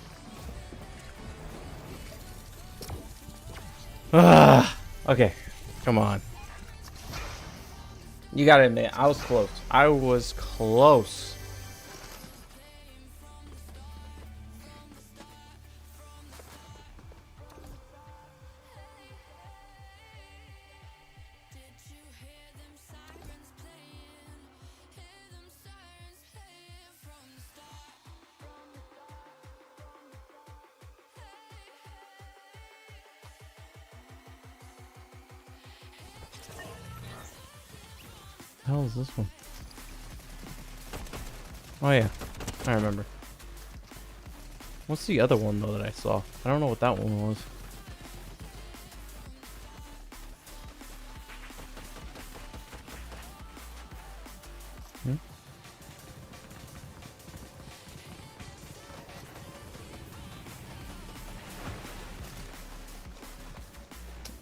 Ah! Okay. Come on. You gotta admit, I was close. I was close. The hell is this one? Oh yeah, I remember. What's the other one though that I saw? I don't know what that one was. Hmm?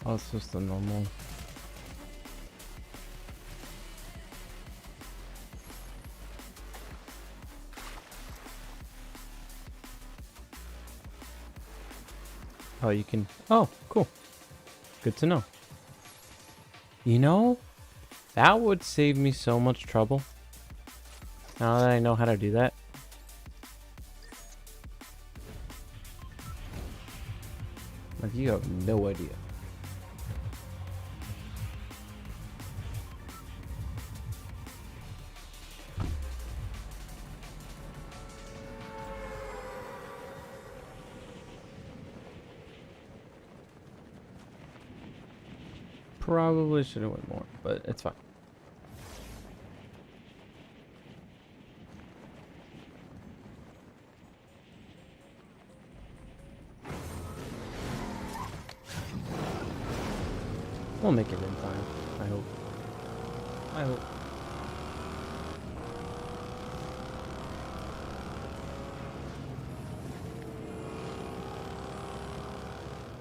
Oh, it's just the normal. Oh, you can. Oh, cool. Good to know. You know, that would save me so much trouble. Now that I know how to do that. Like, you have no idea. Probably should have went more, but it's fine. We'll make it in time, I hope. I hope.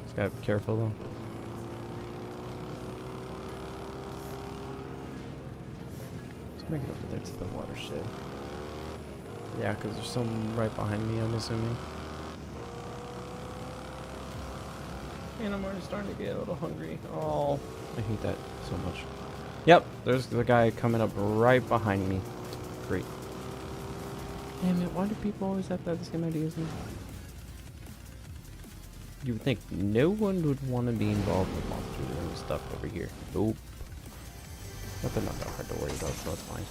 Just gotta be careful though. Make it over there to the watershed. Yeah, because there's some right behind me, I'm assuming. And I'm already starting to get a little hungry. Oh, I hate that so much. Yep, there's the guy coming up right behind me. Great. Damn it, why do people always have to have the same idea as me? You would think no one would want to be involved with monsters and stuff over here. Nope. But they're not that hard to worry about, so it's fine.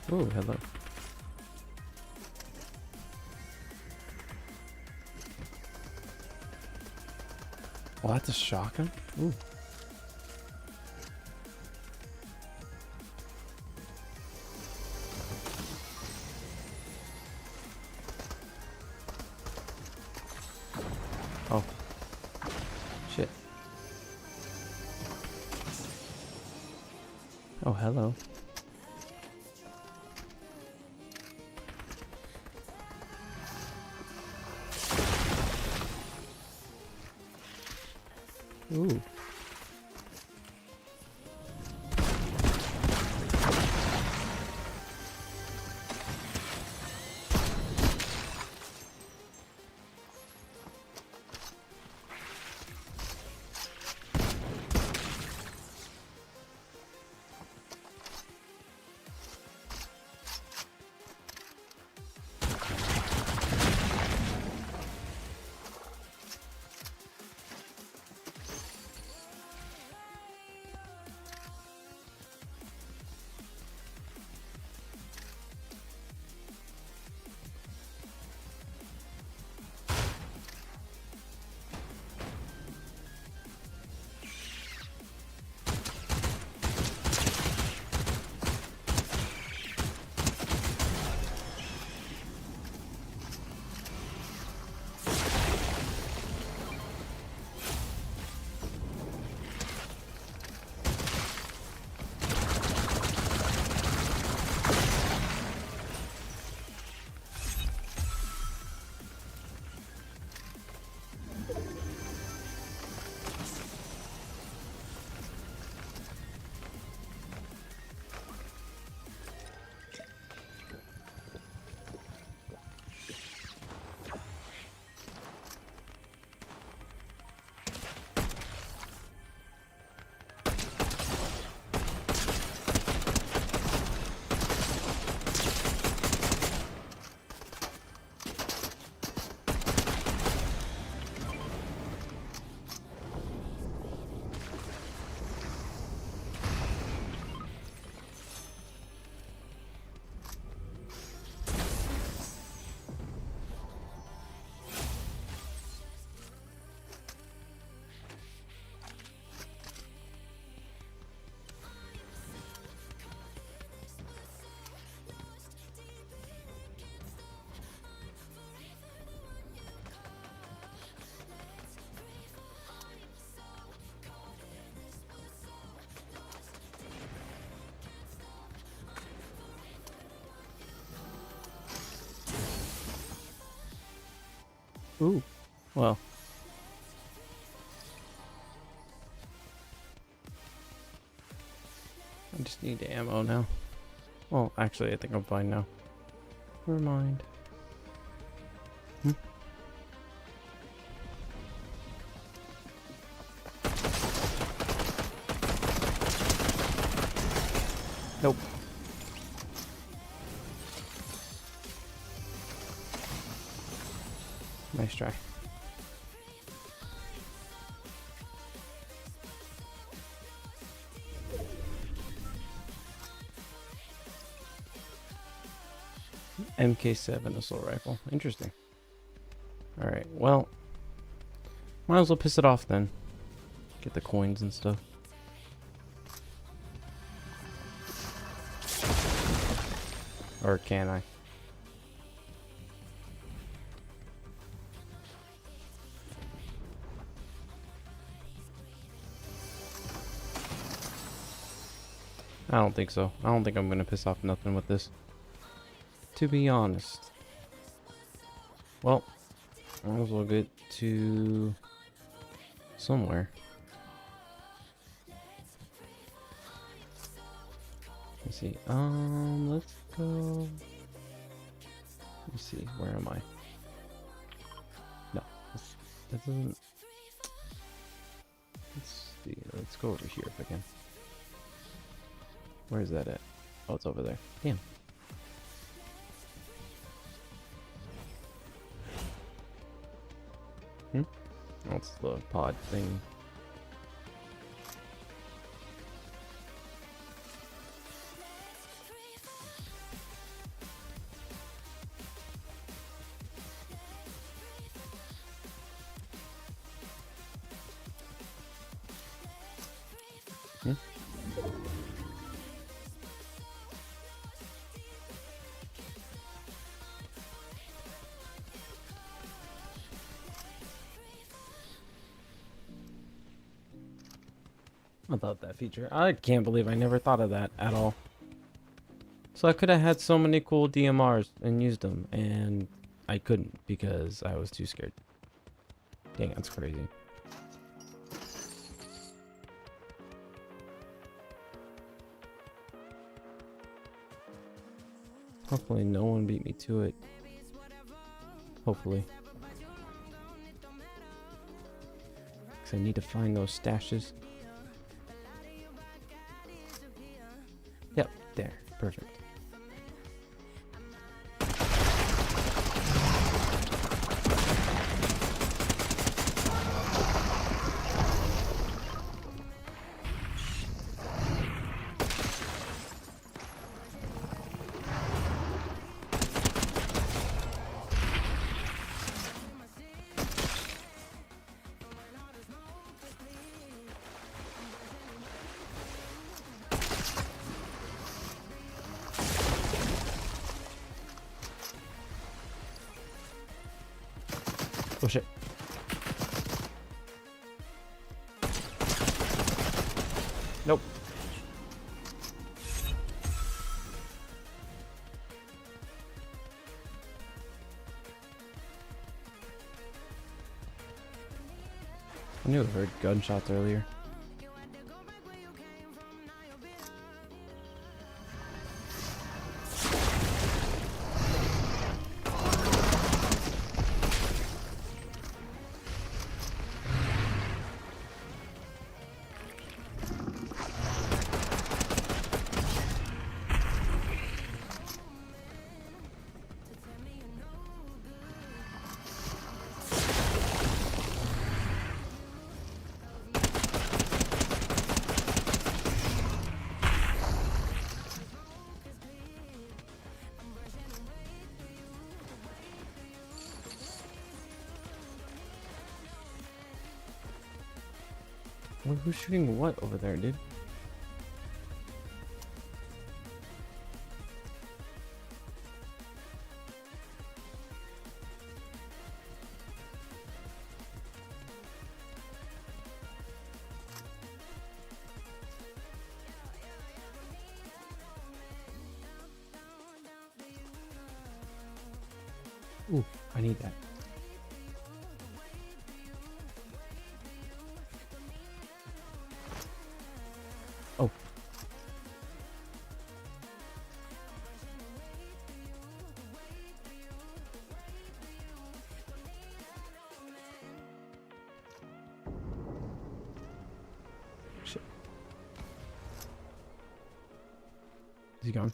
Ooh, hello. Oh, that's a shotgun? Ooh. Oh. Shit. Oh, hello. Ooh. Ooh. Well. I just need ammo now. Well, actually, I think I'm fine now. Never mind. Hmm? Nope. Nice try. MK7 assault rifle. Interesting. Alright, well. Might as well piss it off then. Get the coins and stuff. Or can I? I don't think so. I don't think I'm gonna piss off nothing with this. To be honest. Well, I might as well get to somewhere. Let's see. Let's go. Let's see. Where am I? No, that doesn't. Let's see. Let's Let's go over here if I can. Where is that at? Oh, it's over there. Damn. That's the pod thing. I love that feature. I can't believe I never thought of that at all. So I could have had so many cool DMRs and used them, and I couldn't because I was too scared. Dang, that's crazy. Hopefully no one beat me to it. Hopefully. Because I need to find those stashes. Yep, there. Perfect. Oh shit. Nope. I knew I heard gunshots earlier. Wait, who's shooting what over there, dude? Ooh, I need that. Oh. Shit. Is he gone?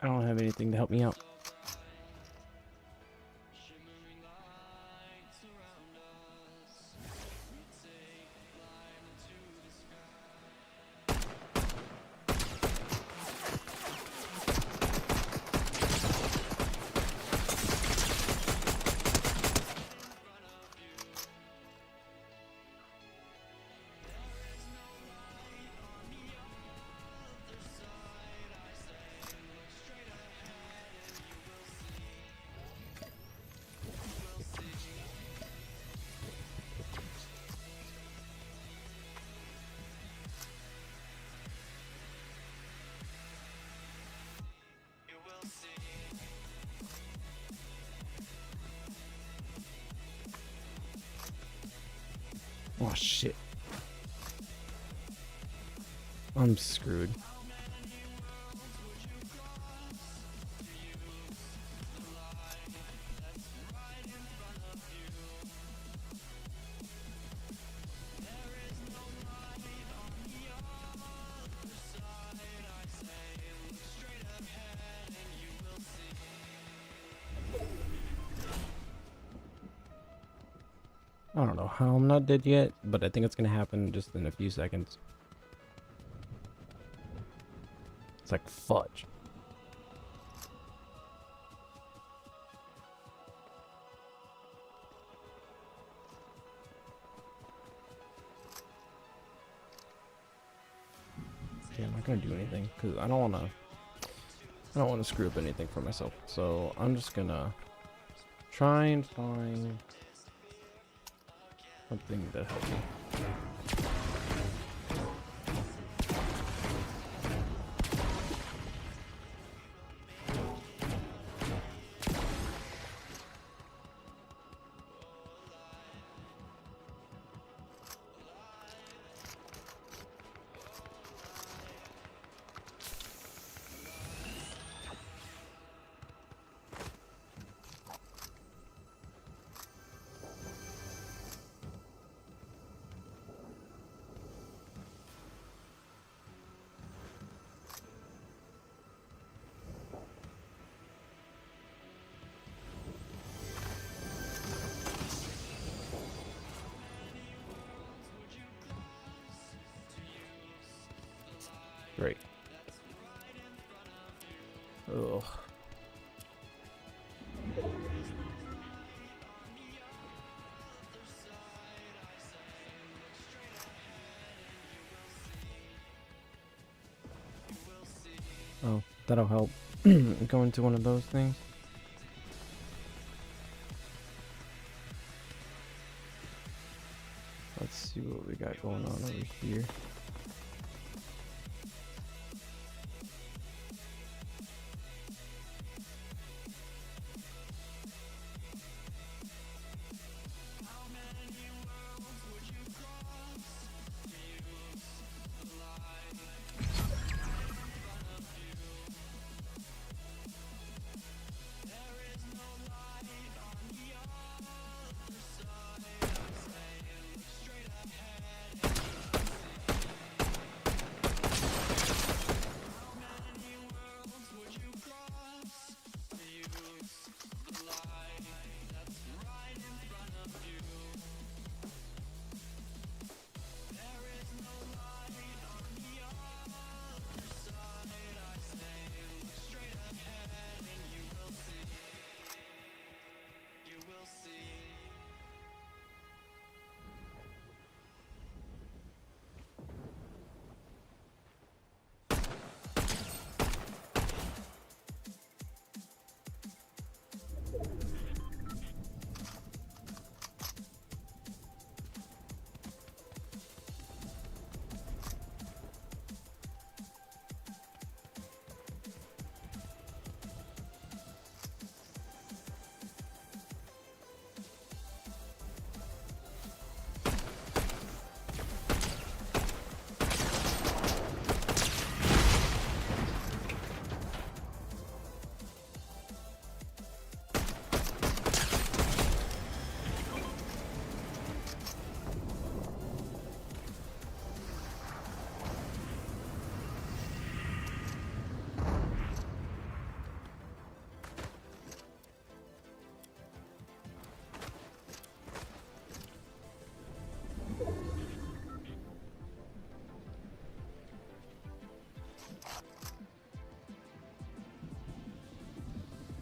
I don't have anything to help me out. Oh shit. I'm screwed. I don't know how I'm not dead yet, but I think it's gonna happen just in a few seconds. It's like fudge. Yeah, I'm not gonna do anything because I don't wanna screw up anything for myself. So I'm just gonna try and find something that helps me. Great. Ugh. Oh, that'll help. Go into one of those things. Let's see what we got going on over here.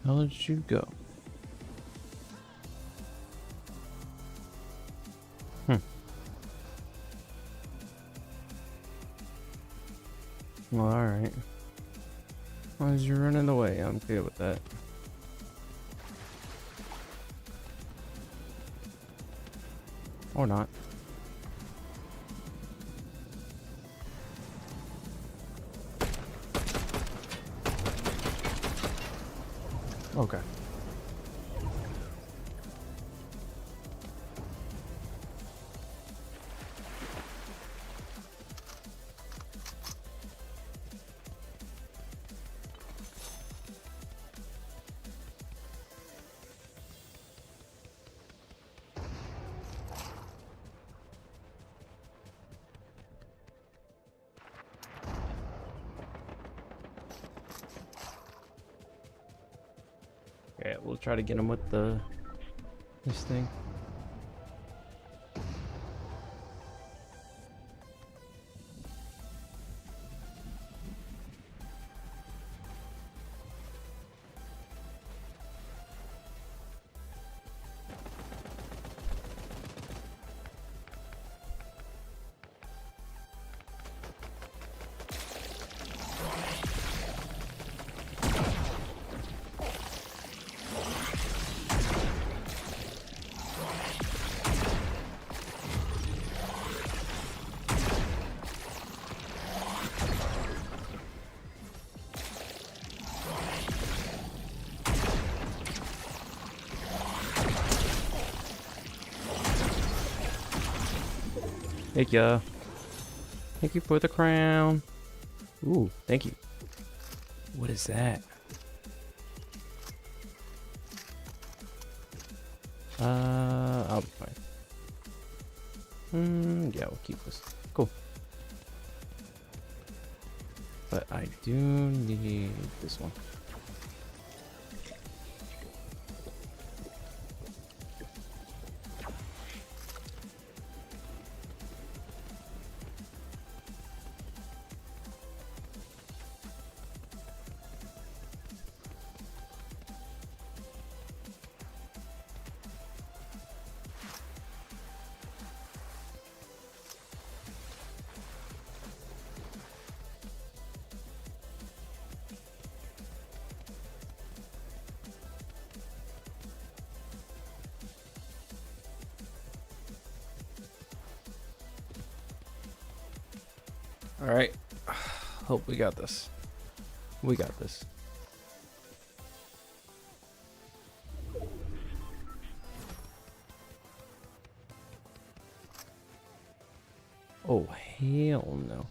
How did you go? Well, alright. As long as you're running away, I'm good with that. Or not. Okay. try to get him with this thing. Thank ya. Thank you for the crown. Ooh, thank you. What is that? I'll be fine. Yeah, we'll keep this. Cool. But I do need this one. All right. Hope we got this. We got this. Oh, hell no.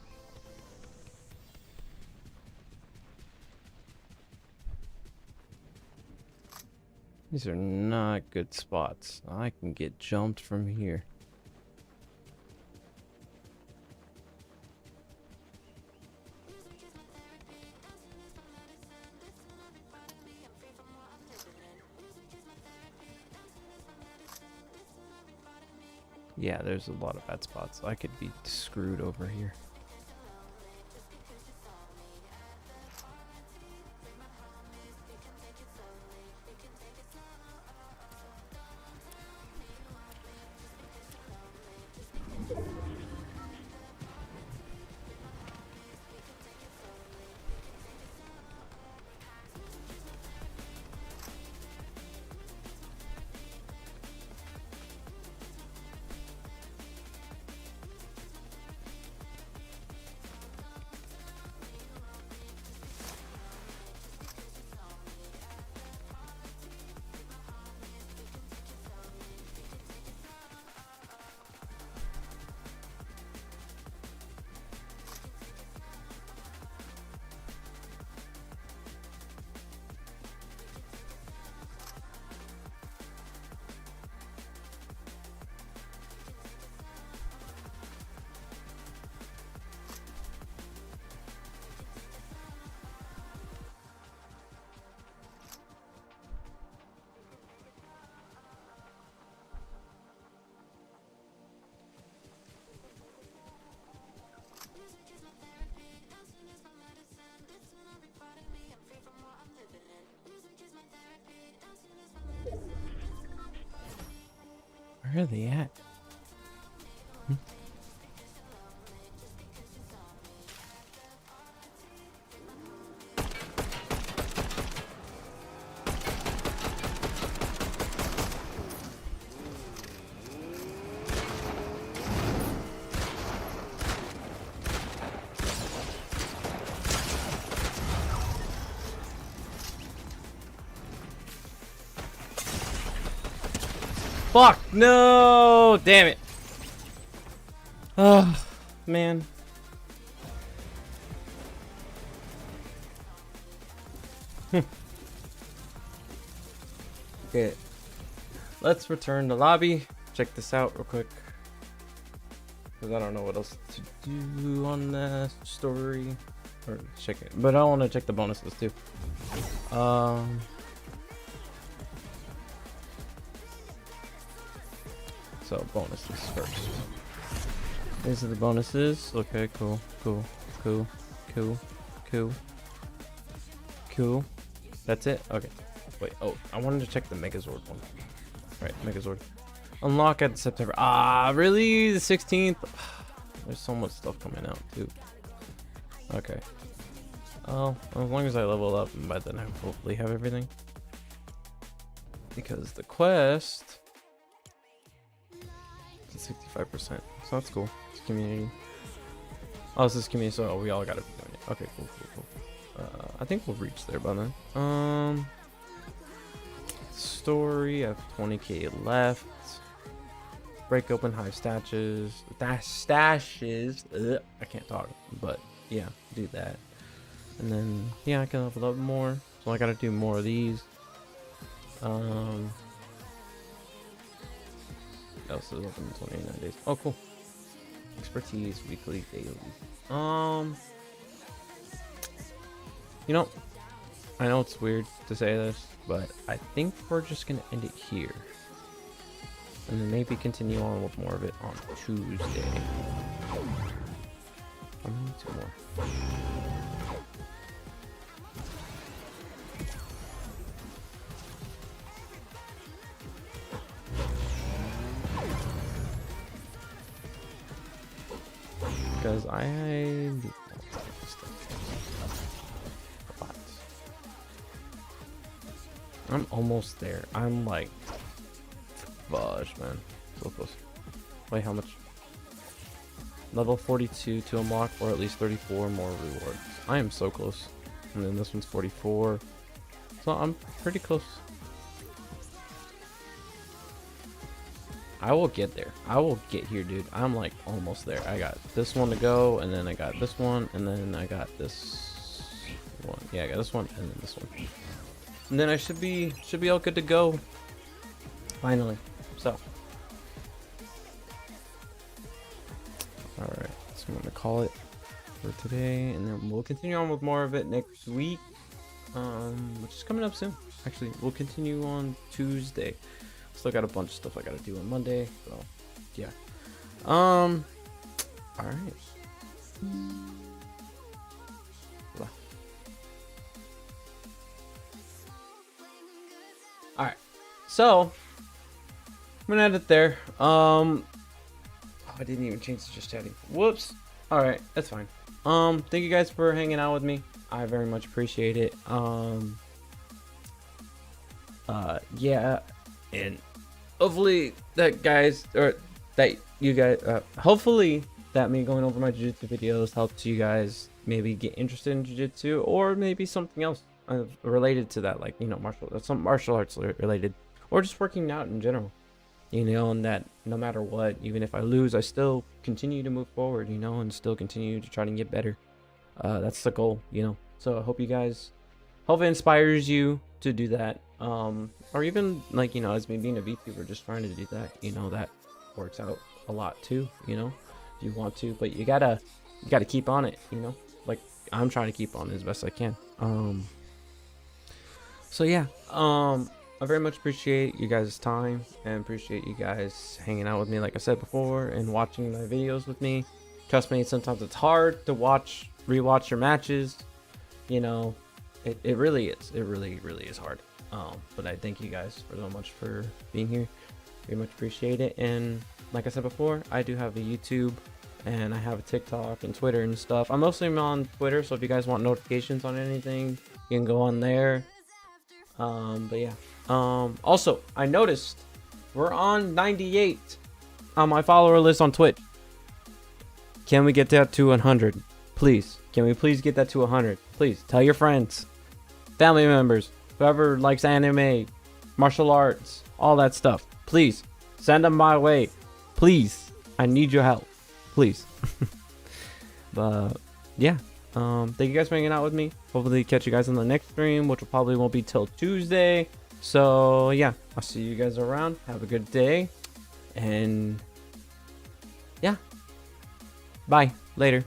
These are not good spots. I can get jumped from here. Yeah, there's a lot of bad spots. I could be screwed over here. Where are they at? Fuck! No! Damn it! Oh, man. Okay. Let's return to lobby. Check this out real quick. Because I don't know what else to do on the story. Or check it. But I want to check the bonuses too. So bonuses first. These are the bonuses. Okay, cool. That's it? Okay. Wait, oh, I wanted to check the Megazord one. Right, Megazord. Unlock at September. Ah, really? The 16th? There's so much stuff coming out, too. Okay. Oh, as long as I level up, and by then I hopefully have everything. Because the quest is 65%. So that's cool. It's community. Oh, this is community, so we all gotta be doing it. Okay, cool. I think we'll reach there by then. Story, I have 20k left. Break open hive stashes. Ugh, I can't talk, but yeah, do that. And then yeah, I can level up more. So I gotta do more of these. Else is open in 29 days. Oh, cool. Expertise, weekly, daily. You know, I know it's weird to say this, but I think we're just gonna end it here. And then maybe continue on with more of it on Tuesday. I need 2 more. Because I need I'm almost there. I'm like, fudge, man. So close. Wait, how much? Level 42 to unlock, or at least 34 more rewards. I am so close. And then this one's 44. So I'm pretty close. I will get there. I will get here, dude. I'm like almost there. I got this one to go, and then I got this one, and then I got this one. Yeah, I got this one, and then this one. And then I should be all good to go. Finally. So. Alright, so I'm gonna call it for today, and then we'll continue on with more of it next week. Which is coming up soon. Actually, we'll continue on Tuesday. Still got a bunch of stuff I gotta do on Monday, so yeah. Alright. Alright. So I'm gonna end it there. Oh, I didn't even change to just chatting. Whoops. Alright, that's fine. Thank you guys for hanging out with me. I very much appreciate it. Yeah, and hopefully that you guys hopefully that me going over my jiu-jitsu videos helped you guys maybe get interested in jiu-jitsu, or maybe something else related to that, like, you know, some martial arts related, or just working out in general, you know, and that no matter what, even if I lose, I still continue to move forward, you know, and still continue to try to get better. That's the goal, you know. So I hope you guys, hope it inspires you to do that, or even, like, you know, as me being a VTuber, just trying to do that, you know, that works out a lot too, you know, if you want to, but you gotta keep on it, you know, like I'm trying to keep on it as best I can. So yeah, I very much appreciate you guys' time, and appreciate you guys hanging out with me, like I said before, and watching my videos with me. Trust me, sometimes it's hard to rewatch your matches, you know. It really is. It really is hard. But I thank you guys so much for being here. Very much appreciate it. And like I said before, I do have a YouTube, and I have a TikTok and Twitter and stuff. I'm mostly on Twitter, so if you guys want notifications on anything, you can go on there. But yeah. Also, I noticed we're on 98 on my follower list on Twitch. Can we get that to 100? Please. Can we please get that to 100? Please tell your friends, family members, whoever likes anime, martial arts, all that stuff. Please send them my way. Please, I need your help. Please. But yeah, thank you guys for hanging out with me. Hopefully catch you guys on the next stream, which probably won't be till Tuesday. So yeah, I'll see you guys around. Have a good day, and yeah, bye later.